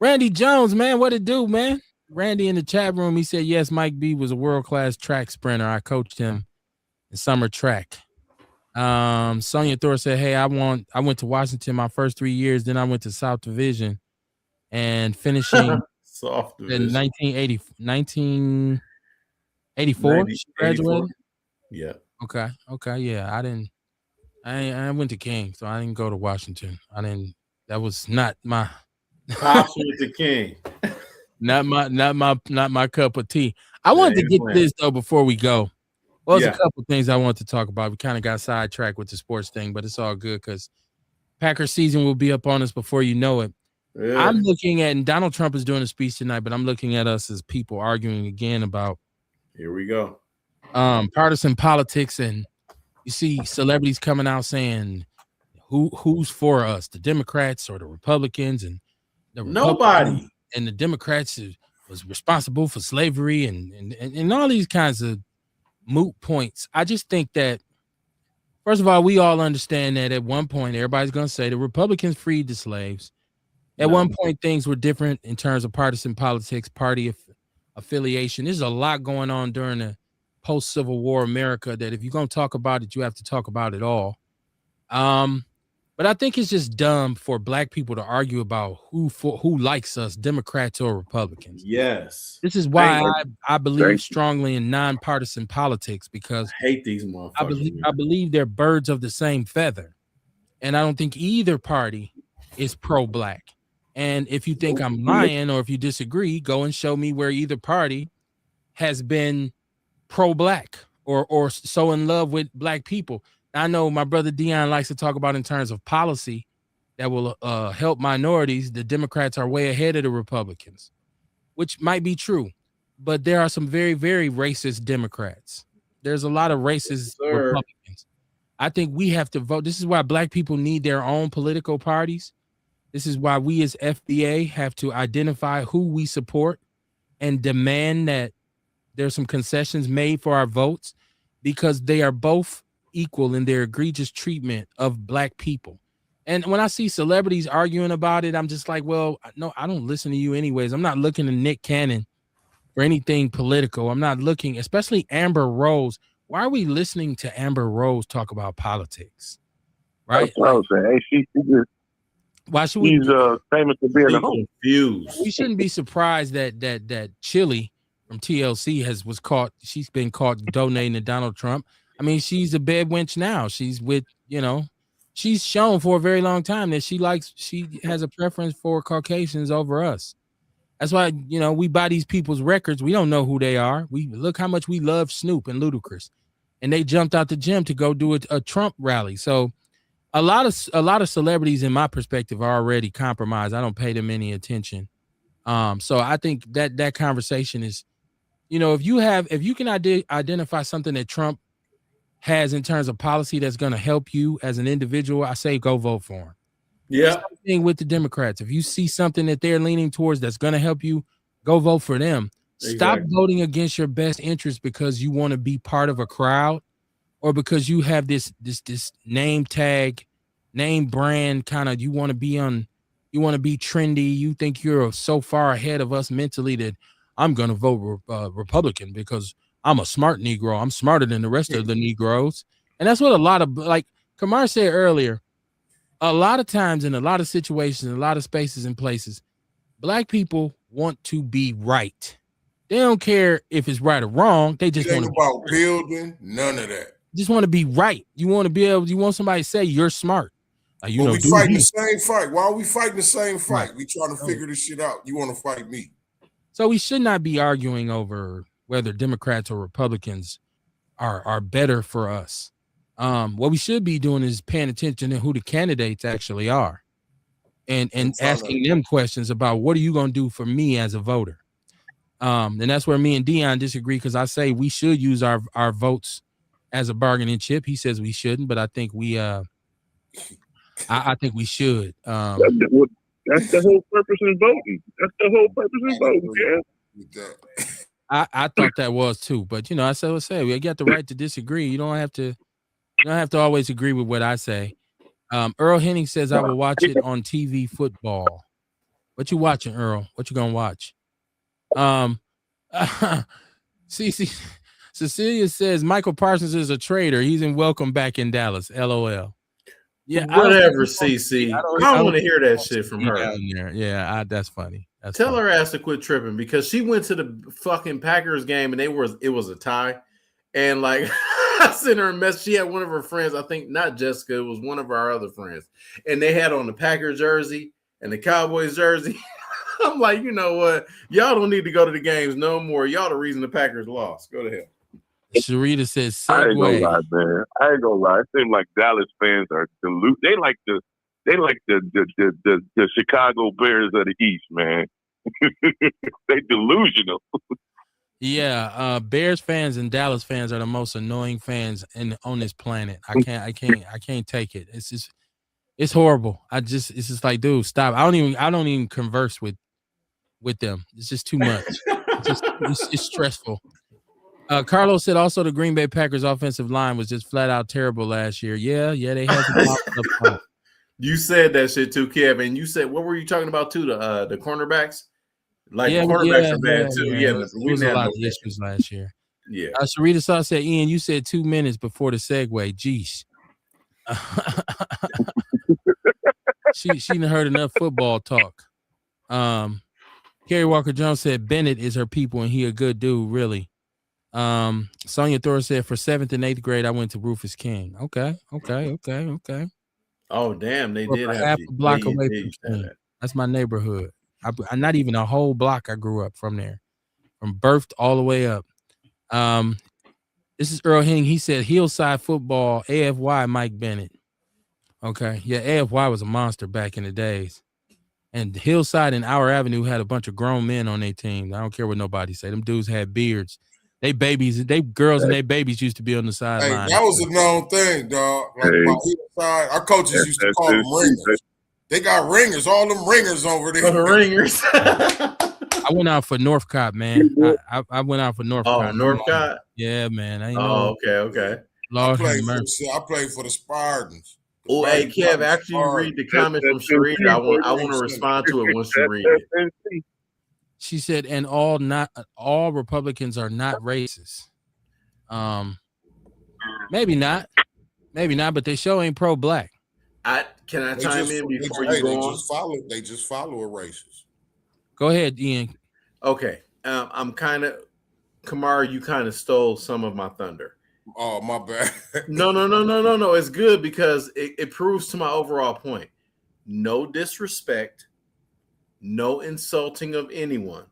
Randy Jones, man, what it do, man? Randy in the chat room, he said, yes, Mike B was a world-class track sprinter. I coached him in summer track. Sonia Thor said, hey, I went to Washington my first 3 years. Then I went to South Division and finishing Soft in division. 1984. She graduated. Yeah. Okay. Yeah. I went to King, so I didn't go to Washington. That was not my Pops went to King. not my cup of tea. I wanted to get to this though before we go. Well, there's a couple things I want to talk about. We kind of got sidetracked with the sports thing, but it's all good because Packers season will be up on us before you know it. Yeah. I'm looking at, and Donald Trump is doing a speech tonight, but I'm looking at us as people arguing again about here we go. Partisan politics, and you see celebrities coming out saying who's for us, the Democrats or the Republicans, and nobody. And the Democrats was responsible for slavery and all these kinds of moot points. I just think that, first of all, we all understand that at one point, everybody's going to say the Republicans freed the slaves. At one point, things were different in terms of partisan politics, party affiliation. There's a lot going on during the post-Civil War America that if you're going to talk about it, you have to talk about it all. But I think it's just dumb for black people to argue about who likes us, Democrats or Republicans. Yes. This is why I believe strongly in nonpartisan politics, because I hate these motherfuckers. I believe they're birds of the same feather. And I don't think either party is pro-black. And if you think I'm lying or if you disagree, go and show me where either party has been pro-black or so in love with black people. I know my brother Dion likes to talk about in terms of policy that will help minorities. The Democrats are way ahead of the Republicans, which might be true. But there are some very, very racist Democrats. There's a lot of racist Republicans. I think we have to vote. This is why black people need their own political parties. This is why we as FBA have to identify who we support and demand that there's some concessions made for our votes, because they are both equal in their egregious treatment of black people. And when I see celebrities arguing about it, I'm just like, well, no, I don't listen to you anyways. I'm not looking to Nick Cannon for anything political. I'm not looking, especially Amber Rose. Why are we listening to Amber Rose talk about politics? Right? That's what I was saying. Hey, why should we? He's famous for being a home. We shouldn't be surprised that Chili from TLC was caught. She's been caught donating to Donald Trump. I mean, she's a bed wench now. She's with, she's shown for a very long time that she has a preference for Caucasians over us. That's why, we buy these people's records. We don't know who they are. We look how much we love Snoop and Ludacris, and they jumped out the gym to go do a Trump rally. So a lot of celebrities, in my perspective, are already compromised. I don't pay them any attention. So I think that conversation is, if you can identify something that Trump has in terms of policy that's going to help you as an individual, I say go vote for him. Yeah. Same thing with the Democrats. If you see something that they're leaning towards that's going to help you, go vote for them. Exactly. Stop voting against your best interest because you want to be part of a crowd, or because you have this name tag, name brand kind of, you want to be trendy. You think you're so far ahead of us mentally that I'm going to vote Republican because I'm a smart Negro. I'm smarter than the rest of the Negroes. And that's what a lot of, like Kamar said earlier, a lot of times in a lot of situations, a lot of spaces and places, black people want to be right. They don't care if it's right or wrong. They just want to about building, none of that. Just want to be right. You want to be able, you want somebody to say you're smart. We fighting the same fight. Why are we fighting the same fight? Right. We trying to figure this shit out. You want to fight me. So we should not be arguing over whether Democrats or Republicans are better for us. What we should be doing is paying attention to who the candidates actually are, and asking them questions about what are you going to do for me as a voter. And that's where me and Dion disagree, because I say we should use our votes as a bargaining chip. He says we shouldn't, but I think we I think we should. That's the whole purpose of voting. That's the whole purpose of voting. Yeah. I thought that was too, but I say we got the right to disagree. You don't have to always agree with what I say. Earl Henning says I will watch it on TV football. What you watching, Earl? What you gonna watch? Um, see, Cecilia says Michael Parsons is a traitor. He's in welcome back in Dallas. LOL. Yeah, I don't think Whatever, he wants to be. CC. I don't want to hear that wants shit to from be her. down there. Yeah, that's funny. That's Tell funny. her ass to quit tripping because she went to the fucking Packers game and it was a tie. And like I sent her a message. She had one of her friends, I think not Jessica, it was one of our other friends. And they had on the Packers jersey and the Cowboys jersey. I'm like, you know what? Y'all don't need to go to the games no more. Y'all the reason the Packers lost. Go to hell. Sharita says I ain't gonna segue. lie, man. I ain't gonna lie. It seems like Dallas fans are dilute. They like the Chicago Bears of the East, man. They delusional. Yeah, Bears fans and Dallas fans are the most annoying fans on this planet. I can't take it. It's horrible. It's just like, dude, stop. I don't even converse with them. It's just too much. It's stressful. Carlos said also the Green Bay Packers offensive line was just flat out terrible last year. Yeah, they had some problems up front. You said that shit too, Kev, and you said what were you talking about too? The cornerbacks, like Yeah, the cornerbacks are bad too. yeah. Yeah, It we was a didn't have lot no of issues last year. Yeah. Sharita Saw said, Ian, you said 2 minutes before the segue. Jeez. she done heard enough football talk. Kerry Walker Jones said Bennett is her people and he a good dude, really. Sonia Thor said for 7th and 8th grade, I went to Rufus King. Okay. Oh damn, they Or did have half a block they away used to from have King. that. That's my neighborhood. I'm not even a whole block. I grew up from there, from birth all the way up. This is Earl Hing. He said Hillside football, AFY Mike Bennett. Okay. Yeah, AFY was a monster back in the days. And Hillside and Our Avenue had a bunch of grown men on their team. I don't care what nobody say. Them dudes had beards. They girls and they babies used to be on the Hey, sideline. that was a known thing, dog. Like Hey. my side, our coaches used to call them ringers. They got ringers, all them ringers over there. For the ringers. I went out for Northcott, man. I went out for Northcott. Oh, Northcott. Yeah, man. I Okay. Lord I have mercy. played for the Spartans. Oh, hey Kev, after you read the comment from Sharita, I want to respond to it once you read it. She said, and all Republicans are not racist. Maybe not, but they sure ain't pro-black. Can I chime in before you go on? They just follow a racist. Go ahead, Ian. Okay. I'm kind of Kamara, you kind of stole some of my thunder. Oh, my bad. No. It's good because it proves to my overall point. No disrespect, no insulting of anyone.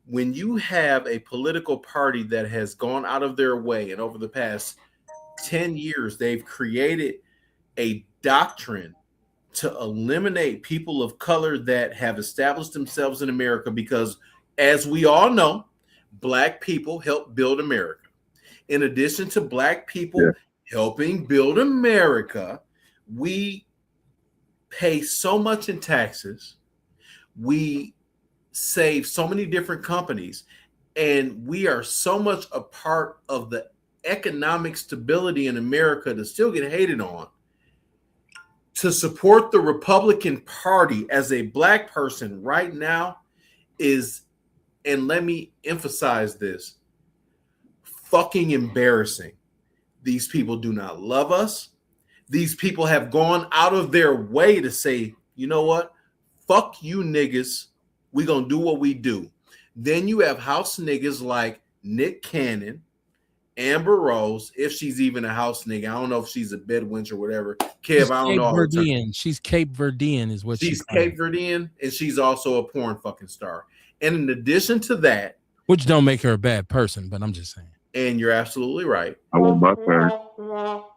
When you have a political party that has gone out of their way and over the past 10 years, they've created a doctrine to eliminate people of color that have established themselves in America because, as we all know, Black people help build America. In addition to Black people helping build America, we pay so much in taxes. We save so many different companies, and we are so much a part of the economic stability in America to still get hated on. To support the Republican Party as a Black person right now is, and let me emphasize this, fucking embarrassing. These people do not love us. These people have gone out of their way to say, you know what? Fuck you niggas. We gonna do what we do. Then you have house niggas like Nick Cannon, Amber Rose, if she's even a house nigga. I don't know if she's a bedwench or whatever. Kev, I don't know. Verdean. She's Cape Verdean is what she's Cape Verdean, and she's also a porn fucking star. And in addition to that, which don't make her a bad person, but I'm just saying. And you're absolutely right. I want my turn.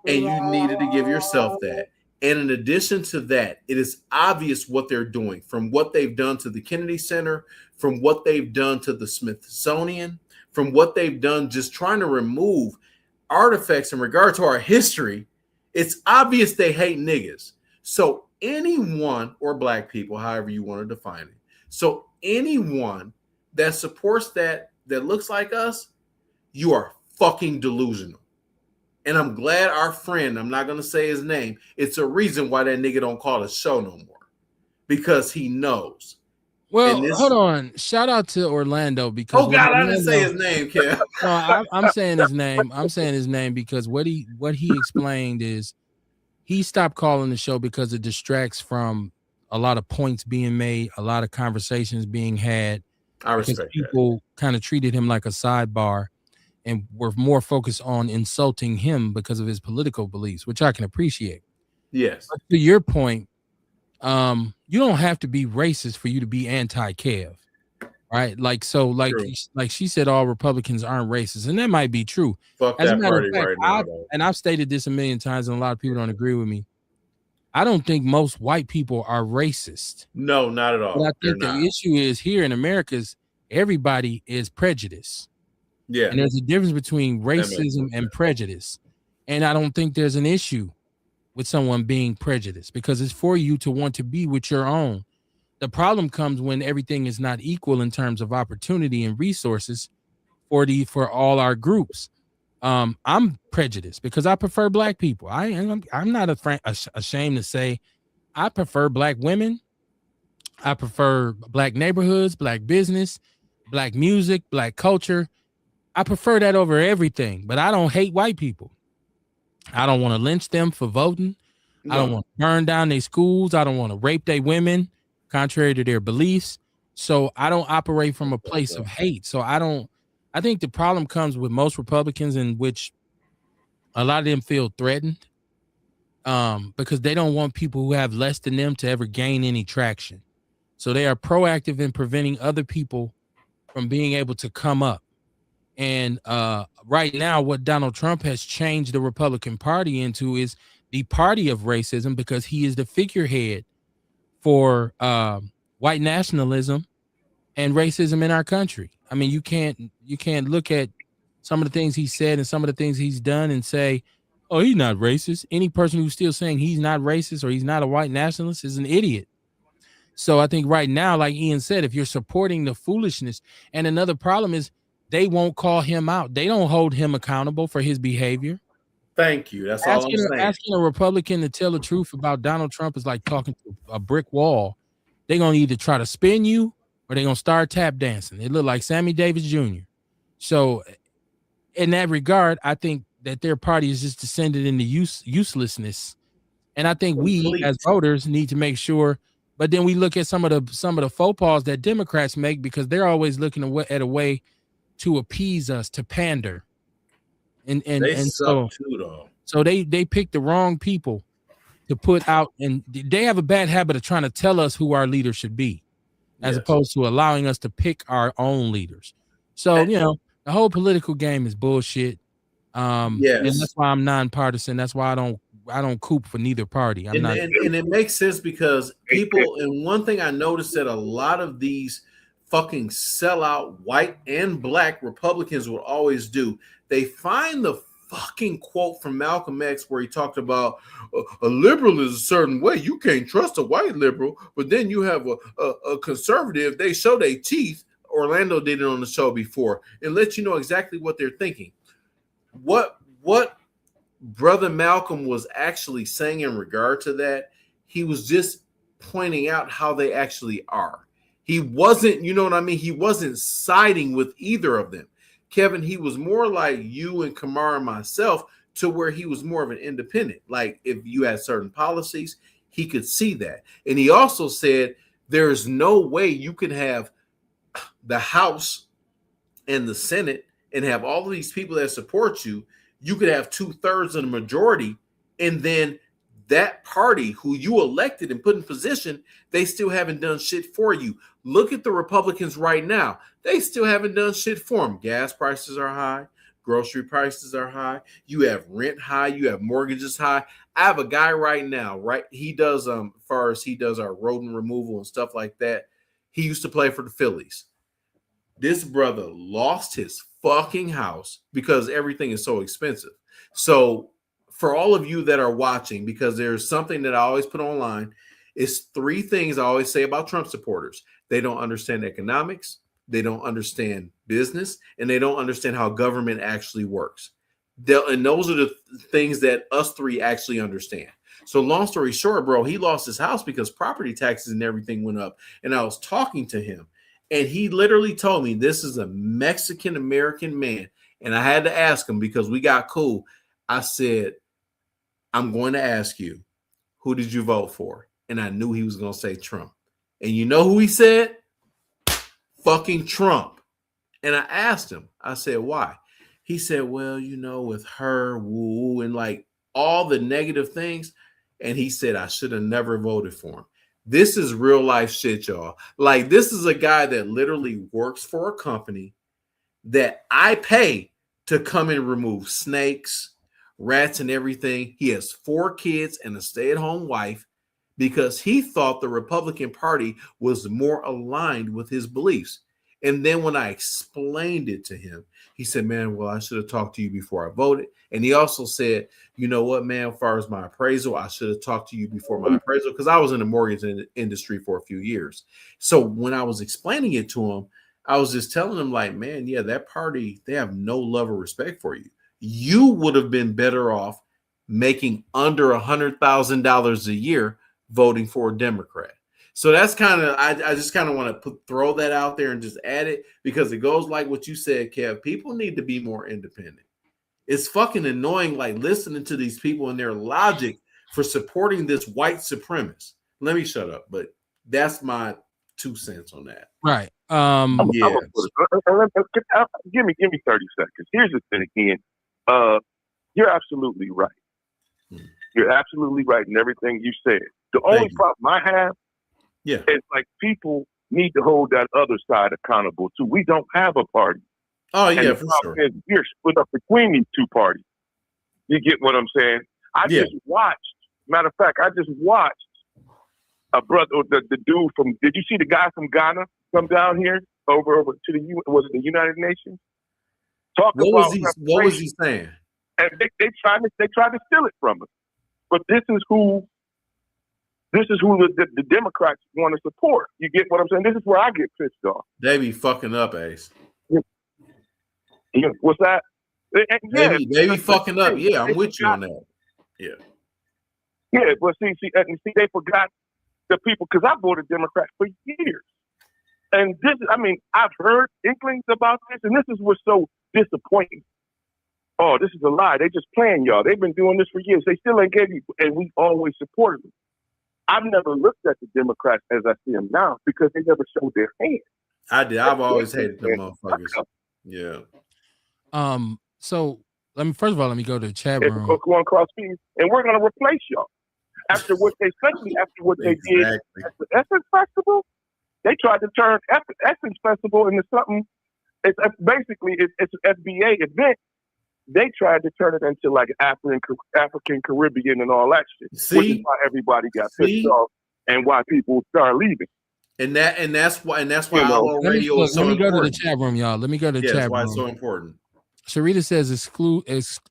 And you needed to give yourself that. And in addition to that, it is obvious what they're doing, from what they've done to the Kennedy Center, from what they've done to the Smithsonian, from what they've done just trying to remove artifacts in regard to our history. It's obvious they hate niggas. So anyone, or Black people, however you want to define it. So anyone that supports that looks like us, you are fucking delusional. And I'm glad our friend, I'm not going to say his name, it's a reason why that nigga don't call the show no more. Because he knows. Well, And this, hold on. Shout out to Orlando because oh what God, I didn't say Orlando, his name, Kev. no, I'm saying his name. I'm saying his name because what he explained is he stopped calling the show because it distracts from a lot of points being made, a lot of conversations being had, I because respect that. people kind of treated him like a sidebar and were more focused on insulting him because of his political beliefs, which I can appreciate. Yes, But to your point, you don't have to be racist for you to be anti-Kev, right? Like so, true. like she said, all Republicans aren't racist, and that might be true. Fuck As a that matter of party fact, right now, though. I've stated this a million times, and a lot of people don't agree with me. I don't think most white people are racist. No, not at But I all. They're think not. the issue is here in America is everybody is prejudiced. Yeah, And there's a difference between that makes racism sense. and prejudice. And I don't think there's an issue with someone being prejudiced because it's for you to want to be with your own. The problem comes when everything is not equal in terms of opportunity and resources for all our groups. I'm prejudiced because I prefer black people. I'm not ashamed to say I prefer black women. I prefer black neighborhoods, black business, black music, black culture. I prefer that over everything, but I don't hate white people. I don't want to lynch them for voting. I don't No, want to burn down their schools. I don't want to rape their women, contrary to their beliefs. So I don't operate from a place of hate. So I think the problem comes with most Republicans in which a lot of them feel threatened because they don't want people who have less than them to ever gain any traction. So they are proactive in preventing other people from being able to come up. And right now, what Donald Trump has changed the Republican Party into is the party of racism because he is the figurehead for white nationalism and racism in our country. I mean, you can't look at some of the things he said and some of the things he's done and say, "Oh, he's not racist." Any person who's still saying he's not racist or he's not a white nationalist is an idiot. So I think right now, like Ian said, if you're supporting the foolishness, and another problem is they won't call him out. They don't hold him accountable for his behavior. thank you. That's all I'm saying. Asking a Republican to tell the truth about Donald Trump is like talking to a brick wall. They're gonna either try to spin you or they're gonna start tap dancing. It looked like Sammy Davis Jr. So in that regard, I think that their party is just descended into uselessness. And I think we Complete. as voters need to make sure. But then we look at some of the faux pas that Democrats make because they're always looking at a way to appease us, to pander. They And suck too, though. so they pick the wrong people to put out, and they have a bad habit of trying to tell us who our leaders should be, as Yes. opposed to allowing us to pick our own leaders. So the whole political game is bullshit. And Yes. that's why I'm nonpartisan. That's why I don't coop for neither party. And it makes sense because people, and one thing I noticed that a lot of these fucking sellout white and black Republicans will always do, they find the fucking quote from Malcolm X where he talked about a liberal is a certain way. You can't trust a white liberal, but then you have a conservative. They show their teeth. Orlando did it on the show before and let you know exactly what they're thinking. What Brother Malcolm was actually saying in regard to that, he was just pointing out how they actually are. He wasn't, you know what I mean? He wasn't siding with either of them. Kevin, he was more like you and Kamara and myself to where he was more of an independent. Like if you had certain policies, he could see that. And he also said there is no way you can have the House and the Senate and have all of these people that support you. You could have 2/3 of the majority, and then that party who you elected and put in position, they still haven't done shit for you. Look at the Republicans right now. They still haven't done shit for them. Gas prices are high. Grocery prices are high. You have rent high. You have mortgages high. I have a guy right now, right? He does first, he does our rodent removal and stuff like that. He used to play for the Phillies. This brother lost his fucking house because everything is so expensive. So for all of you that are watching, because there's something that I always put online, it's 3 things I always say about Trump supporters. They don't understand economics, they don't understand business, and they don't understand how government actually works. And those are the things that us 3 actually understand. So long story short, bro, he lost his house because property taxes and everything went up. And I was talking to him, and he literally told me this is a Mexican American man. And I had to ask him because we got cool. I said, I'm going to ask you, who did you vote for? And I knew he was going to say Trump. And you know who he said? Fucking Trump. And I asked him, I said, why? He said, well, you know, with her, woo, and like all the negative things. And he said, I should have never voted for him. This is real life shit, y'all. Like, this is a guy that literally works for a company that I pay to come and remove snakes, rats, and everything. He has 4 kids and a stay-at-home wife because he thought the Republican Party was more aligned with his beliefs. And then when I explained it to him, he said, man, well, I should have talked to you before I voted. And he also said, you know what, man, as far as my appraisal, I should have talked to you before my appraisal because I was in the mortgage industry for a few years. So when I was explaining it to him, I was just telling him like, man, yeah, that party, they have no love or respect for you. You would have been better off making under $100,000 a year voting for a Democrat. So that's kind of, I just kind of want to throw that out there and just add it because it goes like what you said, Kev. People need to be more independent. It's fucking annoying, like listening to these people and their logic for supporting this white supremacist. Let me shut up, but that's my 2 cents on that. Right. Yeah. Give me 30 seconds. Here's the thing again. You're absolutely right. You're absolutely right in everything you said. The only problem I have is like people need to hold that other side accountable too. We don't have a party. Oh, yeah, for sure. We're split up between these 2 parties. You get what I'm saying? I just watched, matter of fact, a brother, the dude from, did you see the guy from Ghana come down here over to the United Nations? What was he saying? And they tried to steal it from us. But this is who the Democrats want to support. You get what I'm saying? This is where I get pissed off. They be fucking up, Ace. What's that? They be fucking up. Yeah, I'm with you on that. Yeah. Yeah, but see, they forgot the people because I voted Democrat for years. And this, I mean, I've heard inklings about this, and this is what's so disappointing. Oh, this is a lie. They just playing y'all. They've been doing this for years. They still ain't gave you, and we always supported them. I've never looked at the Democrats as I see them now because they never showed their hand. I did. I've always hated them motherfuckers. Yeah. So let me let me go to the chat room. Go across fees, and we're gonna replace y'all after what they did at the Essence Festival. They tried to turn Essence Festival into something. It's basically an FBA event. They tried to turn it into like African Caribbean and all that shit. Which is why everybody got pissed off and why people start leaving. And that's why Outlaw Radio is so important. Let me go to the chat room, y'all. Let me go to the chat room. That's why it's so important. Sharita says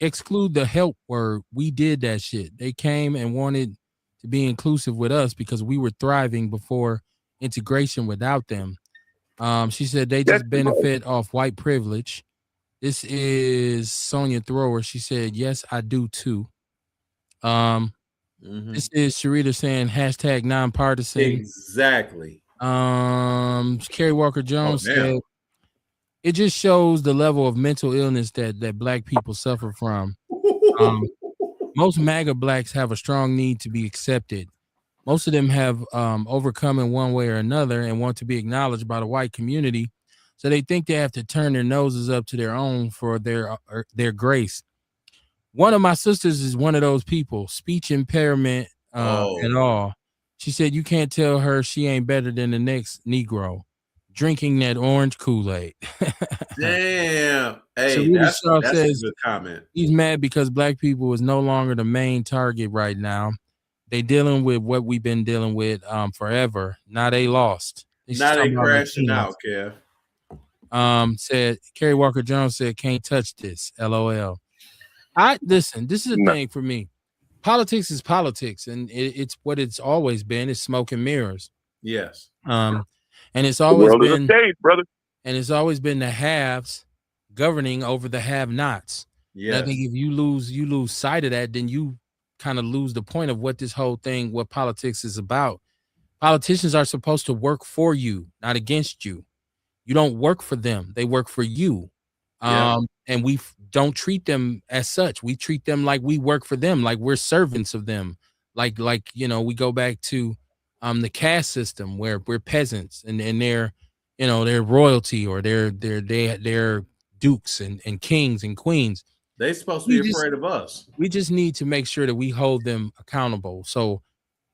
exclude the help word. We did that shit. They came and wanted to be inclusive with us because we were thriving before integration without them. She said they just benefit off white privilege. This is Sonia Thrower. She said, yes, I do too. This is Sharita saying hashtag nonpartisan. Exactly. Kerry Walker Jones said, it just shows the level of mental illness that black people suffer from. Most MAGA blacks have a strong need to be accepted. Most of them have overcome in one way or another and want to be acknowledged by the white community. So they think they have to turn their noses up to their own for their grace. One of my sisters is one of those people, speech impairment and all. She said, you can't tell her she ain't better than the next Negro drinking that orange Kool-Aid. Damn. Hey, so that's says, a good comment. He's mad because black people is no longer the main target right now. They dealing with what we've been dealing with forever. Now they lost. Now they crashing out, Kev. Said Kerry Walker Jones said, can't touch this. LOL. Listen, this is the thing for me. Politics is politics, and it's what it's always been. It's smoke and mirrors. Yes. And it's always been stage, brother. And it's always been the haves governing over the have-nots. Yeah. I think if you lose sight of that, then you kind of lose the point of what this whole thing, what politics is about. Politicians are supposed to work for you, not against you. You don't work for them; they work for you. Yeah. And we don't treat them as such. We treat them like we work for them, like we're servants of them. Like we go back to the caste system where we're peasants and they're they're royalty, or they're dukes and kings and queens. They supposed to We be just afraid of us. we just need to make sure that we hold them accountable. So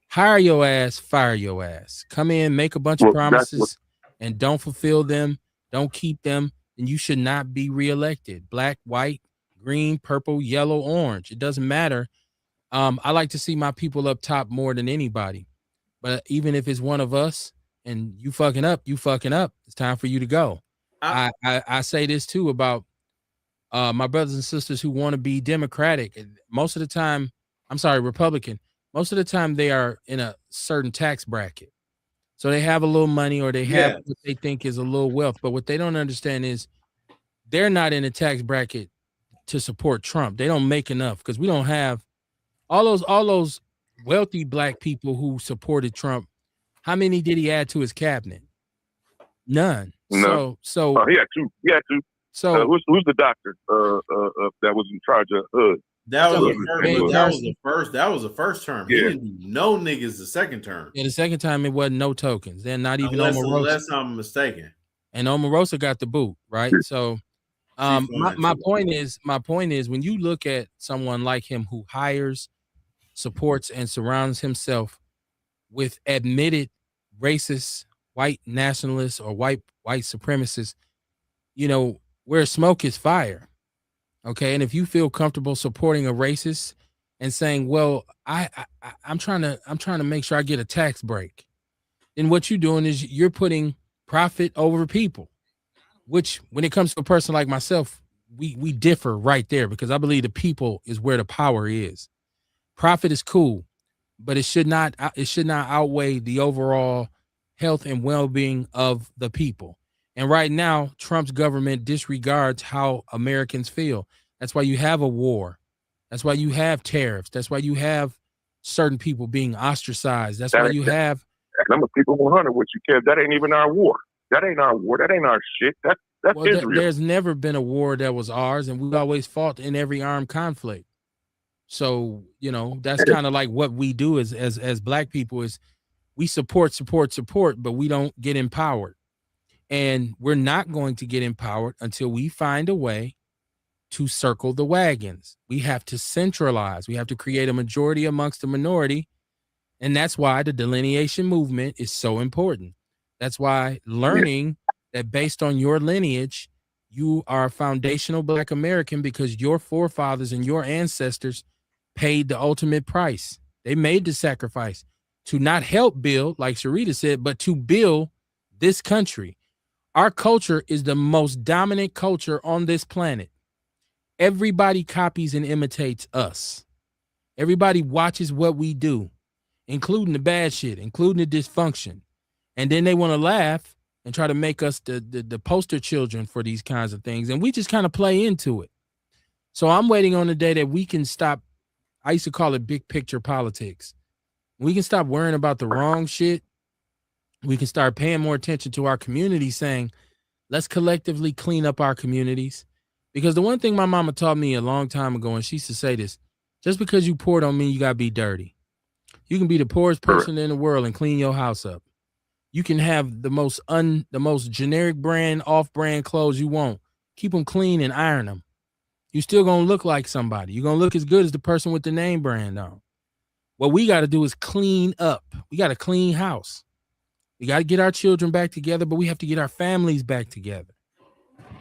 hire your ass, fire your ass. Come in, make a bunch of Well, that's what. promises, and don't fulfill them. Don't keep them, and you should not be reelected. Black, white, green, purple, yellow, orange. It doesn't matter. I like to see my people up top more than anybody. But even if it's one of us and you fucking up, you fucking up. It's time for you to go. I say this too about my brothers and sisters who want to be Democratic. Most of the time, I'm sorry, Republican. Most of the time, they are in a certain tax bracket. So they have a little money, or they have Yes. what they think is a little wealth. But what they don't understand is they're not in a tax bracket to support Trump. They don't make enough, because we don't have all those wealthy black people who supported Trump. How many did he add to his cabinet? None. No. He had two. Who's the doctor that was in charge of HUD? That was, So, that was the first term. Yeah. He didn't do no niggas the second term. Yeah, the second time it wasn't no tokens. Then not even Unless Omarosa. I'm mistaken. And Omarosa got the boot, right? So my point is when you look at someone like him who hires, supports, and surrounds himself with admitted racist, white nationalists, or white supremacists, where smoke is fire. Okay, and if you feel comfortable supporting a racist and saying, "Well, I'm trying to make sure I get a tax break," then what you're doing is you're putting profit over people. Which, when it comes to a person like myself, we differ right there, because I believe the people is where the power is. Profit is cool, but it should not outweigh the overall health and well-being of the people. And right now, Trump's government disregards how Americans feel. That's why you have a war. That's why you have tariffs. That's why you have certain people being ostracized. That's why you have. I'm a people 100 with you, Kev. That ain't even our war. That ain't our war. That ain't our shit. That's Israel. There's never been a war that was ours, and we've always fought in every armed conflict. So, that's kind of like what we do as black people is we support, but we don't get empowered. And we're not going to get empowered until we find a way to circle the wagons. We have to centralize. We have to create a majority amongst the minority. And that's why the delineation movement is so important. That's why learning that based on your lineage, you are a foundational Black American, because your forefathers and your ancestors paid the ultimate price. They made the sacrifice to not help build, like Sharita said, but to build this country. Our culture is the most dominant culture on this planet. Everybody copies and imitates us. Everybody watches what we do, including the bad shit, including the dysfunction. And then they want to laugh and try to make us the poster children for these kinds of things. And we just kind of play into it. So I'm waiting on the day that we can stop. I used to call it big picture politics. We can stop worrying about the wrong shit. We can start paying more attention to our community, saying, let's collectively clean up our communities. Because the one thing my mama taught me a long time ago, and she used to say this, just because you poor don't mean you got to be dirty. You can be the poorest person in the world and clean your house up. You can have the most generic brand, off-brand clothes you want. Keep them clean and iron them. You're still going to look like somebody. You're going to look as good as the person with the name brand on. What we got to do is clean up. We got a clean house. We got to get our children back together, but we have to get our families back together.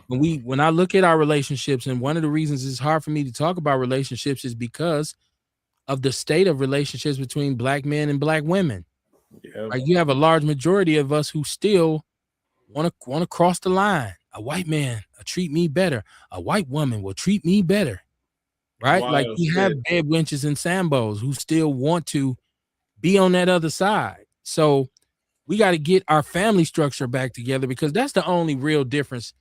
When I look at our relationships, and one of the reasons it's hard for me to talk about relationships is because of the state of relationships between Black men and Black women. Yeah. Like, you have a large majority of us who still want to cross the line. A white man will treat me better. A white woman will treat me better. Right? Wild like, we have bad wenches and sambos who still want to be on that other side. So we got to get our family structure back together, because that's the only real difference.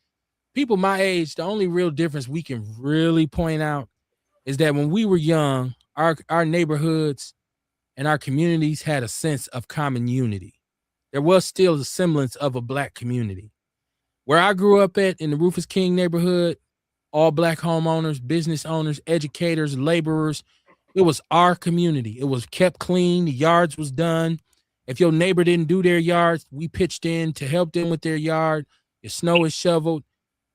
People my age, the only real difference we can really point out is that when we were young, our neighborhoods and our communities had a sense of common unity. There was still a semblance of a black community. Where I grew up at in the Rufus King neighborhood, all black homeowners, business owners, educators, laborers, it was our community. It was kept clean. The yards was done. If your neighbor didn't do their yards, we pitched in to help them with their yard. The snow is shoveled.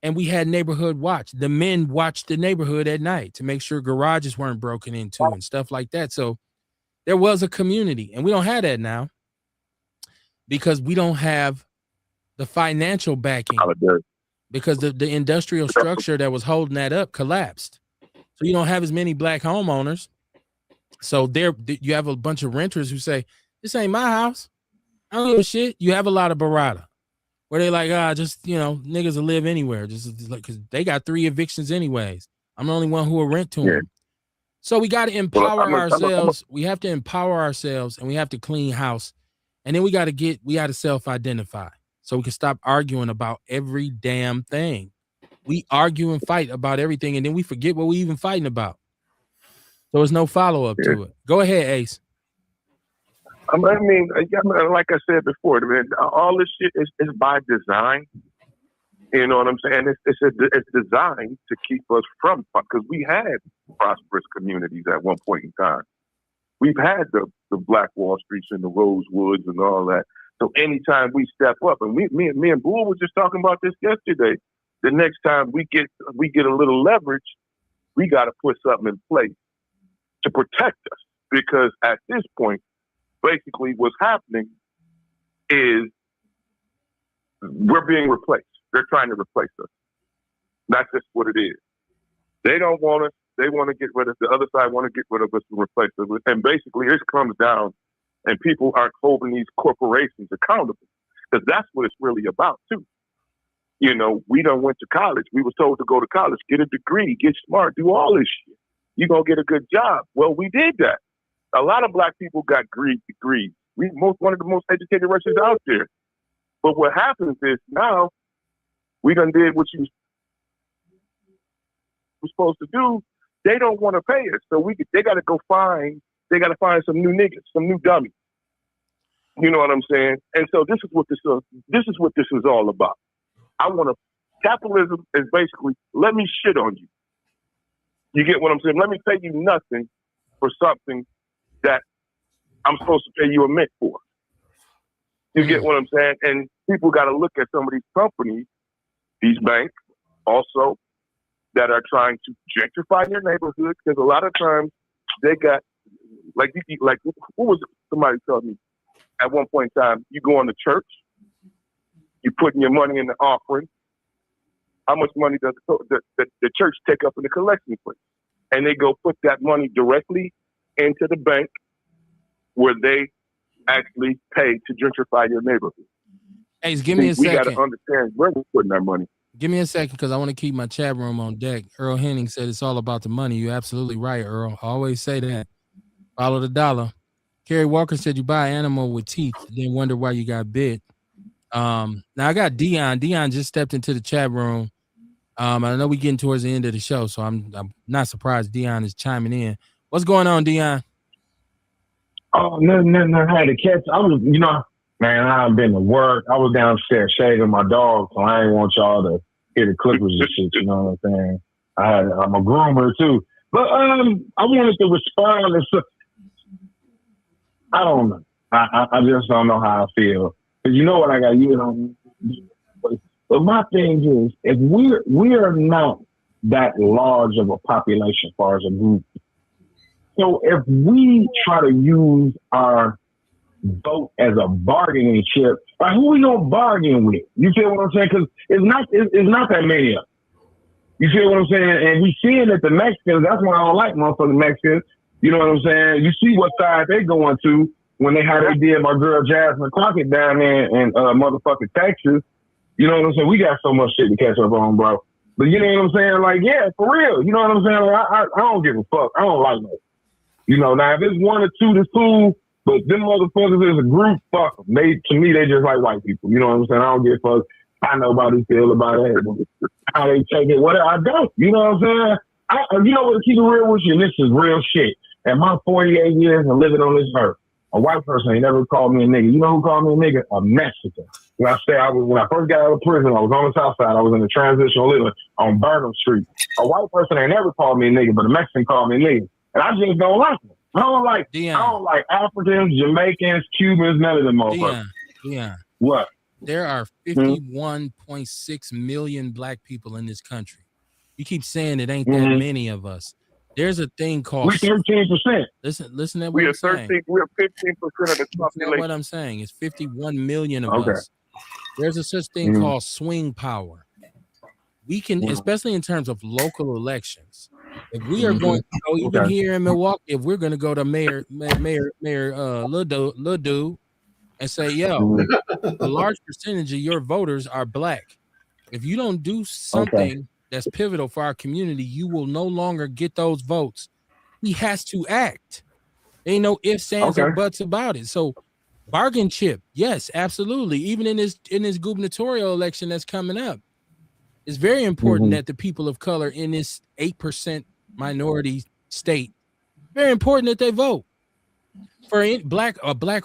And we had neighborhood watch. The men watched the neighborhood at night to make sure garages weren't broken into and stuff like that. So there was a community, and we don't have that now because we don't have the financial backing because the industrial structure that was holding that up collapsed. So you don't have as many black homeowners. So there you have a bunch of renters who say, this ain't my house. I don't give a shit. You have a lot of barada where they like, just, niggas will live anywhere. Just like, cause they got 3 evictions anyways. I'm the only one who will rent to them. So we got to empower ourselves. We have to empower ourselves and we have to clean house. And then we got to self-identify so we can stop arguing about every damn thing. We argue and fight about everything and then we forget what we even fighting about. So there's no follow-up to it. Go ahead, Ace. I mean, like I said before, man, all this shit is by design. You know what I'm saying? It's designed to keep us from, because we had prosperous communities at one point in time. We've had the Black Wall Streets and the Rosewoods and all that. So anytime we step up, and me and Bull were just talking about this yesterday. The next time we get a little leverage, we got to put something in place to protect us, because at this point, basically what's happening is we're being replaced. They're trying to replace us. That's just what it is. They don't want us. They want to get rid of the other side. Want to get rid of us and replace us. And basically, this comes down, and people aren't holding these corporations accountable, because that's what it's really about too. We done went to college. We was told to go to college, get a degree, get smart, do all this shit. You're gonna get a good job. Well, we did that. A lot of black people got degrees. We one of the most educated races out there. But what happens is now we done did what you were supposed to do. They don't want to pay us, so they got to go find. They got to find some new niggas, some new dummies. You know what I'm saying? And so this is what this is all about. Capitalism is basically, let me shit on you. You get what I'm saying? Let me pay you nothing for something that I'm supposed to pay you a mint for. You get what I'm saying? And people got to look at some of these companies, these banks also, that are trying to gentrify your neighborhood, because a lot of times they got, what was it? Somebody told me at one point in time, you go on to church, you putting your money in the offering. How much money does the church take up in the collection plate? And they go put that money directly into the bank where they actually pay to gentrify your neighborhood. Hey, give me a second. We got to understand where we're putting our money. Give me a second, because I want to keep my chat room on deck. Earl Henning said it's all about the money. You're absolutely right, Earl. I always say that. Follow the dollar. Kerry Walker said you buy an animal with teeth, then wonder why you got bit. Now I got Dion. Dion just stepped into the chat room. I know we're getting towards the end of the show, so I'm not surprised Dion is chiming in. What's going on, Dion? Oh, nothing. I had to catch. I was, man, I've been to work. I was downstairs shaving my dog, so I didn't want y'all to hear the clippers and shit. You know what I'm saying? I'm a groomer too, but I wanted to respond to stuff. I don't know. I just don't know how I feel. Because you know what I got, but my thing is, if we are not that large of a population as far as a group, so if we try to use our vote as a bargaining chip, like who we gonna bargain with? You feel what I'm saying? Because it's not that many of them. You feel what I'm saying? And we seeing that the Mexicans, that's why I don't like motherfucking Mexicans. You know what I'm saying? You see what side they going to when how they did my girl Jasmine Crockett down there in motherfucking Texas. You know what I'm saying? We got so much shit to catch up on, bro. But you know what I'm saying? Like, yeah, for real. You know what I'm saying? Like, I don't give a fuck. I don't like no. Now if it's 1 or 2, that's cool. But them motherfuckers as a group, fuck them. To me, they just like white people. You know what I'm saying? I don't give a fuck how nobody feel about it. How they take it. Whatever. I don't. You know what I'm saying? You know what? To keep it real with you, and this is real shit. in my 48 years of living on this earth, a white person ain't never called me a nigga. You know who called me a nigga? A Mexican. When I first got out of prison, I was on the south side. I was in the transitional living on Burnham Street. A white person ain't never called me a nigga, but a Mexican called me a nigga. And I just don't like them. I don't like Africans, Jamaicans, Cubans, none of them motherfuckers. Dion. What? There are 51.6 million black people in this country. You keep saying it ain't that many of us. There's a thing called. We're 13%. Listen to what I'm saying. We are 15% of the population. What I'm saying is 51 million of us. There's a such thing called swing power. We can, especially in terms of local elections, if we are going to go even here in Milwaukee, if we're going to go to Mayor Lil Dude and say, yo, a large percentage of your voters are black. If you don't do something that's pivotal for our community, you will no longer get those votes. He has to act. There ain't no ifs, ands, or buts about it. So bargain chip, yes, absolutely. Even in this gubernatorial election that's coming up, it's very important that the people of color in this 8% minority state, very important that they vote for a black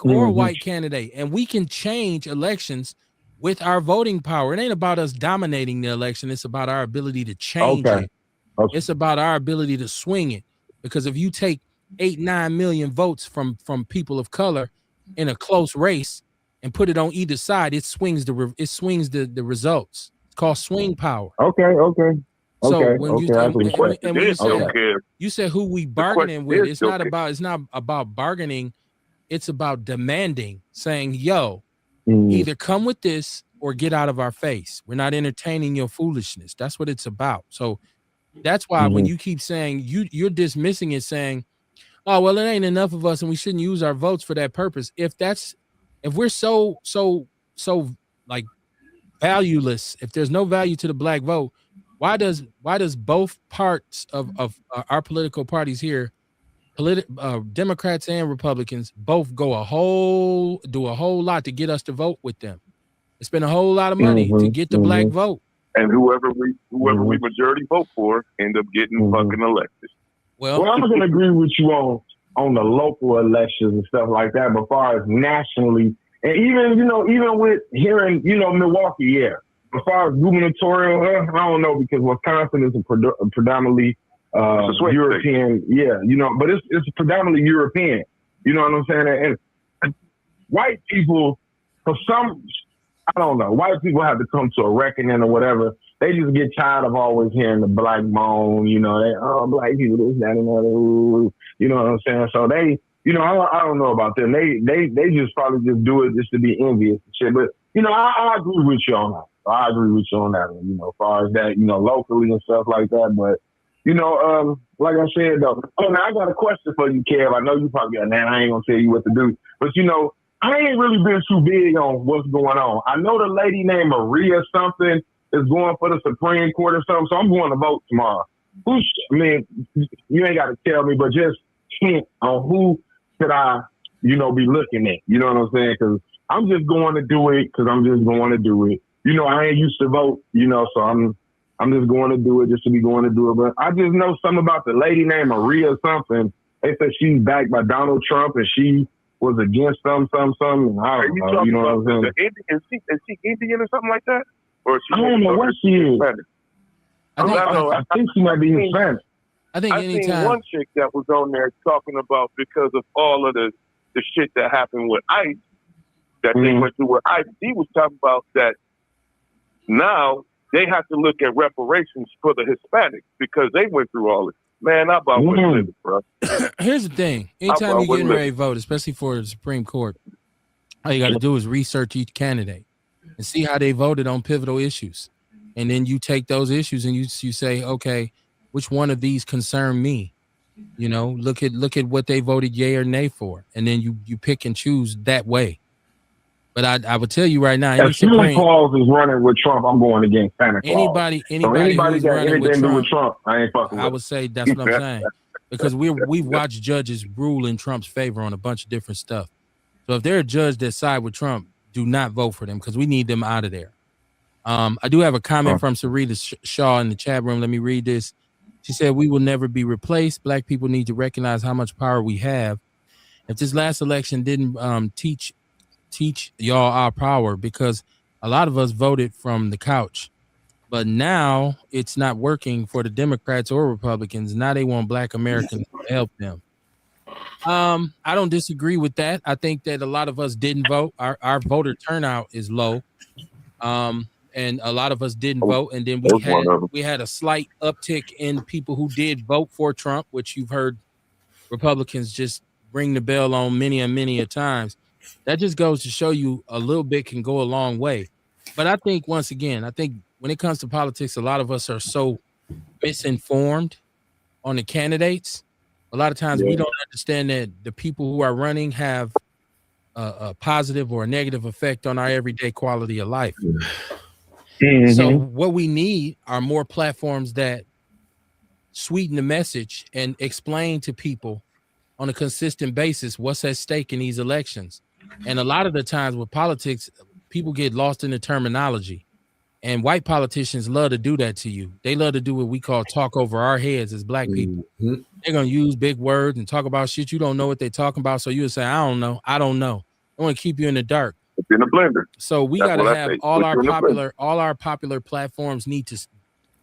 or white candidate. And we can change elections with our voting power. It ain't about us dominating the election. It's about our ability to change it. It's about our ability to swing it. Because if you take 8-9 million votes from people of color in a close race and put it on either side, it swings the results. It's called swing power. So when you said who we bargaining with, it's not about bargaining. It's about demanding, saying, yo, either come with this or get out of our face. We're not entertaining your foolishness. That's what it's about. So that's why when you keep saying you're dismissing it, saying, oh, well, it ain't enough of us and we shouldn't use our votes for that purpose. If we're so like valueless, if there's no value to the black vote, why does both parts of our political parties here, Democrats and Republicans, both do a whole lot to get us to vote with them? They spend a whole lot of money to get the black vote. And whoever we majority vote for end up getting fucking elected. Well, I'm going to agree with you on the local elections and stuff like that. But as far as nationally, and even with here in Milwaukee, as far as gubernatorial, I don't know, because Wisconsin is a predominantly European, but it's predominantly European. You know what I'm saying? And white people, for some, I don't know, white people have to come to a reckoning or whatever. They just get tired of always hearing the black moan, black people, this, that, and that, you know what I'm saying? So they, I don't know about them. They just probably just do it just to be envious and shit. But, I agree with you on that. I agree with you on that one, as far as that, locally and stuff like that. But, like I said, though, now I got a question for you, Kev. I know you probably got that. I ain't going to tell you what to do. But, I ain't really been too big on what's going on. I know the lady named Maria something is going for the Supreme Court or something, so I'm going to vote tomorrow. You ain't got to tell me, but just hint on who should I, be looking at. You know what I'm saying? Because I'm just going to do it because I'm just going to do it. I ain't used to vote, so I'm just going to do it just to be going to do it. But I just know something about the lady named Maria something. They said she's backed by Donald Trump and she was against something. I don't know. You know what I'm saying? Is she Indian or something like that? Or I don't know what she is. I think she might be Hispanic. I think I seen one chick that was on there talking about because of all of the shit that happened with ICE, that they went through with ICE. He was talking about that now they have to look at reparations for the Hispanics because they went through all this. Man, I about wouldn't live it, bro. Here's the thing. Anytime you're getting ready to vote, especially for the Supreme Court, all you got to do is research each candidate and see how they voted on pivotal issues. And then you take those issues and you say, okay, which one of these concern me? Look at what they voted yay or nay for. And then you pick and choose that way. But I would tell you right now, if Santa Claus is running with Trump, I'm going against Santa Claus. Anybody who's running with Trump, I ain't fucking with. I would say that's what I'm saying. Because we've watched judges rule in Trump's favor on a bunch of different stuff. So if they're a judge that side with Trump, do not vote for them because we need them out of there. I do have a comment from Sarita Shaw in the chat room. Let me read this. She said, "We will never be replaced. Black people need to recognize how much power we have. If this last election didn't teach y'all our power, because a lot of us voted from the couch, but now it's not working for the Democrats or Republicans. Now they want Black Americans to help them." I don't disagree with that. I think that a lot of us didn't vote. Our voter turnout is low. And a lot of us didn't vote, and then we had a slight uptick in people who did vote for Trump, which you've heard Republicans just ring the bell on many and many a times. That just goes to show you a little bit can go a long way. But I think once again, when it comes to politics, a lot of us are so misinformed on the candidates. A lot of times we don't understand that the people who are running have a positive or a negative effect on our everyday quality of life. Mm-hmm. So what we need are more platforms that sweeten the message and explain to people on a consistent basis what's at stake in these elections. And a lot of the times with politics, people get lost in the terminology. And white politicians love to do that to you. They love to do what we call talk over our heads as Black people. Mm-hmm. They're going to use big words and talk about shit you don't know what they're talking about. So you'll say, I don't know. I want to keep you in the dark. It's in the blender. So we got to have all our popular platforms need to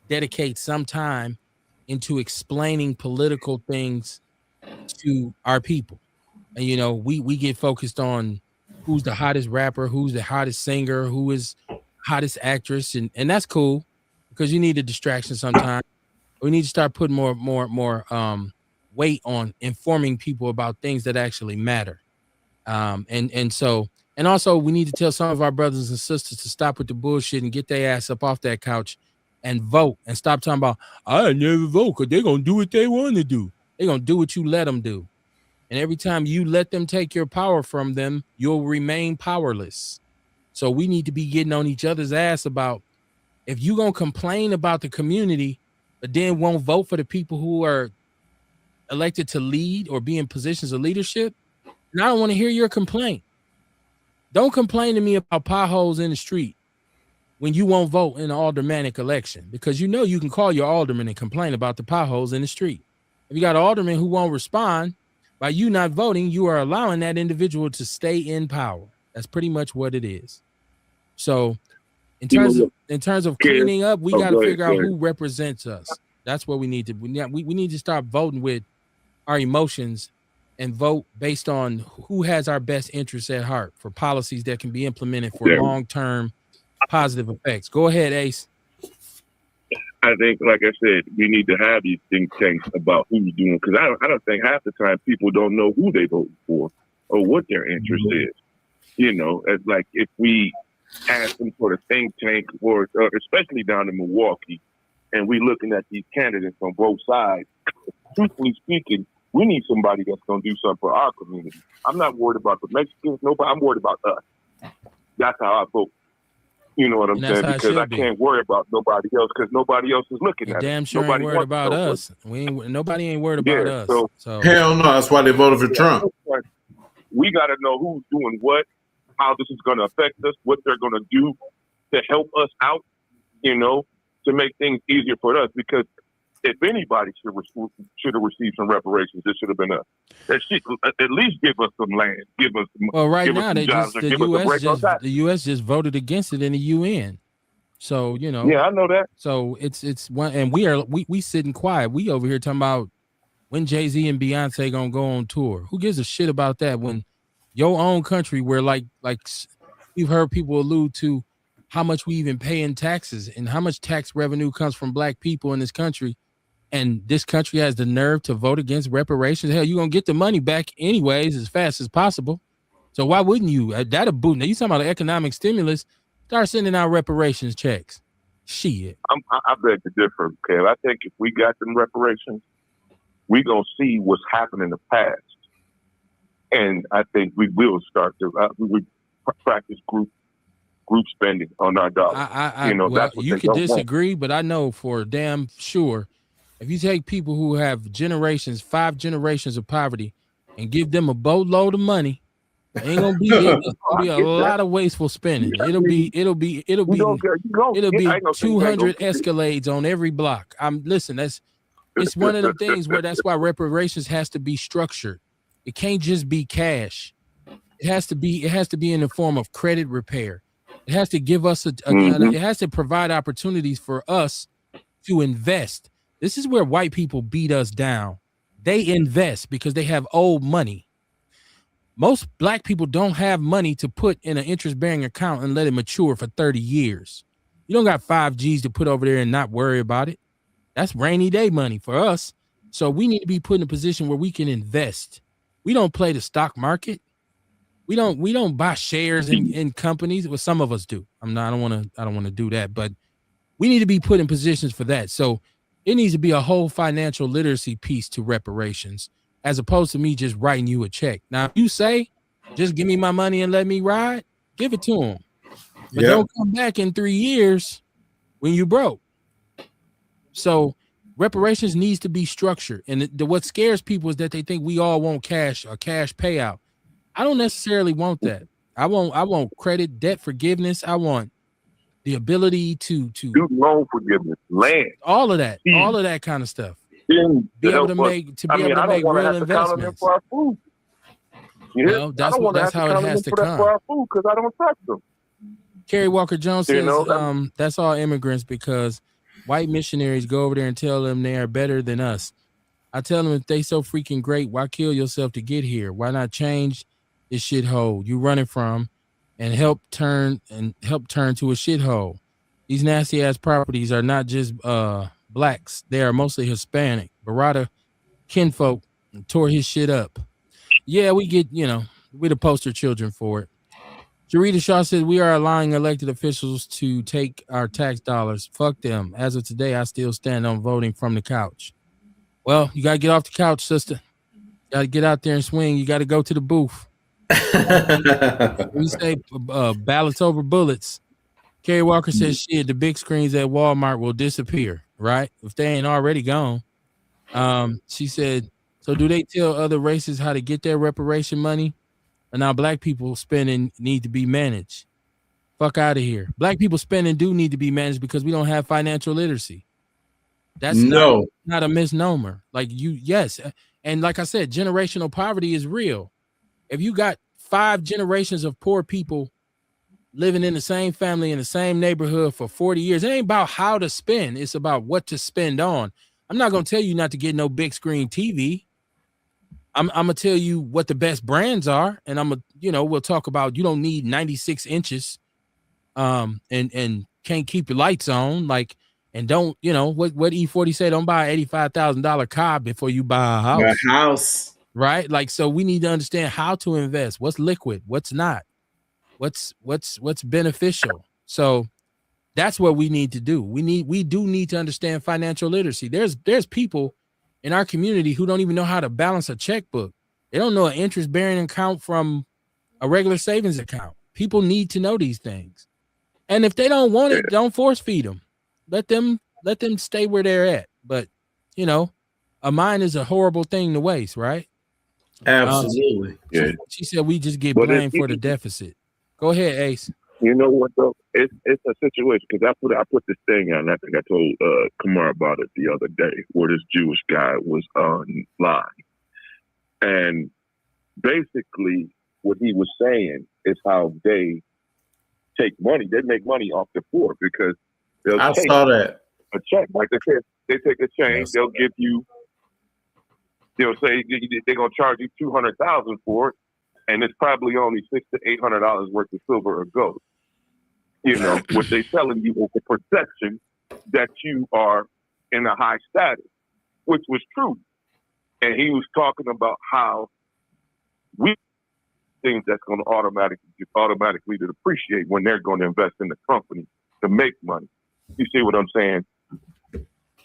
dedicate some time into explaining political things to our people. And, you know, we get focused on who's the hottest rapper, who's the hottest singer, who is hottest actress. And that's cool because you need a distraction sometimes. We need to start putting more weight on informing people about things that actually matter. And also we need to tell some of our brothers and sisters to stop with the bullshit and get their ass up off that couch and vote and stop talking about, I never vote because they're going to do what they want to do. They're going to do what you let them do. And every time you let them take your power from them, you'll remain powerless. So we need to be getting on each other's ass about if you're going to complain about the community, but then won't vote for the people who are elected to lead or be in positions of leadership, and I don't want to hear your complaint. Don't complain to me about potholes in the street when you won't vote in the aldermanic election, because you know you can call your alderman and complain about the potholes in the street. If you got an alderman who won't respond, by you not voting, you are allowing that individual to stay in power. That's pretty much what it is. So in terms of cleaning up, we got to figure out who represents us. That's what we need to. We need to start voting with our emotions and vote based on who has our best interests at heart for policies that can be implemented for long-term positive effects. Go ahead, Ace. I think, like I said, we need to have these think tanks about who's doing, because I don't think half the time people don't know who they vote for or what their interest is. You know, it's like if we had some sort of think tank, or especially down in Milwaukee, and we looking at these candidates on both sides, truthfully speaking, we need somebody that's going to do something for our community. I'm not worried about the Mexicans, nobody. I'm worried about us. That's how I vote. You know what I'm saying? Because I can't worry about nobody else because nobody else is looking at it. Damn sure ain't worried about us. Nobody ain't worried about us. So hell no, that's why they voted for Trump. We got to know who's doing what, how this is going to affect us, what they're going to do to help us out, you know, to make things easier for us. Because if anybody should have received some reparations, it should have been us. That shit, at least give us some land, give us some. Well, right now the U.S. just voted against it in the UN. So you know. Yeah, I know that. So it's one, and we sitting quiet. We over here talking about when Jay-Z and Beyonce gonna go on tour. Who gives a shit about that? When your own country, where like we've heard people allude to how much we even pay in taxes and how much tax revenue comes from Black people in this country. And this country has the nerve to vote against reparations. Hell, you're going to get the money back anyways as fast as possible. So why wouldn't you? That'll boot. Now, you talking about the economic stimulus, start sending out reparations checks. Shit. I beg to differ, Kev. I think if we got them reparations, we going to see what's happened in the past. And I think we will start to we practice group spending on our dollars. That's what you could disagree, but I know for damn sure, if you take people who have 5 generations of poverty and give them a boatload of money, ain't gonna be a lot of wasteful spending. It'll be 200 Escalades on every block. Listen, it's one of them things where that's why reparations has to be structured. It can't just be cash. It has to be in the form of credit repair. It has to give us it has to provide opportunities for us to invest. This is where white people beat us down. They invest because they have old money. Most black people don't have money to put in an interest-bearing account and let it mature for 30 years. You don't got 5 G's to put over there and not worry about it. That's rainy day money for us. So we need to be put in a position where we can invest. We don't play the stock market. We don't buy shares in companies. Well, some of us do. I don't want to do that, but we need to be put in positions for that. So it needs to be a whole financial literacy piece to reparations, as opposed to me just writing you a check. Now, if you say, just give me my money and let me ride, give it to them. But don't come back in 3 years when you broke. So reparations needs to be structured. And what scares people is that they think we all want cash, a cash payout. I don't necessarily want that. I want credit, debt forgiveness. I want the ability to loan forgiveness, land, all of that kind of stuff. Be able to make real investments. For our food. Well, that's how it has to come. For our food, because I don't touch them. Kerry Walker Jones says that's all immigrants because white missionaries go over there and tell them they are better than us. I tell them if they so freaking great, why kill yourself to get here? Why not change this shithole you running from and help turn to a shithole? These nasty ass properties are not just blacks. They are mostly Hispanic. Barada kinfolk tore his shit up. Yeah, we get, we're the poster children for it. Sharita Shaw says we are allowing elected officials to take our tax dollars. Fuck them. As of today, I still stand on voting from the couch. Well, you got to get off the couch, sister. Got to get out there and swing. You got to go to the booth. We say ballots over bullets. Kerry Walker says, shit, the big screens at Walmart will disappear, right? If they ain't already gone. She said, so do they tell other races how to get their reparation money? And now black people spending need to be managed. Fuck out of here. Black people spending do need to be managed because we don't have financial literacy. That's not a misnomer. Like yes. And like I said, generational poverty is real. If you got 5 generations of poor people living in the same family in the same neighborhood for 40 years, it ain't about how to spend. It's about what to spend on. I'm not going to tell you not to get no big screen TV. I'm going to tell you what the best brands are. And we'll talk about, you don't need 96 inches and can't keep your lights on. Like, and don't, what E40 say, don't buy an $85,000 car before you buy a house. Right? Like, so we need to understand how to invest. What's liquid? What's not? What's beneficial? So that's what we need to do. We do need to understand financial literacy. There's people in our community who don't even know how to balance a checkbook. They don't know an interest-bearing account from a regular savings account. People need to know these things. And if they don't want it, don't force feed them. Let them stay where they're at. But, a mind is a horrible thing to waste, right? Absolutely. She said we just get blamed for the deficit. Go ahead, Ace. You know what though? It's a situation because I put this thing out, and I think I told Kamar about it the other day, where this Jewish guy was online, and basically what he was saying is how they take money. They make money off the poor because I saw that a check, like they take a change. They'll give you. They'll say they're gonna charge you $200,000 for it, and it's probably only $600 to $800 worth of silver or gold. What they telling you is the perception that you are in a high status, which was true. And he was talking about how we things that's going to automatically depreciate when they're going to invest in the company to make money. You see what I'm saying?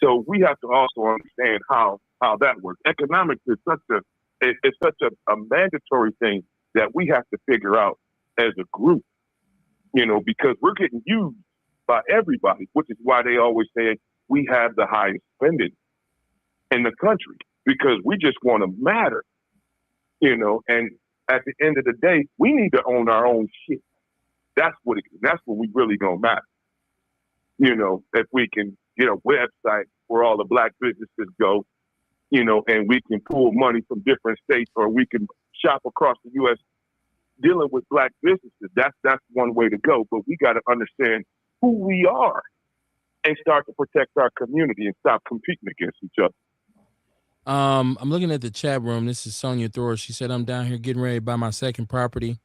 So we have to also understand how that works. Economics is such a mandatory thing that we have to figure out as a group, because we're getting used by everybody, which is why they always say we have the highest spending in the country because we just want to matter, and at the end of the day, we need to own our own shit. That's what we really gonna matter. If we can get a website where all the black businesses go, and we can pull money from different states, or we can shop across the U.S. dealing with black businesses. That's one way to go. But we got to understand who we are and start to protect our community and stop competing against each other. I'm looking at the chat room. This is Sonia Thor. She said, I'm down here getting ready to buy my second property.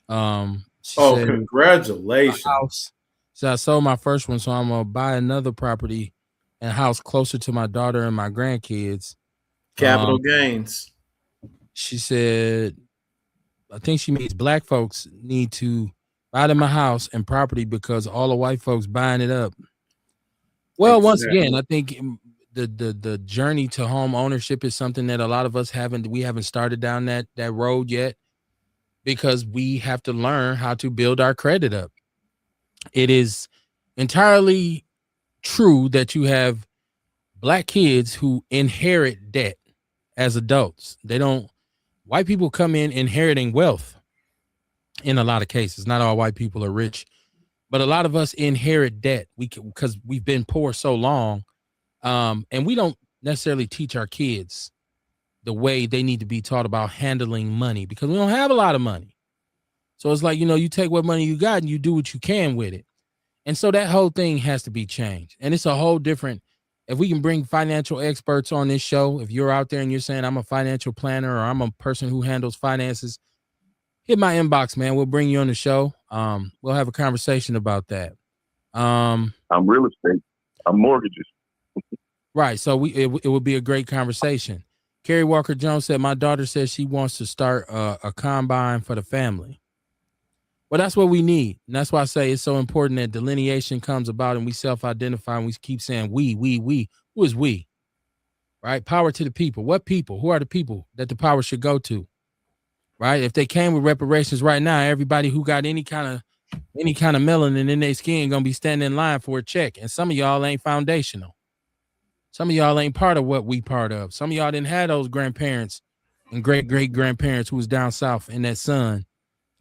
She said, congratulations. House. So I sold my first one, so I'm gonna buy another property and house closer to my daughter and my grandkids. Capital gains. She said, I think she means black folks need to buy them a house and property because all the white folks buying it up. Well, once again, I think the journey to home ownership is something that a lot of us haven't started down that road yet, because we have to learn how to build our credit up. It is entirely true that you have black kids who inherit debt as adults. White people come in inheriting wealth in a lot of cases. Not all white people are rich, but a lot of us inherit debt because we've been poor so long. And we don't necessarily teach our kids the way they need to be taught about handling money, because we don't have a lot of money. So it's like, you take what money you got and you do what you can with it. And so that whole thing has to be changed. And it's a whole different, if we can bring financial experts on this show, if you're out there and you're saying I'm a financial planner or I'm a person who handles finances, hit my inbox, man. We'll bring you on the show. We'll have a conversation about that. I'm real estate. I'm mortgages. Right. So it would be a great conversation. Carrie Walker Jones said, my daughter says she wants to start a combine for the family. Well, that's what we need. And that's why I say it's so important that delineation comes about and we self-identify and we keep saying we. Who is we? Right? Power to the people. What people? Who are the people that the power should go to? Right? If they came with reparations right now, everybody who got any kind of melanin in their skin gonna be standing in line for a check. And some of y'all ain't foundational. Some of y'all ain't part of what we part of. Some of y'all didn't have those grandparents and great-great-grandparents who was down south in that sun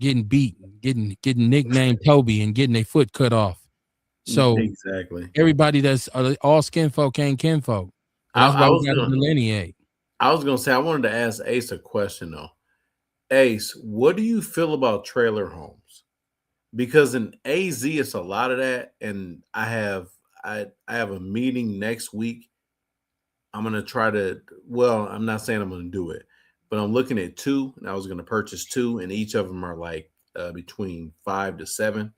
getting beat, getting nicknamed Toby and getting their foot cut off. So exactly, everybody that's all skin folk ain't kinfolk. That's why we got to delineate. I was gonna say, I wanted to ask Ace a question though. Ace, what do you feel about trailer homes? Because in AZ it's a lot of that, and I have a meeting next week. I'm gonna try to. Well, I'm not saying I'm gonna do it, but I'm looking at two, and I was going to purchase two, and each of them are like between 5 to 7.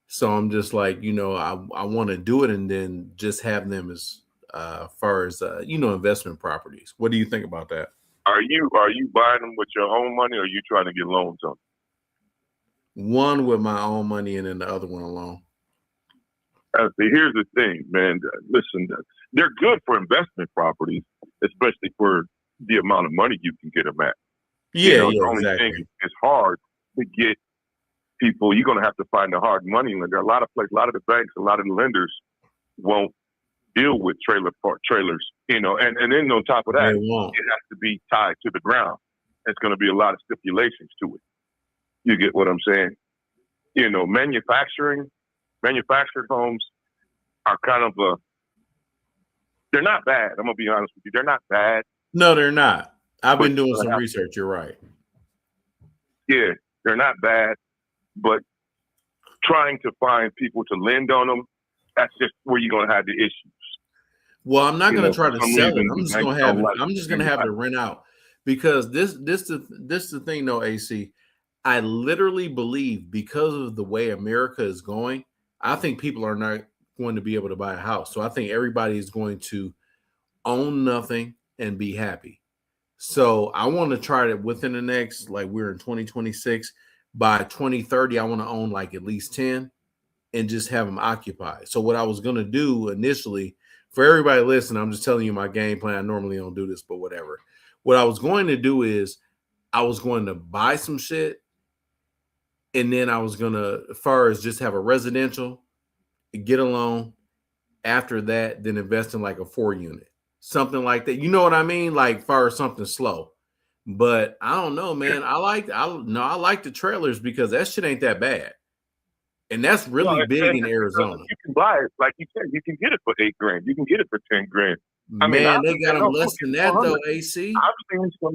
So I'm just like, I want to do it and then just have them as far as investment properties. What do you think about that? Are you buying them with your own money, or are you trying to get loans on them? One with my own money and then the other one alone. See, here's the thing, man. Listen, they're good for investment properties, especially for the amount of money you can get them at. Yeah, the only exactly. thing is hard to get people. You're going to have to find a hard money lender. A lot of the banks, a lot of the lenders won't deal with trailers, and then on top of that, it has to be tied to the ground. It's going to be a lot of stipulations to it. You get what I'm saying? Manufactured homes are kind of they're not bad. I'm going to be honest with you. They're not bad. No, they're not. I've been doing some research. You're right. Yeah, they're not bad, but trying to find people to lend on them, that's just where you're going to have the issues. Well, I'm not going to try to sell it. I'm just going to have it. I'm just going to have it rent out, because this the thing though, AC. I literally believe, because of the way America is going, I think people are not going to be able to buy a house. So I think everybody is going to own nothing and be happy. So I want to try it within the next, like, we're in 2026. By 2030, I want to own like at least 10 and just have them occupied. So what I was going to do initially, for everybody listening, I'm just telling you my game plan. I normally don't do this, but whatever. What I was going to do is I was going to buy some shit, and then I was going to, as far as just have a residential, get a loan. After that, then invest in like a 4-unit, something like that. You know what I mean? Like, far as something slow. But I don't know, man. I like the trailers because that shit ain't that bad. And that's really big in Arizona. You can buy it, like you said, you can get it for $8,000. You can get it for $10,000. I mean, Man, they got them less than that though, AC. I've seen some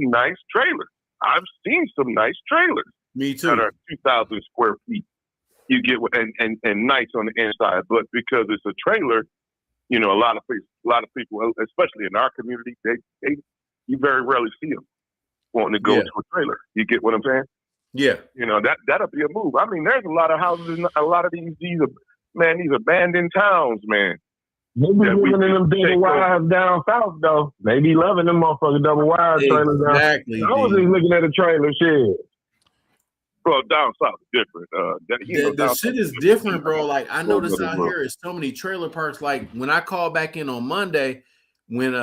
nice trailers. Me too. That are 2,000 square feet. You get and nice on the inside, but because it's a trailer, you know, a lot of people, especially in our community, they you very rarely see them wanting to go to a trailer. You get what I'm saying? Yeah. You know, that'll be a move. I mean, there's a lot of houses in a lot of these abandoned towns, man. They be living in them double wides down south, though. They be loving them motherfucking double wide trailers. Exactly. I was just looking at a trailer shit. Well, down south is different. The shit is different, bro. Like I noticed out here is so many trailer parks. Like when I called back in on Monday, when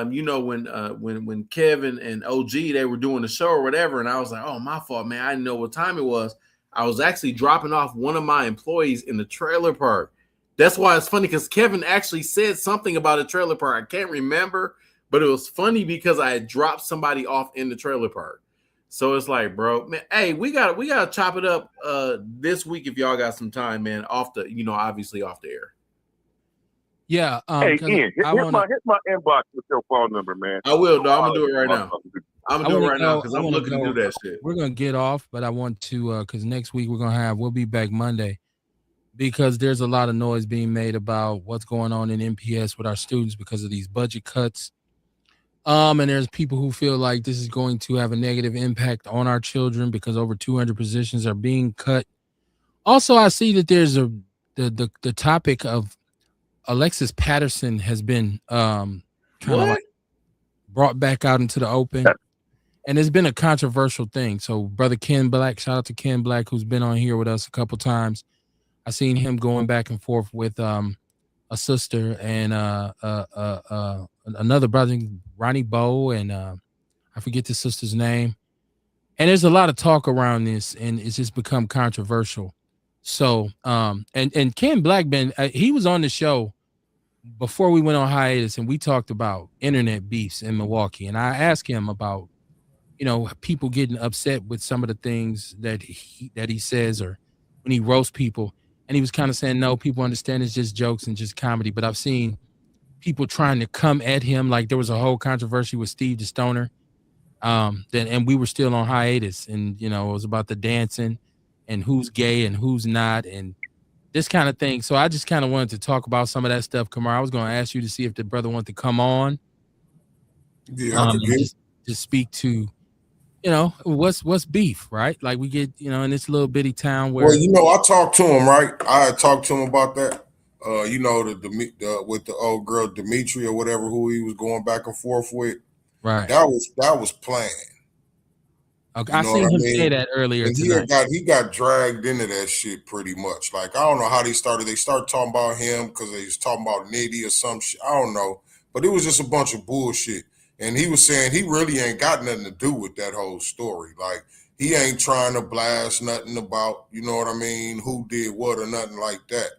when Kevin and OG they were doing the show or whatever, and I was like, oh, my fault, man. I didn't know what time it was. I was actually dropping off one of my employees in the trailer park. That's why it's funny because Kevin actually said something about a trailer park. I can't remember, but it was funny because I had dropped somebody off in the trailer park. So it's like, bro, man, hey, we gotta chop it up this week if y'all got some time, man. Off the, obviously off the air. Yeah. Hey, Ian, hit my inbox with your phone number, man. I will, dog. I'm gonna do it right now. I'm gonna do it right now because I'm looking to do that shit. We're gonna get off, but I want to because next week we'll be back Monday because there's a lot of noise being made about what's going on in MPS with our students because of these budget cuts. And there's people who feel like this is going to have a negative impact on our children because over 200 positions are being cut. Also, I see that there's the topic of Alexis Patterson has been kind of like brought back out into the open. And it's been a controversial thing. So brother Ken Black, shout out to Ken Black, who's been on here with us a couple times. I seen him going back and forth with a sister and another brother, Ronnie Bowe, and I forget the sister's name. And there's a lot of talk around this, and it's just become controversial. So, and Ken Black, he was on the show before we went on hiatus, and we talked about internet beefs in Milwaukee. And I asked him about, people getting upset with some of the things that he says or when he roasts people. And he was kind of saying, no, people understand it's just jokes and just comedy. But I've seen people trying to come at him. Like there was a whole controversy with Steve the Stoner. And we were still on hiatus. And, it was about the dancing and who's gay and who's not and this kind of thing. So I just kind of wanted to talk about some of that stuff. Kamar, I was going to ask you to see if the brother wanted to come on. Yeah, just speak to, what's beef, right? Like we get, in this little bitty town where. Well, I talked to him, right? I talked to him about that. With the old girl Dimitri or whatever, who he was going back and forth with. Right. That was planned. Okay, I seen him say that earlier tonight. He got dragged into that shit pretty much. Like I don't know how they started. They started talking about him because they was talking about Nitty or some shit. I don't know, but it was just a bunch of bullshit. And he was saying he really ain't got nothing to do with that whole story. Like he ain't trying to blast nothing about, you know what I mean, who did what or nothing like that.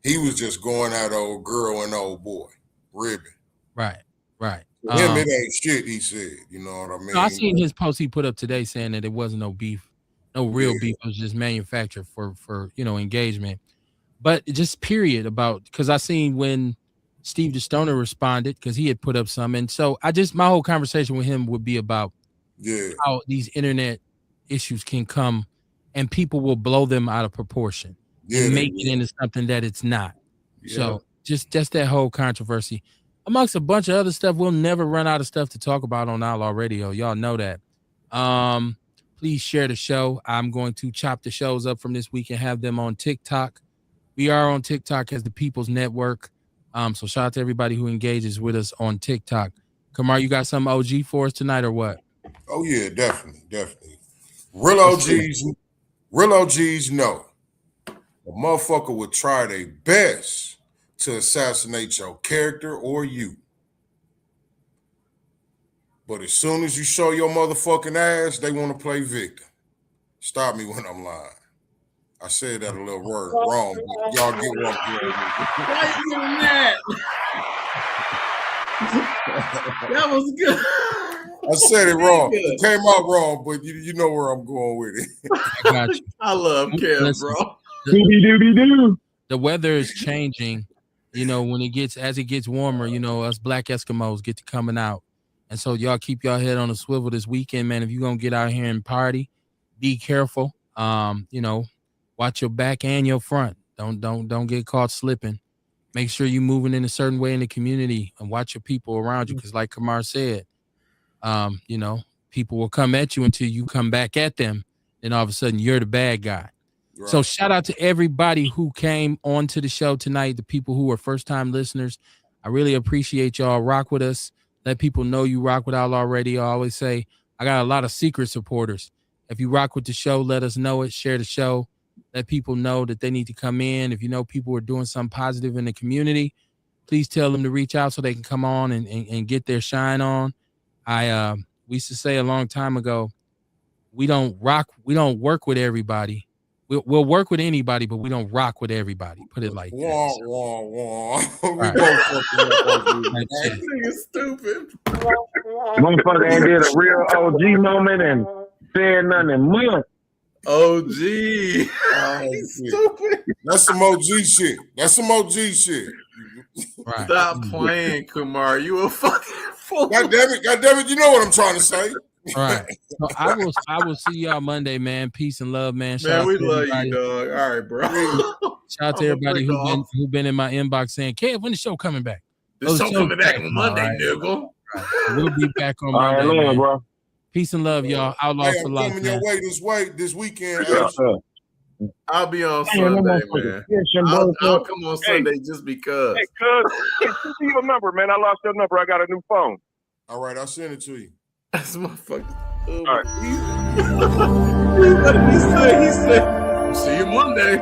He was just going at old girl and old boy, ribbon. Right. For him, it ain't shit, he said. You know what I mean? No, I seen his post he put up today saying that it wasn't no beef, no real beef. It was just manufactured for engagement. But just period because I seen when Steve the Stoner responded because he had put up some. And so my whole conversation with him would be about how these internet issues can come and people will blow them out of proportion and make it into something that it's not. Yeah. So just that whole controversy. Amongst a bunch of other stuff, we'll never run out of stuff to talk about on Outlaw Radio. Y'all know that. Please share the show. I'm going to chop the shows up from this week and have them on TikTok. We are on TikTok as the People's Network. So shout out to everybody who engages with us on TikTok. Kamar, you got some OG for us tonight or what? Oh yeah, definitely. Real OGs know a motherfucker would try their best to assassinate your character or you. But as soon as you show your motherfucking ass, they want to play victim. Stop me when I'm lying. I said that a little word wrong, but y'all get what I'm doing. Why you doing that? That was good. I said it wrong. It came out wrong, but you know where I'm going with it. I got you. I love Kev, bro. the weather is changing. You know, when as it gets warmer, you know, us black Eskimos get to coming out. And so y'all keep your head on a swivel this weekend, man. If you're gonna get out here and party, be careful. You know, watch your back and your front. Don't get caught slipping. Make sure you're moving in a certain way in the community and watch your people around you. Cause like Kamar said, you know, people will come at you until you come back at them. Then all of a sudden you're the bad guy. Right. So shout out to everybody who came onto the show tonight, the people who are first-time listeners. I really appreciate y'all. Rock with us. Let people know you rock with Outlaw Radio. I always say I got a lot of secret supporters. If you rock with the show, let us know it. Share the show. Let people know that they need to come in. If you know people are doing something positive in the community, please tell them to reach out so they can come on and get their shine on. We used to say a long time ago, we don't work with everybody. We'll work with anybody, but we don't rock with everybody. Put it like that. We both fucking up. That nigga stupid. Motherfucker ain't did a real OG moment and said nothing in months. OG. He's stupid. That's some OG shit. That's some OG shit. Right. Stop playing, Kumar. You a fucking fool. God damn it, you know what I'm trying to say. All right. So I will see y'all Monday, man. Peace and love, man. Man, we love you, dog. All right, bro. Shout out to everybody who been in my inbox saying, Kev, when the show coming back? The show coming back on Monday, nigga. Right. So we'll be back on Monday, man. Bro. Peace and love, y'all. Outlaw for life, coming man. your way this weekend. I'll be on Sunday, man. I'll come on Sunday just because. Hey, cuz, send me your number, man. I lost your number. I got a new phone. All right, I'll send it to you. That's my fucking. All right. What did he say? He said, see you Monday.